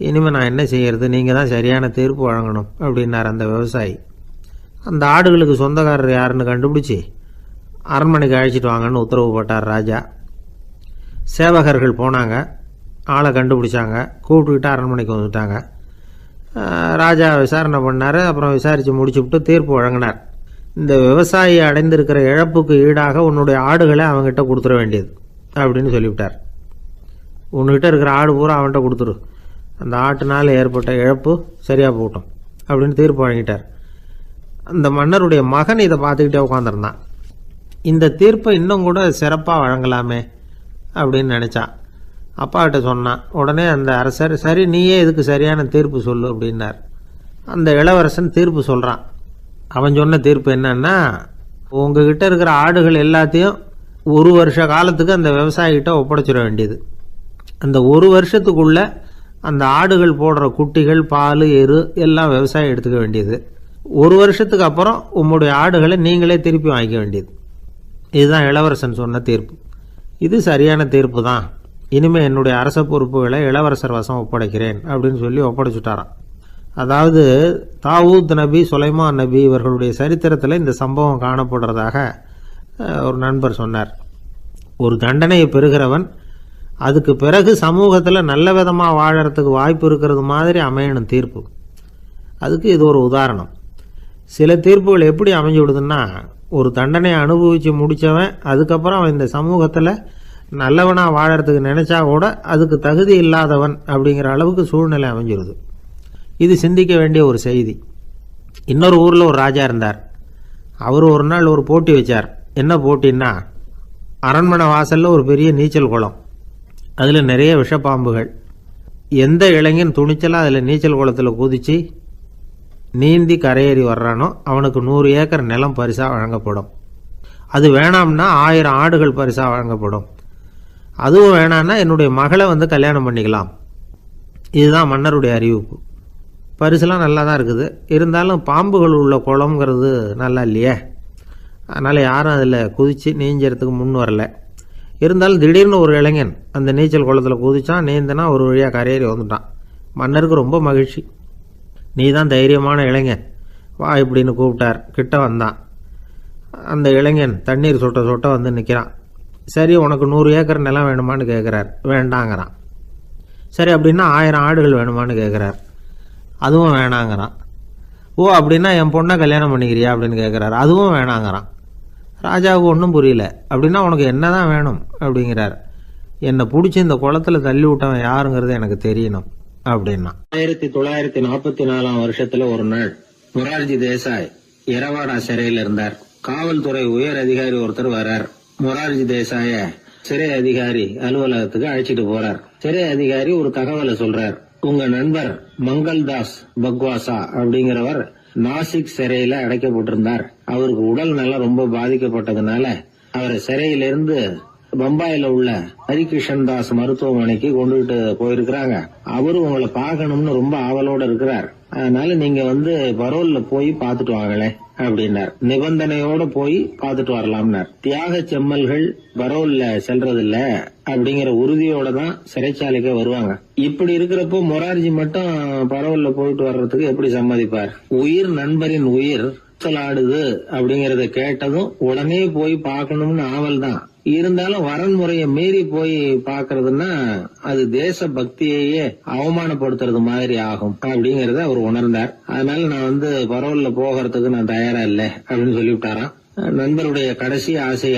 இனிமேல் நான் என்ன செய்யறது, நீங்கள் தான் சரியான தீர்ப்பு வழங்கணும் அப்படின்னார் அந்த விவசாயி. அந்த ஆடுகளுக்கு சொந்தக்காரர் யாருன்னு கண்டுபிடிச்சி அரண்மனைக்கு அழைச்சிட்டு வாங்கன்னு உத்தரவு போட்டார் ராஜா. சேவகர்கள் போனாங்க, ஆளை கண்டுபிடிச்சாங்க, கூப்பிட்டுக்கிட்டு அரண்மனைக்கு வந்துட்டாங்க. ராஜா விசாரணை பண்ணார். அப்புறம் விசாரித்து முடிச்சுவிட்டு தீர்ப்பு வழங்கினார். இந்த விவசாயி அடைந்திருக்கிற இழப்புக்கு ஈடாக உன்னுடைய ஆடுகளை அவங்ககிட்ட கொடுத்துட வேண்டியது அப்படின்னு சொல்லிவிட்டார். உன்கிட்ட இருக்கிற ஆடு பூரா அவன்கிட்ட கொடுத்துரு, அந்த ஆட்டுனால் ஏற்பட்ட இழப்பு சரியாக போகட்டும் அப்படின்னு தீர்ப்பு வழங்கிட்டார். அந்த மன்னருடைய மகன் இதை பார்த்துக்கிட்டே உட்காந்துருந்தான். இந்த தீர்ப்பை இன்னும் கூட சிறப்பாக வழங்கலாமே அப்படின்னு நினச்சான். அப்பாக்கிட்ட சொன்னான். உடனே அந்த அரசர், சரி நீயே இதுக்கு சரியான தீர்ப்பு சொல்லு அப்படின்னார். அந்த இளவரசன் தீர்ப்பு சொல்கிறான். அவன் சொன்ன தீர்ப்பு என்னன்னா, உங்ககிட்ட இருக்கிற ஆடுகள் எல்லாத்தையும் ஒரு வருஷ காலத்துக்கு அந்த விவசாயிகிட்ட ஒப்படைச்சிட வேண்டியது. அந்த ஒரு வருஷத்துக்குள்ள அந்த ஆடுகள் போடுற குட்டிகள், பால், எரு எல்லாம் விவசாயம் எடுத்துக்க வேண்டியது. ஒரு வருஷத்துக்கு அப்புறம் உங்களுடைய ஆடுகளை நீங்களே திருப்பி வாங்கிக்க வேண்டியது. இதுதான் இளவரசன் சொன்ன தீர்ப்பு. இது சரியான தீர்ப்பு தான். இனிமேல் என்னுடைய அரச பொறுப்புகளை இளவரசர் வசம் ஒப்படைக்கிறேன் அப்படின்னு சொல்லி ஒப்படைச்சுட்டாராம். அதாவது தாவூத் நபி, சுலைமான் நபி இவர்களுடைய சரித்திரத்தில் இந்த சம்பவம் காணப்படுறதாக ஒரு நண்பர் சொன்னார். ஒரு தண்டனையை பெறுகிறவன் அதுக்கு பிறகு சமூகத்தில் நல்ல விதமாக வாழறதுக்கு வாய்ப்பு இருக்கிறது மாதிரி அமையணும் தீர்ப்பு. அதுக்கு இது ஒரு உதாரணம். சில தீர்ப்புகள் எப்படி அமைஞ்சு விடுதுன்னா, ஒரு தண்டனையை அனுபவித்து முடித்தவன் அதுக்கப்புறம் அவன் இந்த சமூகத்தில் நல்லவனாக வாழறதுக்கு நினச்சா கூட அதுக்கு தகுதி இல்லாதவன் அப்படிங்கிற அளவுக்கு சூழ்நிலை அமைஞ்சிருது. இது சிந்திக்க வேண்டிய ஒரு செய்தி. இன்னொரு ஊரில் ஒரு ராஜா இருந்தார். அவர் ஒரு நாள் ஒரு போட்டி வச்சார். என்ன போட்டின்னா, அரண்மனை வாசலில் ஒரு பெரிய நீச்சல் குளம், அதில் நிறைய விஷப்பாம்புகள். எந்த இளைஞன் துணிச்சலாக அதில் நீச்சல் குளத்தில் குதித்து நீந்தி கரையேறி வர்றானோ அவனுக்கு 100 ஏக்கர் நிலம் பரிசாக வழங்கப்படும். அது வேணாம்னா 1000 ஆடுகள் பரிசாக வழங்கப்படும். அதுவும் வேணான்னா என்னுடைய மகளை கல்யாணம் பண்ணிக்கலாம். இதுதான் மன்னருடைய அறிவிப்பு. பரிசுலாம் நல்லா தான் இருக்குது, இருந்தாலும் பாம்புகள் உள்ள குளம்ங்கிறது நல்லா இல்லையே. அதனால் யாரும் அதில் குதித்து நீஞ்சறதுக்கு முன் வரல. இருந்தாலும் திடீர்னு ஒரு இளைஞன் அந்த நீச்சல் குளத்தில் குதித்தான், நீந்தினா ஒரு வழியாக கரையேறி வந்துட்டான். மன்னருக்கு ரொம்ப மகிழ்ச்சி. நீ தான் தைரியமான இளைஞன், வா இப்படின்னு கூப்பிட்டார். கிட்ட வந்தான். அந்த இளைஞன் தண்ணீர் சொட்ட சொட்ட நிற்கிறான். சரி, உனக்கு 100 ஏக்கர் நிலம் வேணுமான்னு கேட்குறார். வேண்டாங்கிறான். சரி, அப்படின்னா 1000 ஆடுகள் வேணுமான்னு கேட்குறார். அதுவும் வேணாங்கிறான். ஓ, அப்படின்னா என் பொண்ணை கல்யாணம் பண்ணிக்கிறியா அப்படின்னு கேட்குறாரு. அதுவும் வேணாங்கிறான். ராஜாவுக்கு ஒன்றும் புரியல. அப்படின்னா உனக்கு என்ன தான் வேணும் அப்படிங்கிறார். என்னை பிடிச்சி இந்த குளத்தில் தள்ளி விட்டவன் யாருங்கிறது எனக்கு தெரியணும் அப்படின்னா. 1944 வருஷத்துல ஒரு நாள் மொரார்ஜி தேசாய் எரவாடா சிறையில் இருந்தார். காவல்துறை உயர் அதிகாரி ஒருத்தர் வர்றார். மொரார்ஜி தேசாய சிறை அதிகாரி அலுவலகத்துக்கு அழைச்சிட்டு போறார். சிறை அதிகாரி ஒரு தகவலை சொல்றார். உங்க நண்பர் மங்கள்தாஸ் பக்வாசா அப்படிங்கிறவர் நாசிக் சிறையில அடைக்கப்பட்டிருந்தார். அவருக்கு உடல் நலம் ரொம்ப பாதிக்கப்பட்டதுனால அவரை சிறையிலிருந்து பம்பாயில உள்ள ஹரிகிருஷ்ணன் தாஸ் மருத்துவமனைக்கு கொண்டுகிட்டு போயிருக்கிறாங்க. அவரு உங்களை பார்க்கணும்னு ரொம்ப ஆவலோட இருக்கிறார். அதனால நீங்க பரோல்ல போய் பாத்துட்டு வாங்களே அப்படின்னார். நிபந்தனையோட போய் பாத்துட்டு வரலாம்னார். தியாக செம்மல்கள் பரோல்ல செல்றதில்ல அப்படிங்கிற உறுதியோட தான் சிறைச்சாலைக்கு வருவாங்க. இப்படி இருக்கிறப்போ மொரார்ஜி மட்டும் பரோல்ல போயிட்டு வர்றதுக்கு எப்படி சம்மதிப்பார்? உயிர் நண்பரின் உயிர் ஆடுது அப்படிங்கறத கேட்டதும் உடனே போய் பார்க்கணும்னு ஆவல் தான். இருந்தாலும் வரன்முறையை மீறி போய் பாக்குறதுன்னா அது தேச பக்தியையே அவமானப்படுத்துறது மாதிரி ஆகும் அப்படிங்கறத அவர் உணர்ந்தார். அதனால நான் பரோல்ல போகிறதுக்கு நான் தயாரா இல்லை அப்படின்னு சொல்லிவிட்டாராம். நண்பருடைய கடைசி ஆசைய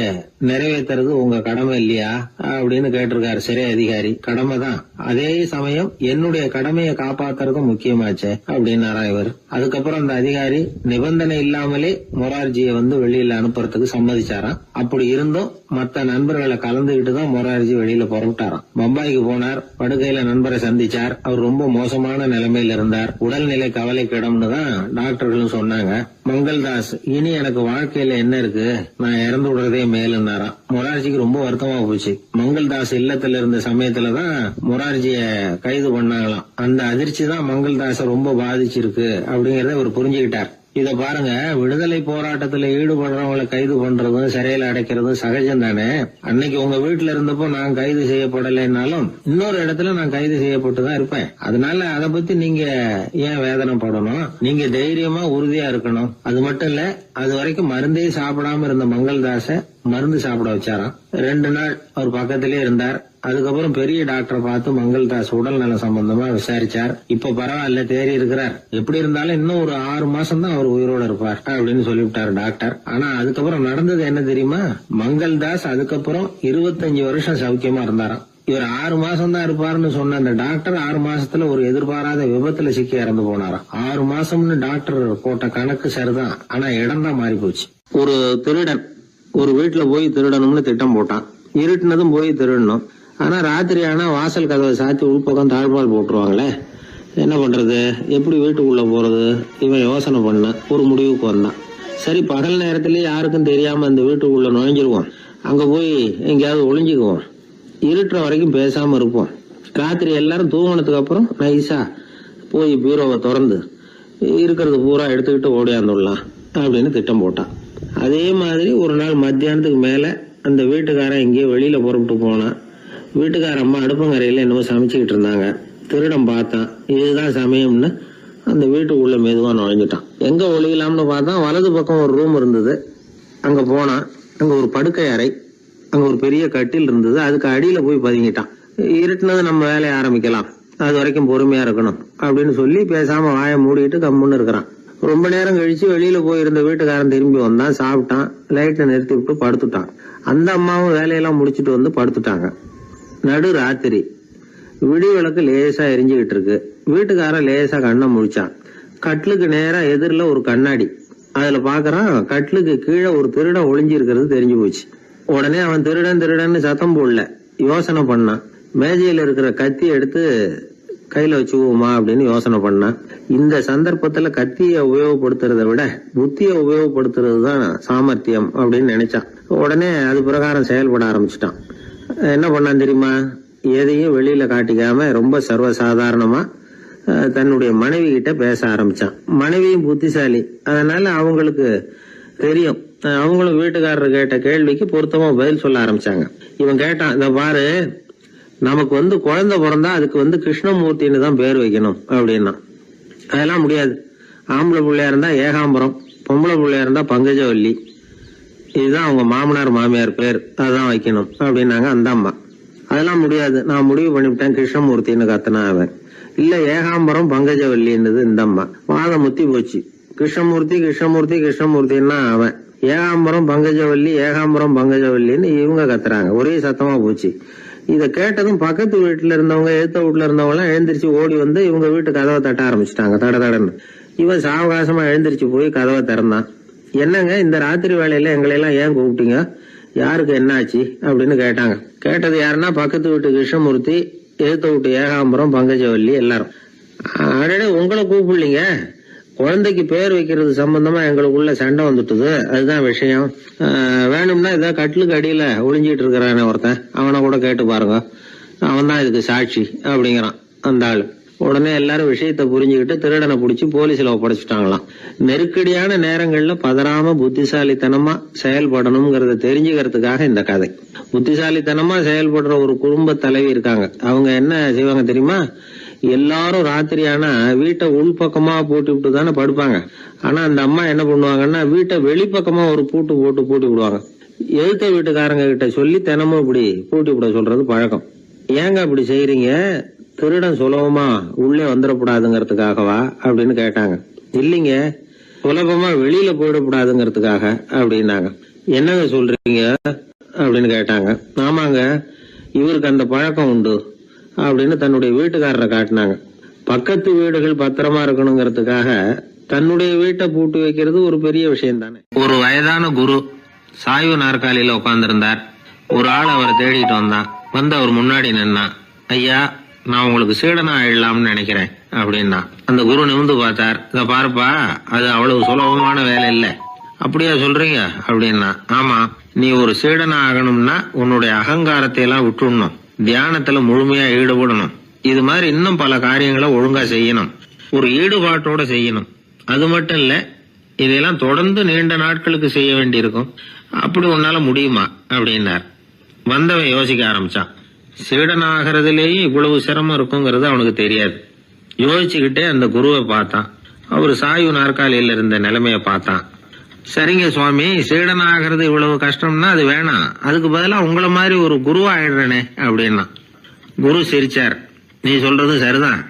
நிறைவேற்றுறது உங்க கடமை இல்லையா அப்படின்னு கேட்டிருக்காரு சிறை அதிகாரி. கடமை தான், அதே சமயம் என்னுடைய கடமையை காப்பாத்துறதும் முக்கியமாச்சே அப்படின்னாரா இவர். அதுக்கப்புறம் அந்த அதிகாரி நிபந்தனை இல்லாமலே மொரார்ஜியை வெளியில அனுப்புறதுக்கு சம்மதிச்சாராம். அப்படி இருந்தும் மற்ற நண்பர்களை கலந்துகிட்டு தான் மொரார்ஜி வெளியில புறப்பட்டாராம். பம்பாய்க்கு போனார். படுக்கையில நண்பரை சந்திச்சார். அவர் ரொம்ப மோசமான நிலைமையில இருந்தார். உடல்நிலை கவலைக்கிடம்னு தான் டாக்டர்களும் சொன்னாங்க. மங்கள்தாஸ், இனி எனக்கு வாழ்க்கையில என்ன இருக்கு, நான் இறந்து விடுறதே மேலுன்னாராம். மொரார்ஜிக்கு ரொம்ப வருத்தமா போச்சு. மங்கள்தாஸ் இல்லத்துல இருந்த சமயத்துலதான் மொரார்ஜிய கைது பண்ணாங்களாம். அந்த அதிர்ச்சி தான் மங்கள்தாஸ ரொம்ப பாதிச்சிருக்கு அப்படிங்கறத அவர் புரிஞ்சுக்கிட்டார். இத பாருங்க, விடுதலை போராட்டத்துல ஈடுபடுறவங்களை கைது பண்றதும் சிறையில அடைக்கிறதும் சகஜம் தானே. அன்னைக்கு உங்க வீட்டுல இருந்தப்போ நான் கைது செய்யப்படலைன்னாலும் இன்னொரு இடத்துல நான் கைது செய்யப்பட்டுதான் இருப்பேன். அதனால அதை பத்தி நீங்க ஏன் வேதனைப்படணும்? நீங்க தைரியமா உறுதியா இருக்கணும். அது மட்டும் இல்ல, அது வரைக்கும் மருந்தே சாப்பிடாம இருந்த மங்கள்தாஸ மருந்து சாப்பிட வச்சாராம். 2 நாள் அவர் பக்கத்திலே இருந்தார். அதுக்கப்புறம் பெரிய டாக்டரை பார்த்து மங்கள்தாஸ் உடல் நல சம்பந்தமா விசாரிச்சார். இப்ப பரவாயில்ல, தேறி இருக்கிறார். எப்படி இருந்தாலும் இன்னும் ஒரு 6 மாசம் தான் அவர் உயிரோட இருப்பார் அப்படின்னு சொல்லிவிட்டாரு டாக்டர். ஆனா அதுக்கப்புறம் நடந்தது என்ன தெரியுமா? மங்கள்தாஸ் அதுக்கப்புறம் 25 வருஷம் சௌக்கியமா இருந்தாராம். இவர் 6 மாசம் தான் இருப்பாருன்னு சொன்ன அந்த டாக்டர் 6 மாசத்துல ஒரு எதிர்பாராத விபத்துல சிக்கி இறந்து போனாராம். 6 மாசம்னு டாக்டர் போட்ட கணக்கு சரிதான், ஆனா இடம் தான் மாறி போச்சு. ஒரு திருடன் ஒரு வீட்டுல போய் திருடணும்னு திட்டம் போட்டான். இருட்டுனதும் போய் திருடணும். ஆனா ராத்திரி ஆனா வாசல் கதவை சாத்தி உள்பக்கம் தாழ்பால் போட்டுருவாங்களே, என்ன பண்றது, எப்படி வீட்டுக்குள்ள போறது? இவன் யோசனை பண்ண ஒரு முடிவுக்கு வந்தான். சரி, பகல் நேரத்திலேயே யாருக்கும் தெரியாம அந்த வீட்டுக்குள்ள நுழைஞ்சிருவோம். அங்க போய் எங்கேயாவது ஒளிஞ்சுக்குவோம். இருட்டுற வரைக்கும் பேசாம இருப்போம். ராத்திரி எல்லாரும் தூங்கினதுக்கு அப்புறம் நைஸா போய் பீரோவை திறந்து இருக்கிறது பூரா எடுத்துக்கிட்டு ஓடியாந்துடலாம் அப்படின்னு திட்டம் போட்டான். அதே மாதிரி ஒரு நாள் மத்தியானத்துக்கு மேல அந்த வீட்டுக்காரன் எங்கேயோ வெளியில புறப்பட்டு போனான். வீட்டுக்கார அம்மா அடுப்பங்கரையில என்னவோ சமைச்சுக்கிட்டு இருந்தாங்க. திருடன் பார்த்தான். இதுதான் சமயம்னு அந்த வீட்டுக்குள்ள மெதுவா நுழைஞ்சிட்டான். எங்க ஒளியலாம்னு பார்த்தா வலது பக்கம் ஒரு ரூம் இருந்தது. அங்க போனான். அங்க ஒரு படுக்கை அறை, அங்க ஒரு பெரிய கட்டில் இருந்தது. அதுக்கு அடியில போய் பதுங்கிட்டான். இருட்டுனது நம்ம வேலையை ஆரம்பிக்கலாம், அது வரைக்கும் பொறுமையா இருக்கணும் அப்படின்னு சொல்லி பேசாம வாயை மூடிட்டு கம்முன்னு இருக்கிறான். ரொம்ப நேரம் கழிச்சு வெளியில போயிருந்த வீட்டுக்காரன் திரும்பி வந்தான். சாப்பிட்டான். லைட்டை நிறுத்தி விட்டு படுத்துட்டான். அந்த அம்மாவும் வேலையெல்லாம் முடிச்சுட்டு வந்து படுத்துட்டாங்க. நடு ராத்திரி, விடி விளக்கு லேசா எரிஞ்சுகிட்டு இருக்கு. வீட்டுக்காரன் லேசா கண்ணை முழிச்சான். கட்லுக்கு நேரா எதிரில ஒரு கண்ணாடி. அதுல பாக்குறான், கட்லுக்கு கீழே ஒரு திருடன் ஒளிஞ்சு இருக்கிறது தெரிஞ்சு போச்சு. உடனே அவன் திருடன் திருடன்னு சத்தம் போடல, யோசனை பண்ணான். மேஜையில இருக்கிற கத்தி எடுத்து கையில வச்சுக்குவோமா அப்படின்னு யோசனை பண்ணான். இந்த சந்தர்ப்பத்துல கத்தியை உபயோகப்படுத்துறதை விட புத்தியை உபயோகப்படுத்துறது தான் சாமர்த்தியம் அப்படின்னு நினைச்சான். உடனே அது பிரகாரம் செயல்பட ஆரம்பிச்சிட்டான். என்ன பண்ணான் தெரியுமா? எதையும் வெளியில காட்டிக்காம ரொம்ப சர்வசாதாரணமா தன்னுடைய மனைவி கிட்ட பேச ஆரம்பிச்சான். மனைவியும் புத்திசாலி, அதனால அவங்களுக்கு தெரியும். அவங்களும் வீட்டுக்காரர் கேட்ட கேள்விக்கு பொருத்தமா பதில் சொல்ல ஆரம்பிச்சாங்க. இவன் கேட்டான், இத பாரு, நமக்கு குழந்தை பிறந்தா அதுக்கு கிருஷ்ணமூர்த்தின்னு தான் பேர் வைக்கணும் அப்படின்னா. அதெல்லாம் முடியாது. ஆம்பளை பிள்ளையா இருந்தா ஏகாம்பரம், பொம்பளை பிள்ளையா இருந்தா பங்கஜவல்லி, இதுதான் அவங்க மாமனார் மாமியார் பேர், அதுதான் வைக்கணும் அப்படின்னாங்க அந்த அம்மா. அதெல்லாம் முடியாது, நான் முடிவு பண்ணிவிட்டேன் கிருஷ்ணமூர்த்தின்னு கத்தனா அவன். இல்ல ஏகாம்பரம் பங்கஜவல்லின்றது இந்த அம்மா. வாதம் முத்தி போச்சு. கிருஷ்ணமூர்த்தி கிருஷ்ணமூர்த்தி கிருஷ்ணமூர்த்தின்னா அவன். ஏகாம்பரம் பங்கஜவல்லி ஏகாம்பரம் பங்கஜவல்லின்னு இவங்க கத்துறாங்க. ஒரே சத்தமா போச்சு. இத கேட்டதும் பக்கத்து வீட்டுல இருந்தவங்க, எழுத்த வீட்டுல இருந்தவங்க எல்லாம் எழுந்திரிச்சு ஓடி வந்து இவங்க வீட்டு கதவை தட்ட ஆரம்பிச்சுட்டாங்க. தட தடன்னு. இவன் சாவகாசமா எழுந்திரிச்சு போய் கதவை திறந்தான். என்னங்க, இந்த ராத்திரி வேலையில எங்களை எல்லாம் ஏன் கூப்பிட்டீங்க, யாருக்கு என்ன ஆச்சு அப்படின்னு கேட்டாங்க. கேட்டது யாருன்னா பக்கத்து வீட்டு கிருஷ்ணமூர்த்தி, எழுத்த வீட்டு ஏகாம்பரம் பங்கஜவல்லி எல்லாரும். அடடே, உங்களை கூப்பிடலீங்க, குழந்தைக்கு பேர் வைக்கிறது சம்பந்தமா எங்களுக்குள்ள சண்டை வந்துட்டுது, அதுதான் விஷயம். வேணும்னா இதான் கட்டிலுக்கு அடியில ஒளிஞ்சிட்டு இருக்கிறானே ஒருத்தன், அவனை கூட கேட்டு பாருங்க, அவன் தான் இதுக்கு சாட்சி அப்படிங்கிறான் அந்த ஆளு. உடனே எல்லாரும் விஷயத்தை புரிஞ்சுக்கிட்டு திருடனை பிடிச்சி போலீஸ்ல ஒப்படைச்சிட்டாங்களாம். நெருக்கடியான நேரங்கள்ல பதறாம புத்திசாலித்தனமா செயல்படணுங்கிறத தெரிஞ்சுக்கிறதுக்காக இந்த கதை. புத்திசாலித்தனமா செயல்படுற ஒரு குடும்ப தலைவி இருக்காங்க. அவங்க என்ன செய்வாங்க தெரியுமா? எல்லாரும் ராத்திரியானா வீட்டை உள்பக்கமா போட்டு விட்டு தானே படுப்பாங்க. ஆனா அந்த அம்மா என்ன பண்ணுவாங்கன்னா, வீட்டை வெளிப்பக்கமா ஒரு பூட்டு போட்டு பூட்டி விடுவாங்க. எழுத்த வீட்டுக்காரங்க கிட்ட சொல்லி தினமும் இப்படி பூட்டி விட சொல்றது பழக்கம். ஏங்க அப்படி செய்யறீங்க, திருடன் சுலபமா உள்ளே வந்துடக்கூடாதுங்கிறதுக்காகவா அப்படின்னு கேட்டாங்க. இல்லைங்க, சுலபமா வெளியில போயிடக்கூடாதுங்கிறதுக்காக அப்படின்னாங்க. என்னங்க சொல்றீங்க அப்படின்னு கேட்டாங்க. ஆமாங்க, இவருக்கு அந்த பழக்கம் உண்டு அப்படின்னு தன்னுடைய வீட்டுக்காரரை காட்டினாங்க. பக்கத்து வீடுகள் பத்திரமா இருக்கணுங்கிறதுக்காக தன்னுடைய வீட்டை பூட்டி வைக்கிறது ஒரு பெரிய விஷயம் தானே. ஒரு வயதான குரு சாய்வு நாற்காலியில உட்கார்ந்திருந்தார். ஒரு ஆள் அவரை தேடிட்டு வந்தான். வந்து அவர் முன்னாடி நின்னான். ஐயா, நான் உங்களுக்கு சீடனா ஆயிடலாம்னு நினைக்கிறேன் அப்படின்னா. அந்த குரு நிமிந்து பார்த்தார். இத பாருப்பா, அது அவ்வளவு சுலபமான வேலை இல்ல. அப்படியா சொல்றீங்க அப்படின்னா, ஆமா, நீ ஒரு சீடனா ஆகணும்னா உன்னுடைய அகங்காரத்தை எல்லாம் விட்டுடணும், தியானத்துல முழுமையா ஈடுபடணும், இது மாதிரி இன்னும் பல காரியங்களை ஒழுங்கா செய்யணும், ஒரு ஈடுபாட்டோட செய்யணும். அது மட்டும் இல்ல, இதெல்லாம் தொடர்ந்து நீண்ட நாட்களுக்கு செய்ய வேண்டியிருக்கும். அப்படி உன்னால முடியுமா அப்படின்னார். வந்தவன் யோசிக்க ஆரம்பிச்சான். சீடனாகிறதுலேயே இவ்வளவு சிரமம் இருக்குங்கிறது அவனுக்கு தெரியாது. யோசிச்சுக்கிட்டே அந்த குருவை பார்த்தான். அவர் சாய்வு நாற்காலியில இருந்த நிலைமைய பார்த்தான். சரிங்க சுவாமி, சீடனாகிறது இவ்வளவு கஷ்டம்னா அது வேணாம், அதுக்கு பதிலா உங்களை மாதிரி ஒரு குருவா ஆயிடுறேனே அப்படின்னா. குரு சிரிச்சார். நீ சொல்றது சரிதான்,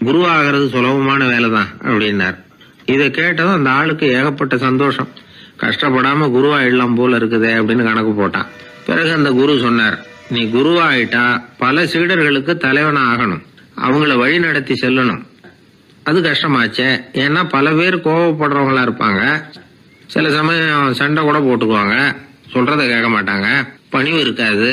குருவாகிறது சுலபமான வேலைதான் அப்படின்னார். இதை கேட்டதும் அந்த ஆளுக்கு ஏகப்பட்ட சந்தோஷம். கஷ்டப்படாம குருவாயிடலாம் போல இருக்குதே அப்படின்னு கணக்கு போட்டான். பிறகு அந்த குரு சொன்னார், நீ குருவாயிட்டா பல சீடர்களுக்கு தலைவனா ஆகணும், அவங்கள வழி நடத்தி செல்லணும். அது கஷ்டமாச்சே. ஏன்னா பல பேர் கோவப்படுறவங்களா இருப்பாங்க, சில சமயம் சண்டை கூட போட்டுக்குவாங்க, சொல்றத கேட்க மாட்டாங்க, பணிவு இருக்காது.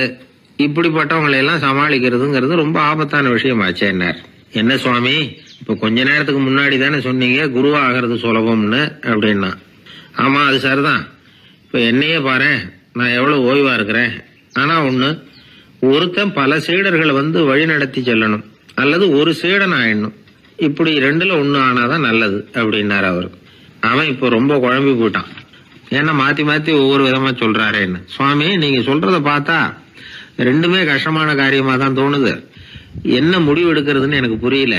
இப்படிப்பட்டவங்களை எல்லாம் சமாளிக்கிறதுங்கிறது ரொம்ப ஆபத்தான விஷயமாச்சேன்னார். என்ன சுவாமி, இப்ப கொஞ்ச நேரத்துக்கு முன்னாடி தானே சொன்னீங்க குருவா ஆகிறது சுலபம்னு அப்படின்னா. ஆமா, அது சரிதான். இப்ப என்னையே பாரு, நான் எவ்வளவு ஓய்வா இருக்கிறேன். ஆனா ஒண்ணு, ஒருத்தன் பல சீடர்களை வழி நடத்தி செல்லணும், அல்லது ஒரு சீடன் ஆயிடணும். இப்படி ரெண்டுல ஒண்ணு ஆனாதான் நல்லது அப்படின்னாரு அவரு. அவன் இப்ப ரொம்ப குழம்பி போயிட்டான். ஏன்னா மாத்தி மாத்தி ஒவ்வொரு விதமா சொல்றாருன்னு. சுவாமி, நீங்க சொல்றத பார்த்தா ரெண்டுமே கஷ்டமான காரியமா தான் தோணுது. என்ன முடிவு எடுக்கிறதுன்னு எனக்கு புரியல.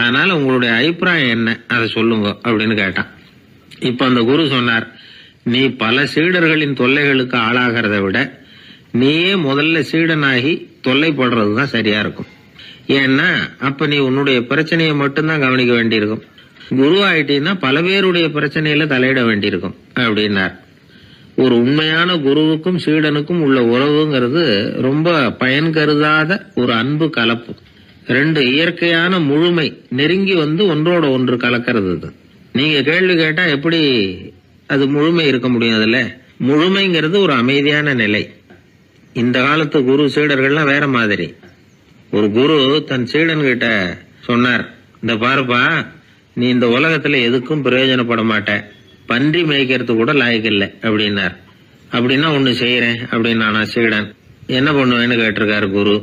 அதனால உங்களுடைய அபிப்பிராயம் என்ன, அதை சொல்லுங்க அப்படின்னு கேட்டான். இப்ப அந்த குரு சொன்னார், நீ பல சீடர்களின் தொல்லைகளுக்கு ஆளாகிறத விட நீயே முதல்ல சீடனாகி தொல்லைப்படுறதுதான் சரியா இருக்கும். ஏன்னா அப்ப நீ உன்னுடைய பிரச்சனையை மட்டும்தான் கவனிக்க வேண்டியிருக்கும். குரு ஆயிட்டீன்னா பல பேருடைய பிரச்சனையில தலையிட வேண்டியிருக்கும் அப்படின்னார். ஒரு உண்மையான குருவுக்கும் சீடனுக்கும் உள்ள உறவுங்கிறது ரொம்ப பயன் கருதாத ஒரு அன்பு கலப்பு. ரெண்டு இயற்கையான முழுமை நெருங்கி ஒன்றோட ஒன்று கலக்கிறது. நீங்க கேள்வி கேட்டா எப்படி அது முழுமை இருக்க முடியும்? அதுல முழுமைங்கிறது ஒரு அமைதியான நிலை. இந்த காலத்து குரு சீடர்கள்லாம் வேற மாதிரி. ஒரு குரு தன் சீடன் கிட்ட சொன்னார், இந்த பாருப்பா, நீ இந்த உலகத்துல எதுக்கும் பிரயோஜனப்பட மாட்ட, பன்றி மேய்க்கிறது கூட லாய்க்கில்லை அப்படின்னார். அப்படின்னா ஒண்ணு செய்யறேன் அப்படின்னா சீடன். என்ன பண்ணுவேன்னு கேட்டிருக்காரு குரு.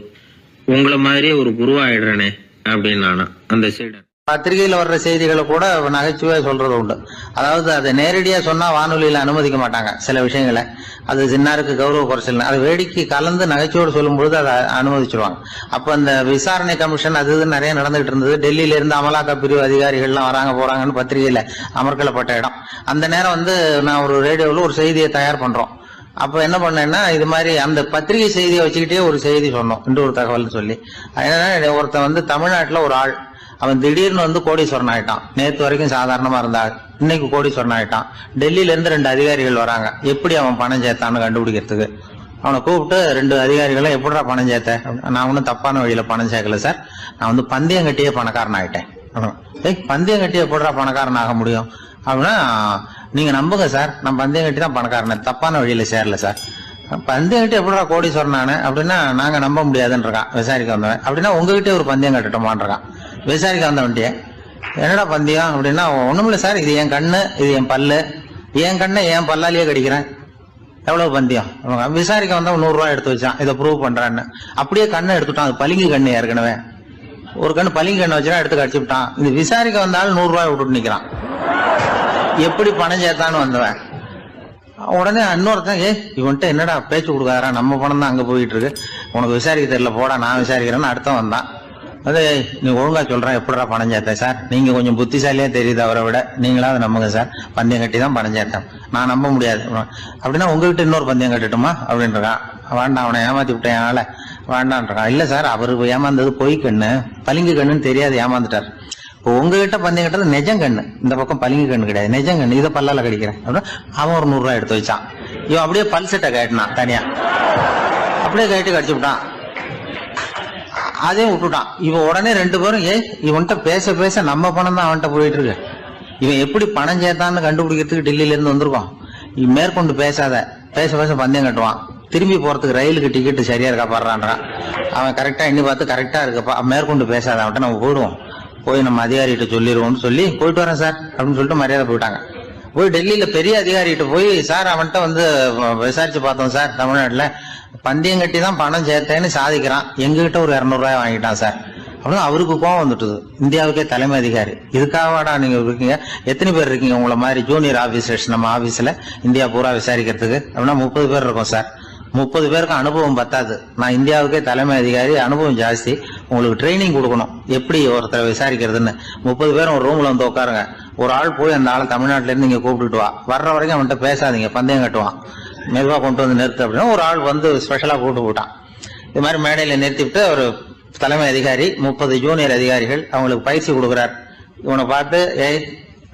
உங்களை மாதிரியே ஒரு குருவாயிடுறேனே அப்படின்னானா அந்த சீடன். பத்திரிகையில வர்ற செய்திகளை கூட நகைச்சுவையா சொல்றது உண்டு. அதாவது அதை நேரடியா சொன்னா வானொலியில அனுமதிக்க மாட்டாங்க சில விஷயங்களை. அது சின்னாருக்கு கௌரவ குறைச்சல். அது வேடிக்கை கலந்து நகைச்சுவோடு சொல்லும் பொழுது அதை அனுமதிச்சிருவாங்க. அப்ப அந்த விசாரணை கமிஷன் அது இது நிறைய நடந்துகிட்டு இருந்தது. டெல்லியில இருந்து அமலாக்க பிரிவு அதிகாரிகள்லாம் வராங்க போறாங்கன்னு பத்திரிகையில அமர்க்கலப்பட்ட இடம். அந்த நேரம் நான் ஒரு ரேடியோவில் ஒரு செய்தியை தயார் பண்றோம். அப்ப என்ன பண்ணேன்னா, இது மாதிரி அந்த பத்திரிகை செய்தியை வச்சுக்கிட்டே ஒரு செய்தி சொன்னோம், இன்னொரு தகவல் சொல்லி. ஒருத்தன் தமிழ்நாட்டுல ஒரு ஆள், அவன் திடீர்னு கோடீஸ்வரன் ஆயிட்டான். நேற்று வரைக்கும் சாதாரணமா இருந்தாள், இன்னைக்கு கோடீஸ்வரன் ஆயிட்டான். டெல்லியில இருந்து 2 அதிகாரிகள் வராங்க, எப்படி அவன் பணம் சேர்த்தான்னு கண்டுபிடிக்கிறதுக்கு. அவனை கூப்பிட்டு 2 அதிகாரிகளும் எப்படிடா பணம் சேர்த்த? நான் ஒன்னும் தப்பான வழியில பணம் சேர்க்கல சார், நான் பந்தயம் கட்டியே பணக்காரன் ஆயிட்டேன். பந்தயம் கட்டி எப்படிடா பணக்காரன் ஆக முடியும் அப்படின்னா, நீங்க நம்புங்க சார், நான் பந்தயம் கட்டி தான் பணக்காரன், தப்பான வழியில சேரல சார். பந்தயம் கட்டி எப்படிடா கோடீஸ்வரன் ஆனேன் அப்படின்னா, நாங்க நம்ப முடியாதுன்றான் விசாரிக்க வந்தவன். அப்படின்னா உங்ககிட்டே ஒரு பந்தயம் கட்டட்டுமான்றான் விசாரிக்க வந்தவன்ட்டிய. என்னடா பந்தயம் அப்படின்னா, ஒண்ணுமில்ல சார், இது என் கண்ணு, இது என் பல்லு, என் கண்ணை என் பல்லாலேயே கடிக்கிறேன், எவ்வளவு பந்தயம். விசாரிக்க வந்தா 100 ரூபாய் எடுத்து வச்சான், இதை ப்ரூவ் பண்றான்னு. அப்படியே கண்ணை எடுத்துட்டான். அது பளிங்கு கண்ணு, ஏற்கனவே ஒரு கண்ணு பளிங்கு கண்ணை வச்சுனா எடுத்து கடிச்சு விட்டான். இது விசாரிக்க வந்தாலும் 100 ரூபாய் விட்டுட்டு நிக்கிறான். எப்படி பணம் சேர்த்தான்னு வந்தவன். உடனே இன்னொருத்தன், இவன்ட்ட என்னடா பேச்சு கொடுக்காரா, நம்ம பணம் தான் அங்க போயிட்டு இருக்கு, உனக்கு விசாரிக்க தெரியல, போடா நான் விசாரிக்கிறேன்னு அடுத்த வந்தான். அது நீ ஒழுங்கா சொல்றேன், எப்படிடா பணம் சேர்த்தேன் சார், நீங்க கொஞ்சம் புத்திசாலியா தெரியுது அவரை விட, நீங்களாவது நம்புங்க சார், பந்தயம் கட்டி தான் பணம் சேர்த்தேன், நான் நம்ப முடியாது. அப்படின்னா உங்ககிட்ட இன்னொரு பந்தயம் கட்டட்டுமா அப்படின்றான். வேண்டாம், அவனை ஏமாத்தி விட்டேன் அதனால வேண்டான்றான். இல்ல சார், அவரு ஏமாந்தது பொய் கண்ணு, பளிங்கு கண்ணுன்னு தெரியாது, ஏமாந்துட்டார். இப்போ உங்ககிட்ட பந்தயம் கட்டுறது நெஜம் கண்ணு, இந்த பக்கம் பளிங்கு கண்ணு கிடையாது, நெஜம் கண்ணு, இதை பல்லால கடிக்கிறேன் அப்படின்னா அவன் ஒரு 100 ரூபாய் எடுத்து வச்சான். இவன் அப்படியே பல்செட்டை கட்டினான் தனியா, அப்படியே கட்டி கடிச்சு விட்டான். அதையும் விட்டுட்டான். இவன் உடனே 2 பேரும், இவன்கிட்ட பேச பேச நம்ம பணம் தான் அவன்கிட்ட போயிட்டு இருக்கு, இவன் எப்படி பணம் சேர்த்தான்னு கண்டுபிடிக்கிறதுக்கு டெல்லியில இருந்து வந்திருக்கோம், இவன் மேற்கொண்டு பேசாத, பேச பேச பந்தயம் கட்டுவான். திரும்பி போறதுக்கு ரயிலுக்கு டிக்கெட் சரியா இருக்கா பாடுறான்றான். அவன் கரெக்டா எண்ணி பார்த்து கரெக்டா இருக்குப்பா, மேற்கொண்டு பேசாத, அவன்கிட்ட நம்ம போயிடுவோம், போய் நம்ம அதிகாரிகிட்ட சொல்லிடுவோம்னு சொல்லி போயிட்டு வரேன் சார் அப்படின்னு சொல்லிட்டு மரியாதை போயிட்டாங்க. போய் டெல்லியில பெரிய அதிகாரிகிட்ட போய், சார் அவன்கிட்ட வந்து விசாரிச்சு பார்த்தோம் சார், தமிழ்நாட்டுல பந்தயம் கட்டி தான் பணம் சேர்த்தேன்னு சாதிக்கிறான், எங்ககிட்ட ஒரு 200 ரூபாய் வாங்கிட்டான் சார் அப்படின்னு அவருக்கு கோவம் வந்துட்டுது. இந்தியாவுக்கே தலைமை அதிகாரி, இதுக்காகவாடா நீங்க இருக்கீங்க, எத்தனை பேர் இருக்கீங்க உங்களை மாதிரி ஜூனியர் ஆபீசர்ஸ் நம்ம ஆபீஸ்ல இந்தியா பூரா விசாரிக்கிறதுக்கு அப்படின்னா 30 பேர் இருக்கோம் சார். 30 பேருக்கு அனுபவம் பத்தாது, நான் இந்தியாவுக்கே தலைமை அதிகாரி, அனுபவம் ஜாஸ்தி, உங்களுக்கு ட்ரைனிங் கொடுக்கணும் எப்படி ஒருத்தரை விசாரிக்கிறதுன்னு. 30 பேரும் ஒரு ரூம்ல வந்து உட்காருங்க, ஒரு ஆள் போய் அந்த ஆளை தமிழ்நாட்டுல இருந்து நீங்க கூப்பிட்டுட்டு வா, வர்ற வரைக்கும் அவன்கிட்ட பேசாதீங்க, பந்தயம் கட்டுவான், மெதுவா கொண்டு வந்து நிறுத்து அப்படின்னா ஒரு ஆள் வந்து ஸ்பெஷலா கூப்பிட்டு போட்டான். இது மாதிரி மேடையில நிறுத்திவிட்டு ஒரு தலைமை அதிகாரி 30 ஜூனியர் அதிகாரிகள் அவங்களுக்கு பயிற்சி கொடுக்குறார். இவனை பார்த்து, ஏய்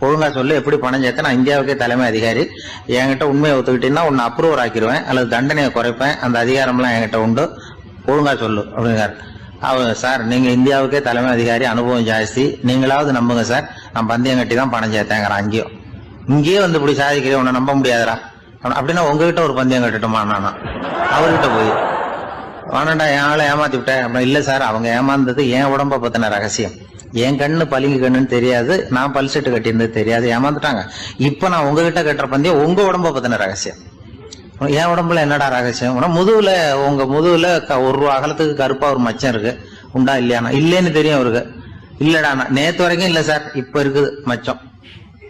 ஒழுங்கா சொல்லு, எப்படி பணம் சேர்த்த, நான் இந்தியாவுக்கே தலைமை அதிகாரி, என்கிட்ட உண்மையை ஒத்துக்கிட்டீங்கன்னா உன்னை அப்ரூவர் ஆக்கிடுவேன் அல்லது தண்டனையை குறைப்பேன், அந்த அதிகாரம்லாம் என்கிட்ட உண்டு, ஒழுங்கா சொல்லு அப்படிங்கிறார். அவர், சார் நீங்க இந்தியாவுக்கே தலைமை அதிகாரி, அனுபவம் ஜாஸ்தி, நீங்களாவது நம்புங்க சார், நான் பந்தயம் கட்டி தான் பணம் சேர்த்தேங்கிறான். இங்கேயே வந்து இப்படி சாதிக்கிறேன், உன்னை நம்ப முடியாதரா அப்படின்னா உங்ககிட்ட ஒரு பந்தயம் கட்டுட்டுமா நானா அவர்கிட்ட போய், வேணாண்டா என் ஆளை ஏமாத்தி விட்டேன் அப்படின்னா, இல்ல சார் அவங்க ஏமாந்தது என் உடம்ப பத்தின ரகசியம், என் கண்ணு பளிங்கு கண்ணுன்னு தெரியாது, நான் பல்செட்டு கட்டியிருந்தது தெரியாது, ஏமாந்துட்டாங்க, இப்ப நான் உங்ககிட்ட கட்டுற பந்தயம் உங்க உடம்ப பத்தின ரகசியம். என் உடம்புல என்னடா ரகசியம், முதுகுல உங்க முதுகுல 1 ரூபா அகலத்துக்கு கருப்பா ஒரு மச்சம் இருக்கு, உண்டா இல்லையானா, இல்லேன்னு தெரியும் அவருக்கு. இல்லடா நேத்து வரைக்கும் இல்ல சார், இப்ப இருக்குது மச்சம்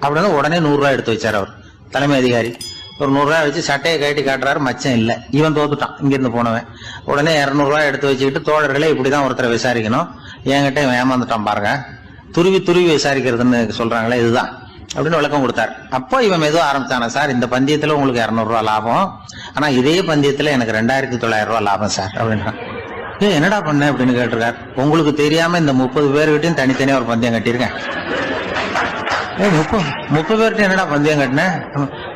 அப்படின்னு உடனே 100 ரூபாய் எடுத்து வச்சார் அவர் தலைமை அதிகாரி. ஒரு 100 ரூபாய் வச்சு சட்டையை கட்டி காட்டுறாரு, மச்சம் இல்ல, இவன் தோத்துட்டான் இங்கிருந்து போனவன். உடனே 200 ரூபாய் எடுத்து வச்சுக்கிட்டு, தோழர்களே இப்படிதான் ஒருத்தரை விசாரிக்கணும், என்கிட்ட இவன் ஏமாந்துட்டான் பாருங்க, துருவி துருவி விசாரிக்கிறதுன்னு சொல்றாங்களே இதுதான் அப்படின்னு விளக்கம் கொடுத்தாரு. அப்போ இவன் மெதுவா ஆரம்பிச்சானா, சார் இந்த பந்தயத்துல உங்களுக்கு 200 ரூபாய் லாபம், ஆனா இதே பந்தயத்துல எனக்கு 2900 ரூபாய் லாபம் சார் அப்படின்றான். என்னடா பண்ண அப்படின்னு கேட்டிருக்காரு. உங்களுக்கு தெரியாம இந்த 30 பேர்கிட்டையும் தனித்தனியா ஒரு பந்தயம் கட்டியிருக்கேன். 30 பேர்கிட்ட என்னடா பந்தயம் கட்டினேன்,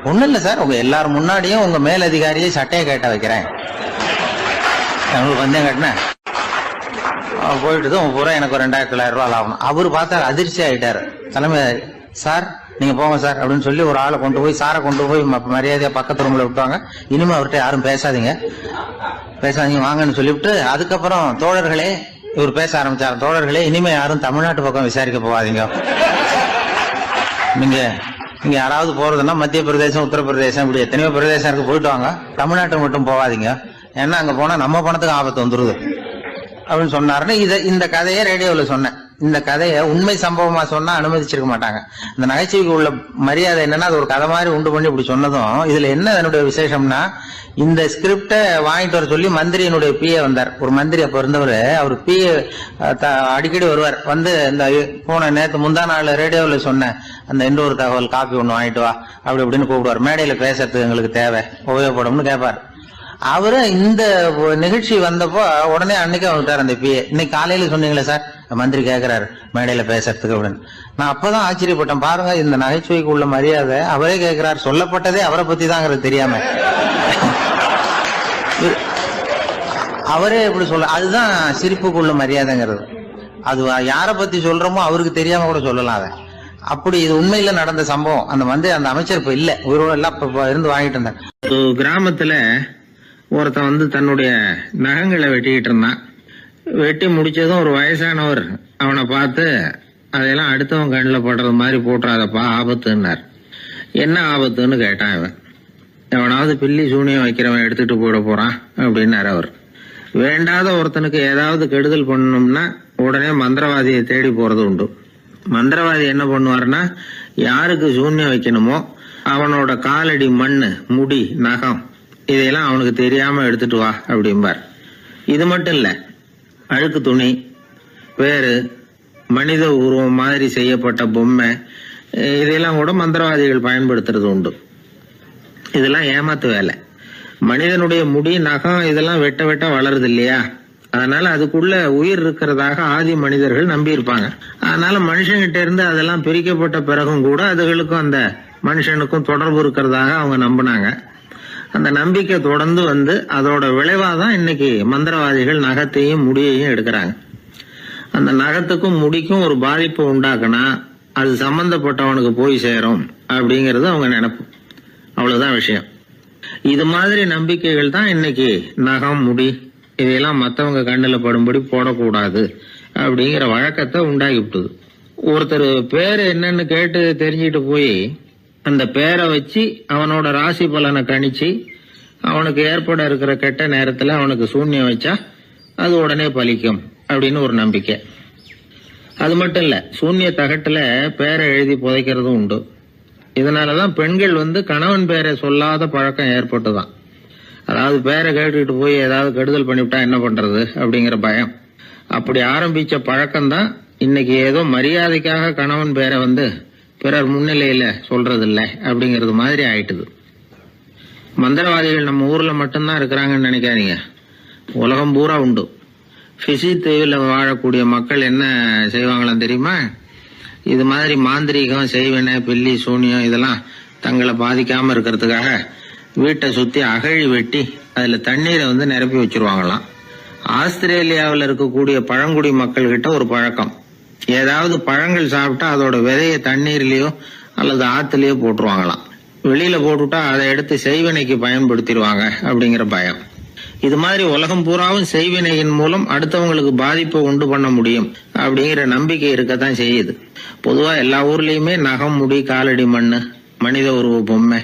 ஒண்ணும் இல்ல சார், உங்க எல்லாரும் முன்னாடியும் உங்க மேல் அதிகாரியை சட்டையை கேட்ட வைக்கிறேன், உங்களுக்கு பந்தயம் கட்டினேன், போயிட்டு பூரா எனக்கு 2900 ரூபாய் லாபம். அவரு பார்த்தா அதிர்ச்சி ஆயிட்டாரு. தலைமை, சார் நீங்க போங்க சார் அப்படின்னு சொல்லி ஒரு ஆளை கொண்டு போய், சாரை கொண்டு போய் மரியாதையா பக்கத்து ரூம்ல விட்டுவாங்க, இனிமே அவர்கிட்ட யாரும் பேசாதீங்க வாங்கன்னு சொல்லிவிட்டு, அதுக்கப்புறம் தோழர்களே இவர் பேச ஆரம்பிச்சார், தோழர்களே இனிமே யாரும் தமிழ்நாட்டு பக்கம் விசாரிக்க போகாதீங்க, நீங்க யாராவது போறதுன்னா மத்திய பிரதேசம், உத்தரப்பிரதேசம், இப்படி எத்தனையோ பிரதேசம் இருக்கு, போயிட்டு வாங்க, தமிழ்நாட்டுக்கு மட்டும் போகாதீங்க, ஏன்னா அங்க போனா நம்ம பணத்துக்கு ஆபத்து வந்துருது அப்படின்னு சொன்னாருன்னு இந்த கதையை ரேடியோல சொன்னேன். இந்த கதையை உண்மை சம்பவமா சொன்னா அனுமதிச்சிருக்க மாட்டாங்க. இந்த நகைச்சுவைக்கு உள்ள மரியாதை என்னன்னா, அது ஒரு கதை மாதிரி உண்டு பண்ணி இப்படி சொன்னதும், இதுல என்ன என்னுடைய விசேஷம்னா, இந்த ஸ்கிரிப்ட வாங்கிட்டு வர சொல்லி மந்திரியினுடைய பிஏ வந்தார். ஒரு மந்திரி அப்ப இருந்தவர், அவர் பிஏ அடிக்கடி வருவார், வந்து இந்த போன நேற்று முந்தா நாள் ரேடியோல சொன்ன அந்த இன்னொரு தகவல் காப்பி ஒண்ணு வாங்கிட்டு வா அப்படி இப்படின்னு கூப்பிடுவார், மேடையில பேசுறதுக்கு எங்களுக்கு தேவை உபயோகப்படும்னு கேட்பார். அவரு இந்த நிகழ்ச்சி வந்தப்போ உடனே அன்னைக்கு வந்துட்டார் அந்த பிஏ. இன்னைக்கு காலையில சொன்னீங்களே சார், மந்திரி கேட்கிறாரு மேடையில பேசுறதுக்கு அப்படின்னு. நான் அப்பதான் ஆச்சரியப்பட்டேன், பாருங்க இந்த நகைச்சுவைக்கு உள்ள மரியாதை. அவரே கேட்கிறார், சொல்லப்பட்டதே அவரை பத்தி தாங்கிறது தெரியாம அவரே எப்படி சொல்ல, அதுதான் சிரிப்புக்குள்ள மரியாதைங்கிறது. அது யார பத்தி சொல்றோமோ அவருக்கு தெரியாம கூட சொல்லலாம் அதை. அப்படி இது உண்மையில நடந்த சம்பவம். அந்த அமைச்சர் இப்ப இல்ல, உயிரோட எல்லாம் இருந்து வாங்கிட்டு இருந்தாங்க. கிராமத்துல ஒருத்தன் வந்து தன்னுடைய நகங்களை வெட்டிக்கிட்டு இருந்தான். வெட்டி முடிச்சதும் ஒரு வயசானவர் அவனை பார்த்து, அதெல்லாம் அடுத்தவன் கண்ணில் படுறது மாதிரி போட்டுறாதப்பா, ஆபத்துன்னார். என்ன ஆபத்துன்னு கேட்டான் இவன். எவனாவது பில்லி சூனியம் வைக்கிறவன் எடுத்துட்டு போயிட போறான் அப்படின்னாரு அவர். வேண்டாத ஒருத்தனுக்கு ஏதாவது கெடுதல் பண்ணணும்னா உடனே மந்திரவாதியை தேடி போறது உண்டு. மந்திரவாதி என்ன பண்ணுவாருன்னா, யாருக்கு சூன்யம் வைக்கணுமோ அவனோட காலடி மண்ணு, முடி, நகம் இதையெல்லாம் அவனுக்கு தெரியாம எடுத்துட்டு வா அப்படிம்பார். இது மட்டும் இல்ல, அழுக்கு துணி, பேரு, மனித உருவம் மாதிரி செய்யப்பட்ட பொம்மை இதையெல்லாம் கூட மந்திரவாதிகள் பயன்படுத்துறது உண்டு. இதெல்லாம் ஏமாத்து வேலை. மனிதனுடைய முடி, நகம் இதெல்லாம் வெட்ட வெட்ட வளருது இல்லையா, அதனால அதுக்குள்ள உயிர் இருக்கிறதாக ஆதி மனிதர்கள் நம்பி இருப்பாங்க. அதனால மனுஷங்கிட்ட இருந்து அதெல்லாம் பிரிக்கப்பட்ட பிறகும் கூட அதுகளுக்கும் அந்த மனுஷனுக்கும் தொடர்பு இருக்கிறதாக அவங்க நம்பினாங்க. அந்த நம்பிக்கை தொடர்ந்து வந்து அதோட விளைவாதான் இன்னைக்கு மந்திரவாதிகள் நகத்தையும் முடியையும் எடுக்கிறாங்க. அந்த நகத்துக்கும் முடிக்கும் ஒரு பாதிப்பு உண்டாக்குனா அது சம்பந்தப்பட்டவனுக்கு போய் சேரும் அப்படிங்கறது அவங்க நினைப்பு. அவ்வளவுதான் விஷயம். இது மாதிரி நம்பிக்கைகள் தான் இன்னைக்கு நகம், முடி இதையெல்லாம் மத்தவங்க கண்ணுல படும்படி போடக்கூடாது அப்படிங்கிற வழக்கத்தை உண்டாக்கி விட்டுது. ஒருத்தர் பேரு என்னன்னு கேட்டு தெரிஞ்சுட்டு போய் அந்த பேரை வச்சு அவனோட ராசி பலனை கணிச்சு அவனுக்கு ஏற்பட இருக்கிற கெட்ட நேரத்துல அவனுக்கு சூன்யம் வச்சா அது உடனே பலிக்கும் அப்படின்னு ஒரு நம்பிக்கை. அது மட்டும் இல்ல, சூன்ய தகட்டுல பேரை எழுதி புதைக்கிறதும் உண்டு. இதனாலதான் பெண்கள் கணவன் பேரை சொல்லாத பழக்கம் ஏற்பட்டுதான். அதாவது பேரை கேட்டுக்கிட்டு போய் ஏதாவது கெடுதல் பண்ணிவிட்டா என்ன பண்றது அப்படிங்கிற பயம். அப்படி ஆரம்பிச்ச பழக்கம்தான் இன்னைக்கு ஏதோ மரியாதைக்காக கணவன் பேரை பிறர் முன்னிலையில சொல்றது இல்ல அப்படிங்கறது மாதிரி ஆயிட்டுது. மந்திரவாதிகள் நம்ம ஊர்ல மட்டும்தான் இருக்கிறாங்கன்னு நினைக்காதீங்க, உலகம் பூரா உண்டு. பிசி தீவில் வாழக்கூடிய மக்கள் என்ன செய்வாங்களாம் தெரியுமா? இது மாதிரி மாந்திரீகம், செய்வன, பில்லி, சூனியம் இதெல்லாம் தங்களை பாதிக்காம இருக்கிறதுக்காக வீட்டை சுத்தி அகழி வெட்டி அதுல தண்ணீரை நிரப்பி வச்சிருவாங்களாம். ஆஸ்திரேலியாவில் இருக்கக்கூடிய பழங்குடி மக்கள் கிட்ட ஒரு பழக்கம், ஏதாவது பழங்கள் சாப்பிட்டா அதோட விதைய தண்ணீர்லயோ அல்லது ஆத்துலயோ போட்டுருவாங்களாம். வெளியில போட்டுட்டா அதை எடுத்து செய்வினைக்கு பயன்படுத்திடுவாங்க அப்படிங்கிற பயம். இது மாதிரி உலகம் பூராவும் செய்வினையின் மூலம் அடுத்தவங்களுக்கு பாதிப்பை உண்டு பண்ண முடியும் அப்படிங்கிற நம்பிக்கை இருக்கத்தான் செய்யுது. பொதுவா எல்லா ஊர்லயுமே நகம், முடி, காலடி மண்ணு, மனித உருவ பொம்மை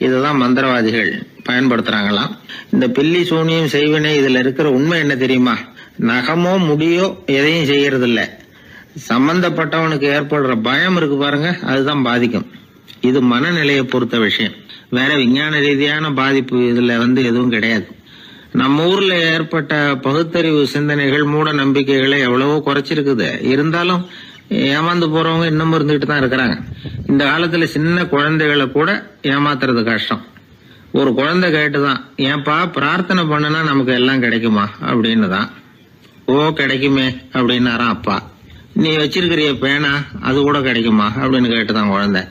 இததான் மந்திரவாதிகள் பயன்படுத்துறாங்களாம். இந்த பில்லி, சூனியம், செய்வினை இதுல இருக்கிற உண்மை என்ன தெரியுமா? நகமோ முடியோ எதையும் செய்யறது இல்ல, சம்பந்தப்பட்டவனுக்கு ஏற்படுற பயம் இருக்கு பாருங்க, அதுதான் பாதிக்கும். இது மனநிலையை பொறுத்த விஷயம், வேற விஞ்ஞான ரீதியான பாதிப்பு இதுல எதுவும் கிடையாது. நம்ம ஊர்ல ஏற்பட்ட பகுத்தறிவு சிந்தனைகள், மூட நம்பிக்கைகளை எவ்வளவோ குறைச்சிருக்குது. இருந்தாலும் ஏமாந்து போறவங்க இன்னும் இருந்துகிட்டு தான் இருக்கிறாங்க. இந்த காலத்துல சின்ன குழந்தைகளை கூட ஏமாத்துறது கஷ்டம். ஒரு குழந்தை கேட்டுதான், ஏன்பா பிரார்த்தனை பண்ணுனா நமக்கு எல்லாம் கிடைக்குமா அப்படின்னு தான். ஓ கிடைக்குமே அப்படின்னாராம் அப்பா. நீ வச்சிருக்கிறிய பேனா அது கூட கிடைக்குமா அப்படின்னு கேட்டுதான் குழந்தை.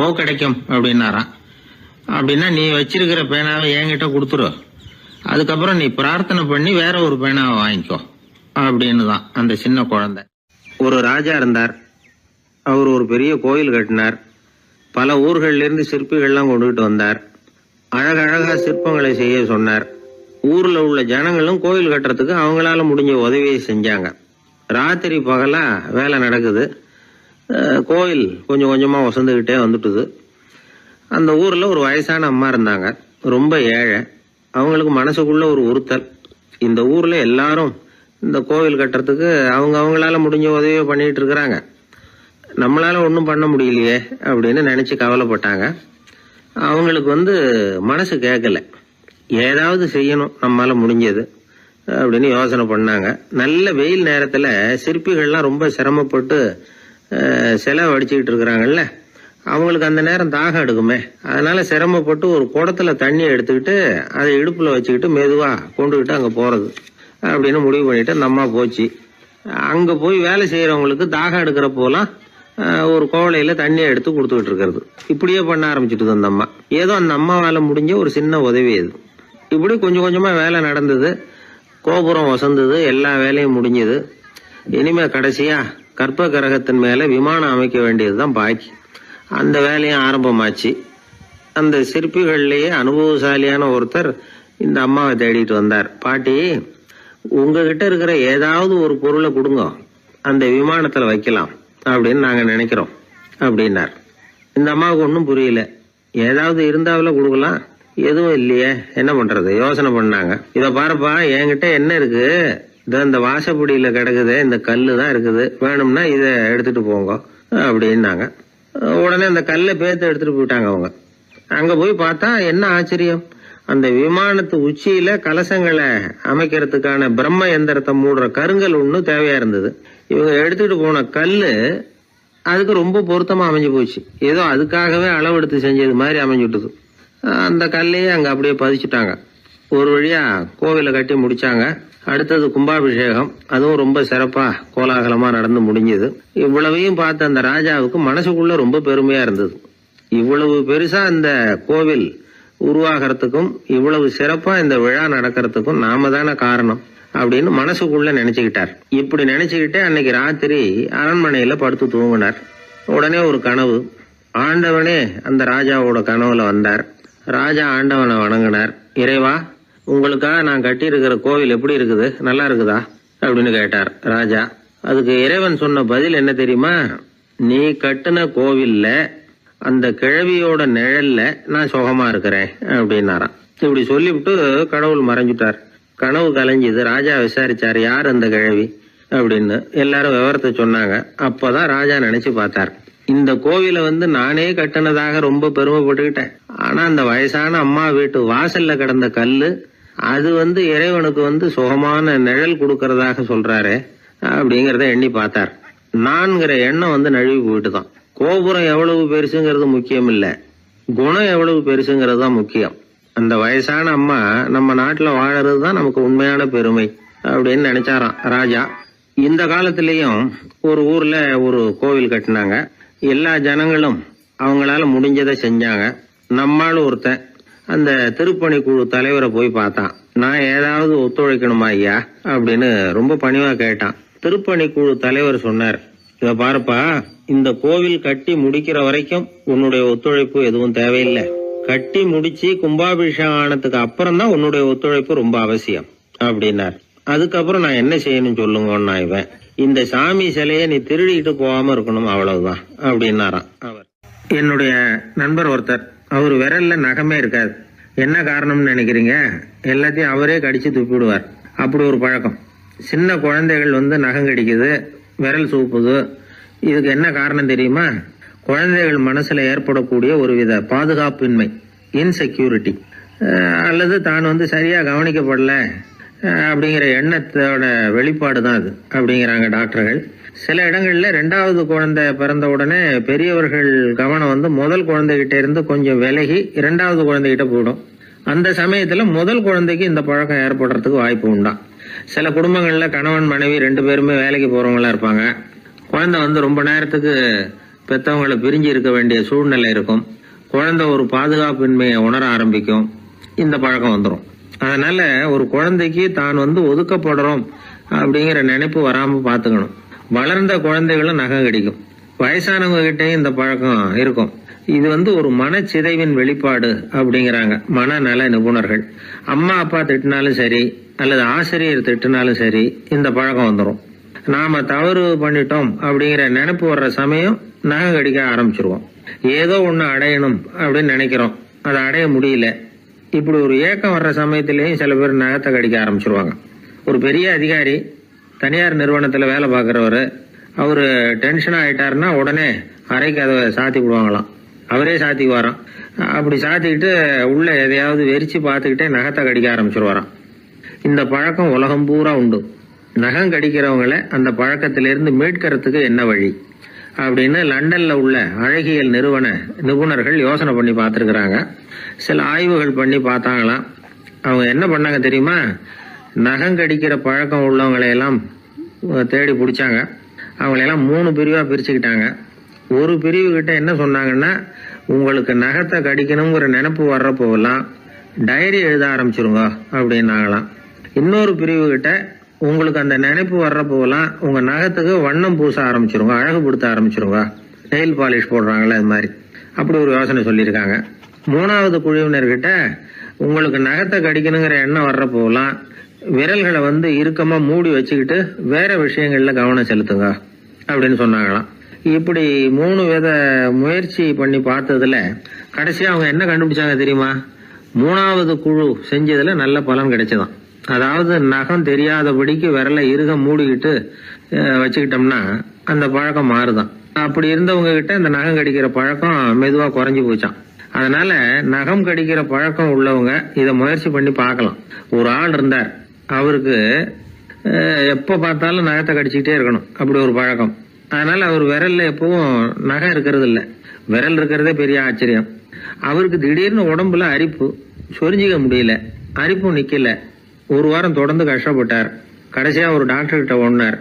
ஓ கிடைக்கும் அப்படின்னாராம். அப்படின்னா நீ வச்சிருக்கிற பேனாவை என்கிட்ட கொடுத்துரு, அதுக்கப்புறம் நீ பிரார்த்தனை பண்ணி வேற ஒரு பேனாவை வாங்கிக்கோ அப்படின்னு தான் அந்த சின்ன குழந்தை. ஒரு ராஜா இருந்தார். அவர் ஒரு பெரிய கோயில் கட்டினார். பல ஊர்கள்ல இருந்து சிற்பிகள்லாம் கொண்டுகிட்டு வந்தார். அழகழகா சிற்பங்களை செய்ய சொன்னார். ஊர்ல உள்ள ஜனங்களும் கோயில் கட்டுறதுக்கு அவங்களால முடிஞ்ச உதவியை செஞ்சாங்க. ராத்திரி பகலா வேலை நடக்குது. கோயில் கொஞ்சம் கொஞ்சமா வசந்துகிட்டே வந்துட்டுது. அந்த ஊர்ல ஒரு வயசான அம்மா இருந்தாங்க, ரொம்ப ஏழை. அவங்களுக்கு மனசுக்குள்ள ஒரு உறுத்தல், இந்த ஊர்ல எல்லாரும் இந்த கோவில் கட்டுறதுக்கு அவங்களால முடிஞ்ச உதவியை பண்ணிட்டு இருக்கிறாங்க, நம்மளால ஒன்றும் பண்ண முடியலையே அப்படின்னு நினைச்சு கவலைப்பட்டாங்க. அவங்களுக்கு மனசு கேட்கல, ஏதாவது செய்யணும் நம்மளால முடிஞ்சது அப்படின்னு யோசனை பண்ணாங்க. நல்ல வெயில் நேரத்துல சிற்பிகள்லாம் ரொம்ப சிரமப்பட்டு சிலை வடிச்சுக்கிட்டு இருக்கிறாங்கல்ல, அவங்களுக்கு அந்த நேரம் தாகம் எடுக்குமே, அதனால சிரமப்பட்டு ஒரு குடத்துல தண்ணியை எடுத்துக்கிட்டு அதை இடுப்புல வச்சுக்கிட்டு மெதுவா கொண்டுகிட்டு அங்க போறது அப்படின்னு முடிவு பண்ணிட்டு அந்த அம்மா போச்சு. அங்க போய் வேலை செய்யறவங்களுக்கு தாகம் எடுக்கிற போலாம் ஒரு கோவலையில தண்ணியை எடுத்து கொடுத்துக்கிட்டு இருக்கிறது. இப்படியே பண்ண ஆரம்பிச்சுட்டு அந்த அம்மா. ஏதோ அந்த அம்மாவால முடிஞ்ச ஒரு சின்ன உதவி அது. இப்படி கொஞ்சம் கொஞ்சமா வேலை நடந்தது. கோபுரம் வசந்தது, எல்லா வேலையும் முடிஞ்சது. இனிமே கடைசியா கற்ப கிரகத்தின் மேல விமானம் அமைக்க வேண்டியதுதான் பாக்கி. அந்த வேலையும் ஆரம்பமாச்சு. அந்த சிற்பிகள்லயே அனுபவசாலியான ஒருத்தர் இந்த அம்மாவை தேடிட்டு வந்தார். பாட்டி, உங்ககிட்ட இருக்கிற ஏதாவது ஒரு பொருளை கொடுங்க, அந்த விமானத்துல வைக்கலாம் அப்படின்னு நாங்க நினைக்கிறோம் அப்படின்னார். இந்த அம்மாவுக்கு ஒன்றும் புரியல. ஏதாவது இருந்தாவில கொடுக்கலாம், எதுவும் இல்லையே, என்ன பண்றது யோசனை பண்ணாங்க. இத பாருப்பா, என்கிட்ட என்ன இருக்கு, இந்த வாசப்படியில கிடக்குது, இந்த கல்லு தான் இருக்குது, வேணும்னா இத எடுத்துட்டு போங்க அப்படின்னாங்க. உடனே அந்த கல்லை பேத்து எடுத்துட்டு போயிட்டாங்க அவங்க. அங்க போய் பார்த்தா என்ன ஆச்சரியம், அந்த விமானத்து உச்சியில கலசங்களை அமைக்கிறதுக்கான பிரம்ம எந்திரத்தை மூடுற கருங்கல் ஒண்ணு தேவையா இருந்தது. இவங்க எடுத்துட்டு போன கல்லு அதுக்கு ரொம்ப பொருத்தமா அமைஞ்சு போச்சு. ஏதோ அதுக்காகவே அளவெடுத்து செஞ்சது மாதிரி அமைஞ்சுட்டுது. அந்த கல்லையே அங்க அப்படியே பதிச்சுட்டாங்க. ஒரு வழியா கோவிலை கட்டி முடிச்சாங்க. அடுத்தது கும்பாபிஷேகம். அதுவும் ரொம்ப சிறப்பா கோலாகலமா நடந்து முடிஞ்சது. இவ்வளவையும் பார்த்த அந்த ராஜாவுக்கு மனசுக்குள்ள ரொம்ப பெருமையா இருந்தது. இவ்வளவு பெருசா இந்த கோவில் உருவாகிறதுக்கும் இவ்வளவு சிறப்பா இந்த விழா நடக்கிறதுக்கும் நாம தானே காரணம் அப்படின்னு மனசுக்குள்ள நினைச்சுக்கிட்டார். இப்படி நினைச்சுக்கிட்டே அன்னைக்கு ராத்திரி அரண்மனையில படுத்து தூங்கினார். உடனே ஒரு கனவு. ஆண்டவனே அந்த ராஜாவோட கனவுல வந்தார். ராஜா ஆண்டவனை வணங்கினார். இறைவா, உங்களுக்காக நான் கட்டி இருக்கிற கோவில் எப்படி இருக்குது, நல்லா இருக்குதா அப்படின்னு கேட்டார் ராஜா. அதுக்கு இறைவன் சொன்ன பதில் என்ன தெரியுமா? நீ கட்டின கோவில்ல அந்த கிழவியோட நிழல்ல நான் சுகமா இருக்கிறேன் அப்படின்னாராம். இப்படி சொல்லிவிட்டு கடவுள் மறைஞ்சுட்டார். கனவு கலைஞ்சுது. ராஜா விசாரிச்சாரு, யார் அந்த கிழவி அப்படின்னு. எல்லாரும் விவரத்தை சொன்னாங்க. அப்பதான் ராஜா நினைச்சு பார்த்தார், இந்த கோவிலை நானே கட்டினதாக ரொம்ப பெருமைப்பட்டுக்கிட்டேன். ஆனா அந்த வயசான அம்மா வீட்டு வாசல்ல கிடந்த கல்லு அது இறைவனுக்கு சுகமான நிழல் கொடுக்கறதாக சொல்றாரு அப்படிங்கறத எண்ணி பார்த்தார். நான்கிற எண்ணம் நழுவி போயிட்டுதான். கோபுரம் எவ்வளவு பெருசுங்கிறது முக்கியம் இல்ல, குணம் எவ்வளவு பெருசுங்கிறது தான் முக்கியம். அந்த வயசான அம்மா நம்ம நாட்டுல வாழறது தான் நமக்கு உண்மையான பெருமை அப்படின்னு நினைச்சாராம் ராஜா. இந்த காலத்திலயும் ஒரு ஊர்ல ஒரு கோவில் கட்டினாங்க. எல்லா ஜனங்களும் அவங்களால முடிஞ்சதை செஞ்சாங்க. நம்மால ஒருத்தன் அந்த திருப்பணி குழு தலைவரை போய் பார்த்தான். நான் ஏதாவது ஒத்துழைக்கணுமா ஐயா அப்படின்னு ரொம்ப பணிவா கேட்டான். திருப்பணி குழு தலைவர் சொன்னார், இத பாருப்பா, இந்த கோவில் கட்டி முடிக்கிற வரைக்கும் உன்னுடைய ஒத்துழைப்பு எதுவும் தேவையில்லை. கட்டி முடிச்சு கும்பாபிஷேகம் ஆனதுக்கு அப்புறம் தான் உன்னுடைய ஒத்துழைப்பு ரொம்ப அவசியம் அப்படின்னார். அதுக்கப்புறம் நான் என்ன செய்யணும் சொல்லுங்கன்னா, இவன் இந்த சாமி சிலையை நீ திருடிட்டு போகாம இருக்கணும், அவ்வளவுதான் அப்படின்னாராம் அவர். என்னுடைய நண்பர் ஒருத்தர், அவர் விரல்ல நகமே இருக்காது. என்ன காரணம்னு நினைக்கிறீங்க? எல்லாத்தையும் அவரே கடிச்சு துப்பிடுவார். அப்படி ஒரு பழக்கம். சின்ன குழந்தைகள் நகம் கடிக்குது, விரல் சூப்புது. இதுக்கு என்ன காரணம் தெரியுமா? குழந்தைகள் மனசுல ஏற்படக்கூடிய ஒருவித பாதுகாப்பின்மை, இன்செக்யூரிட்டி, அல்லது தான் சரியா கவனிக்கப்படல அப்படிங்கிற எண்ணத்தோட வெளிப்பாடு தான் அது அப்படிங்கிறாங்க டாக்டர்கள். சில இடங்கள்ல 2வது குழந்தை பிறந்த உடனே பெரியவர்கள் கவனம் முதல் குழந்தைகிட்ட இருந்து கொஞ்சம் விலகி 2வது குழந்தைகிட்ட போயிடும். அந்த சமயத்துல முதல் குழந்தைக்கு இந்த பழக்கம் ஏற்படுறதுக்கு வாய்ப்பு உண்டாம். சில குடும்பங்கள்ல கணவன் மனைவி 2 பேருமே வேலைக்கு போறவங்களா இருப்பாங்க. குழந்தை ரொம்ப நேரத்துக்கு பெத்தவங்களை பிரிஞ்சு இருக்க வேண்டிய சூழ்நிலை இருக்கும். குழந்தை ஒரு பாதுகாப்பின்மையை உணர ஆரம்பிக்கும். இந்த பழக்கம் வந்துடும். அதனால ஒரு குழந்தைக்கு தான் ஒதுக்கப்படுறோம் அப்படிங்கிற நினைப்பு வராம பாத்துக்கணும். வளர்ந்த குழந்தைகளும் நகம் கடிக்கும். வயசானவங்க கிட்டையும் இந்த பழக்கம் இருக்கும். இது ஒரு மனச்சிதைவின் வெளிப்பாடு அப்படிங்கிறாங்க மனநல நிபுணர்கள். அம்மா அப்பா திட்டினாலும் சரி, அல்லது ஆசிரியர் திட்டினாலும் சரி, இந்த பழக்கம் வந்துடும். நாம தவறு பண்ணிட்டோம் அப்படிங்கிற நினைப்பு வர்ற சமயம் நகம் கடிக்க ஆரம்பிச்சிருவோம். ஏதோ ஒண்ணு அடையணும் அப்படின்னு நினைக்கிறோம், அதை அடைய முடியல. இப்படி ஒரு ஏக்கம் வர்ற சமயத்திலேயும் சில பேர் நகத்தை கடிக்க ஆரம்பிச்சிருவாங்க. ஒரு பெரிய அதிகாரி, தனியார் நிறுவனத்துல வேலை பார்க்கிறவரு, அவரு டென்ஷன் ஆயிட்டாருன்னா உடனே அறைக்கு அதை சாத்தி விடுவாங்களாம். அவரே சாத்திக்குவாராம். அப்படி சாத்திக்கிட்டு உள்ள எதையாவது வெறிச்சு பார்த்துக்கிட்டே நகத்தை கடிக்க ஆரம்பிச்சிருவாராம். இந்த பழக்கம் உலகம் பூரா உண்டு. நகம் கடிக்கிறவங்களை அந்த பழக்கத்திலிருந்து மீட்கிறதுக்கு என்ன வழி அப்படின்னு லண்டன்ல உள்ள அழகியல் நிறுவன நிபுணர்கள் யோசனை பண்ணி பார்த்துருக்குறாங்க. சில ஆய்வுகள் பண்ணி பார்த்தாங்களாம். அவங்க என்ன பண்ணாங்க தெரியுமா? நகம் கடிக்கிற பழக்கம் உள்ளவங்களையெல்லாம் தேடி பிடிச்சாங்க. அவங்களையெல்லாம் 3 பிரிவா பிரிச்சுக்கிட்டாங்க. ஒரு பிரிவு கிட்ட என்ன சொன்னாங்கன்னா, உங்களுக்கு நகத்தை கடிக்கணுங்கிற நினைப்பு வர்றப்போவெல்லாம் டைரி எழுத ஆரம்பிச்சிருங்க அப்படின்னாங்களாம். இன்னொரு பிரிவு கிட்ட, உங்களுக்கு அந்த நினைப்பு வர்றப்போவெல்லாம் உங்க நகத்துக்கு வண்ணம் பூச ஆரம்பிச்சிருங்க, அழகுபடுத்த ஆரம்பிச்சிருங்க, நெயில் பாலிஷ் போடுறாங்களே அது மாதிரி. அப்படி ஒரு யோசனை சொல்லியிருக்காங்க. 3வது குழுவினர்கிட்ட, உங்களுக்கு நகத்தை கடிக்கணுங்கிற எண்ணம் வர்றப்போவெல்லாம் விரல்களை இறுக்கமா மூடி வச்சுக்கிட்டு வேற விஷயங்கள்ல கவனம் செலுத்துங்க அப்படின்னு சொன்னாங்களாம். இப்படி 3 வித முயற்சி பண்ணி பார்த்ததுல கடைசியா அவங்க என்ன கண்டுபிடிச்சாங்க தெரியுமா? 3வது குழு செஞ்சதுல நல்ல பலன் கிடைச்சதான். அதாவது நகம் தெரியாதபடிக்கு விரலை இறுக மூடிக்கிட்டு வச்சுக்கிட்டோம்னா அந்த பழக்கம் மாறுதான். அப்படி இருந்தவங்க கிட்ட இந்த நகம் கடிக்கிற பழக்கம் மெதுவா குறைஞ்சு போச்சான். அதனால நகம் கடிக்கிற பழக்கம் உள்ளவங்க இதை முயற்சி பண்ணி பார்க்கலாம். ஒரு ஆள் இருந்தார், அவருக்கு எப்ப பார்த்தாலும் நகத்தை கடிச்சுக்கிட்டே இருக்கணும், அப்படி ஒரு பழக்கம். அதனால அவர் விரல்ல எப்பவும் நகம் இருக்கிறது இல்ல, விரல் இருக்கிறதே பெரிய ஆச்சரியம். அவருக்கு திடீர்னு உடம்புல அரிப்பு, சொரிஞ்சிக்க முடியல, அரிப்பும் நிக்கல. 1 வாரம் தொடர்ந்து கஷ்டப்பட்டார். கடைசியா ஒரு டாக்டர் கிட்ட ஓடினார்.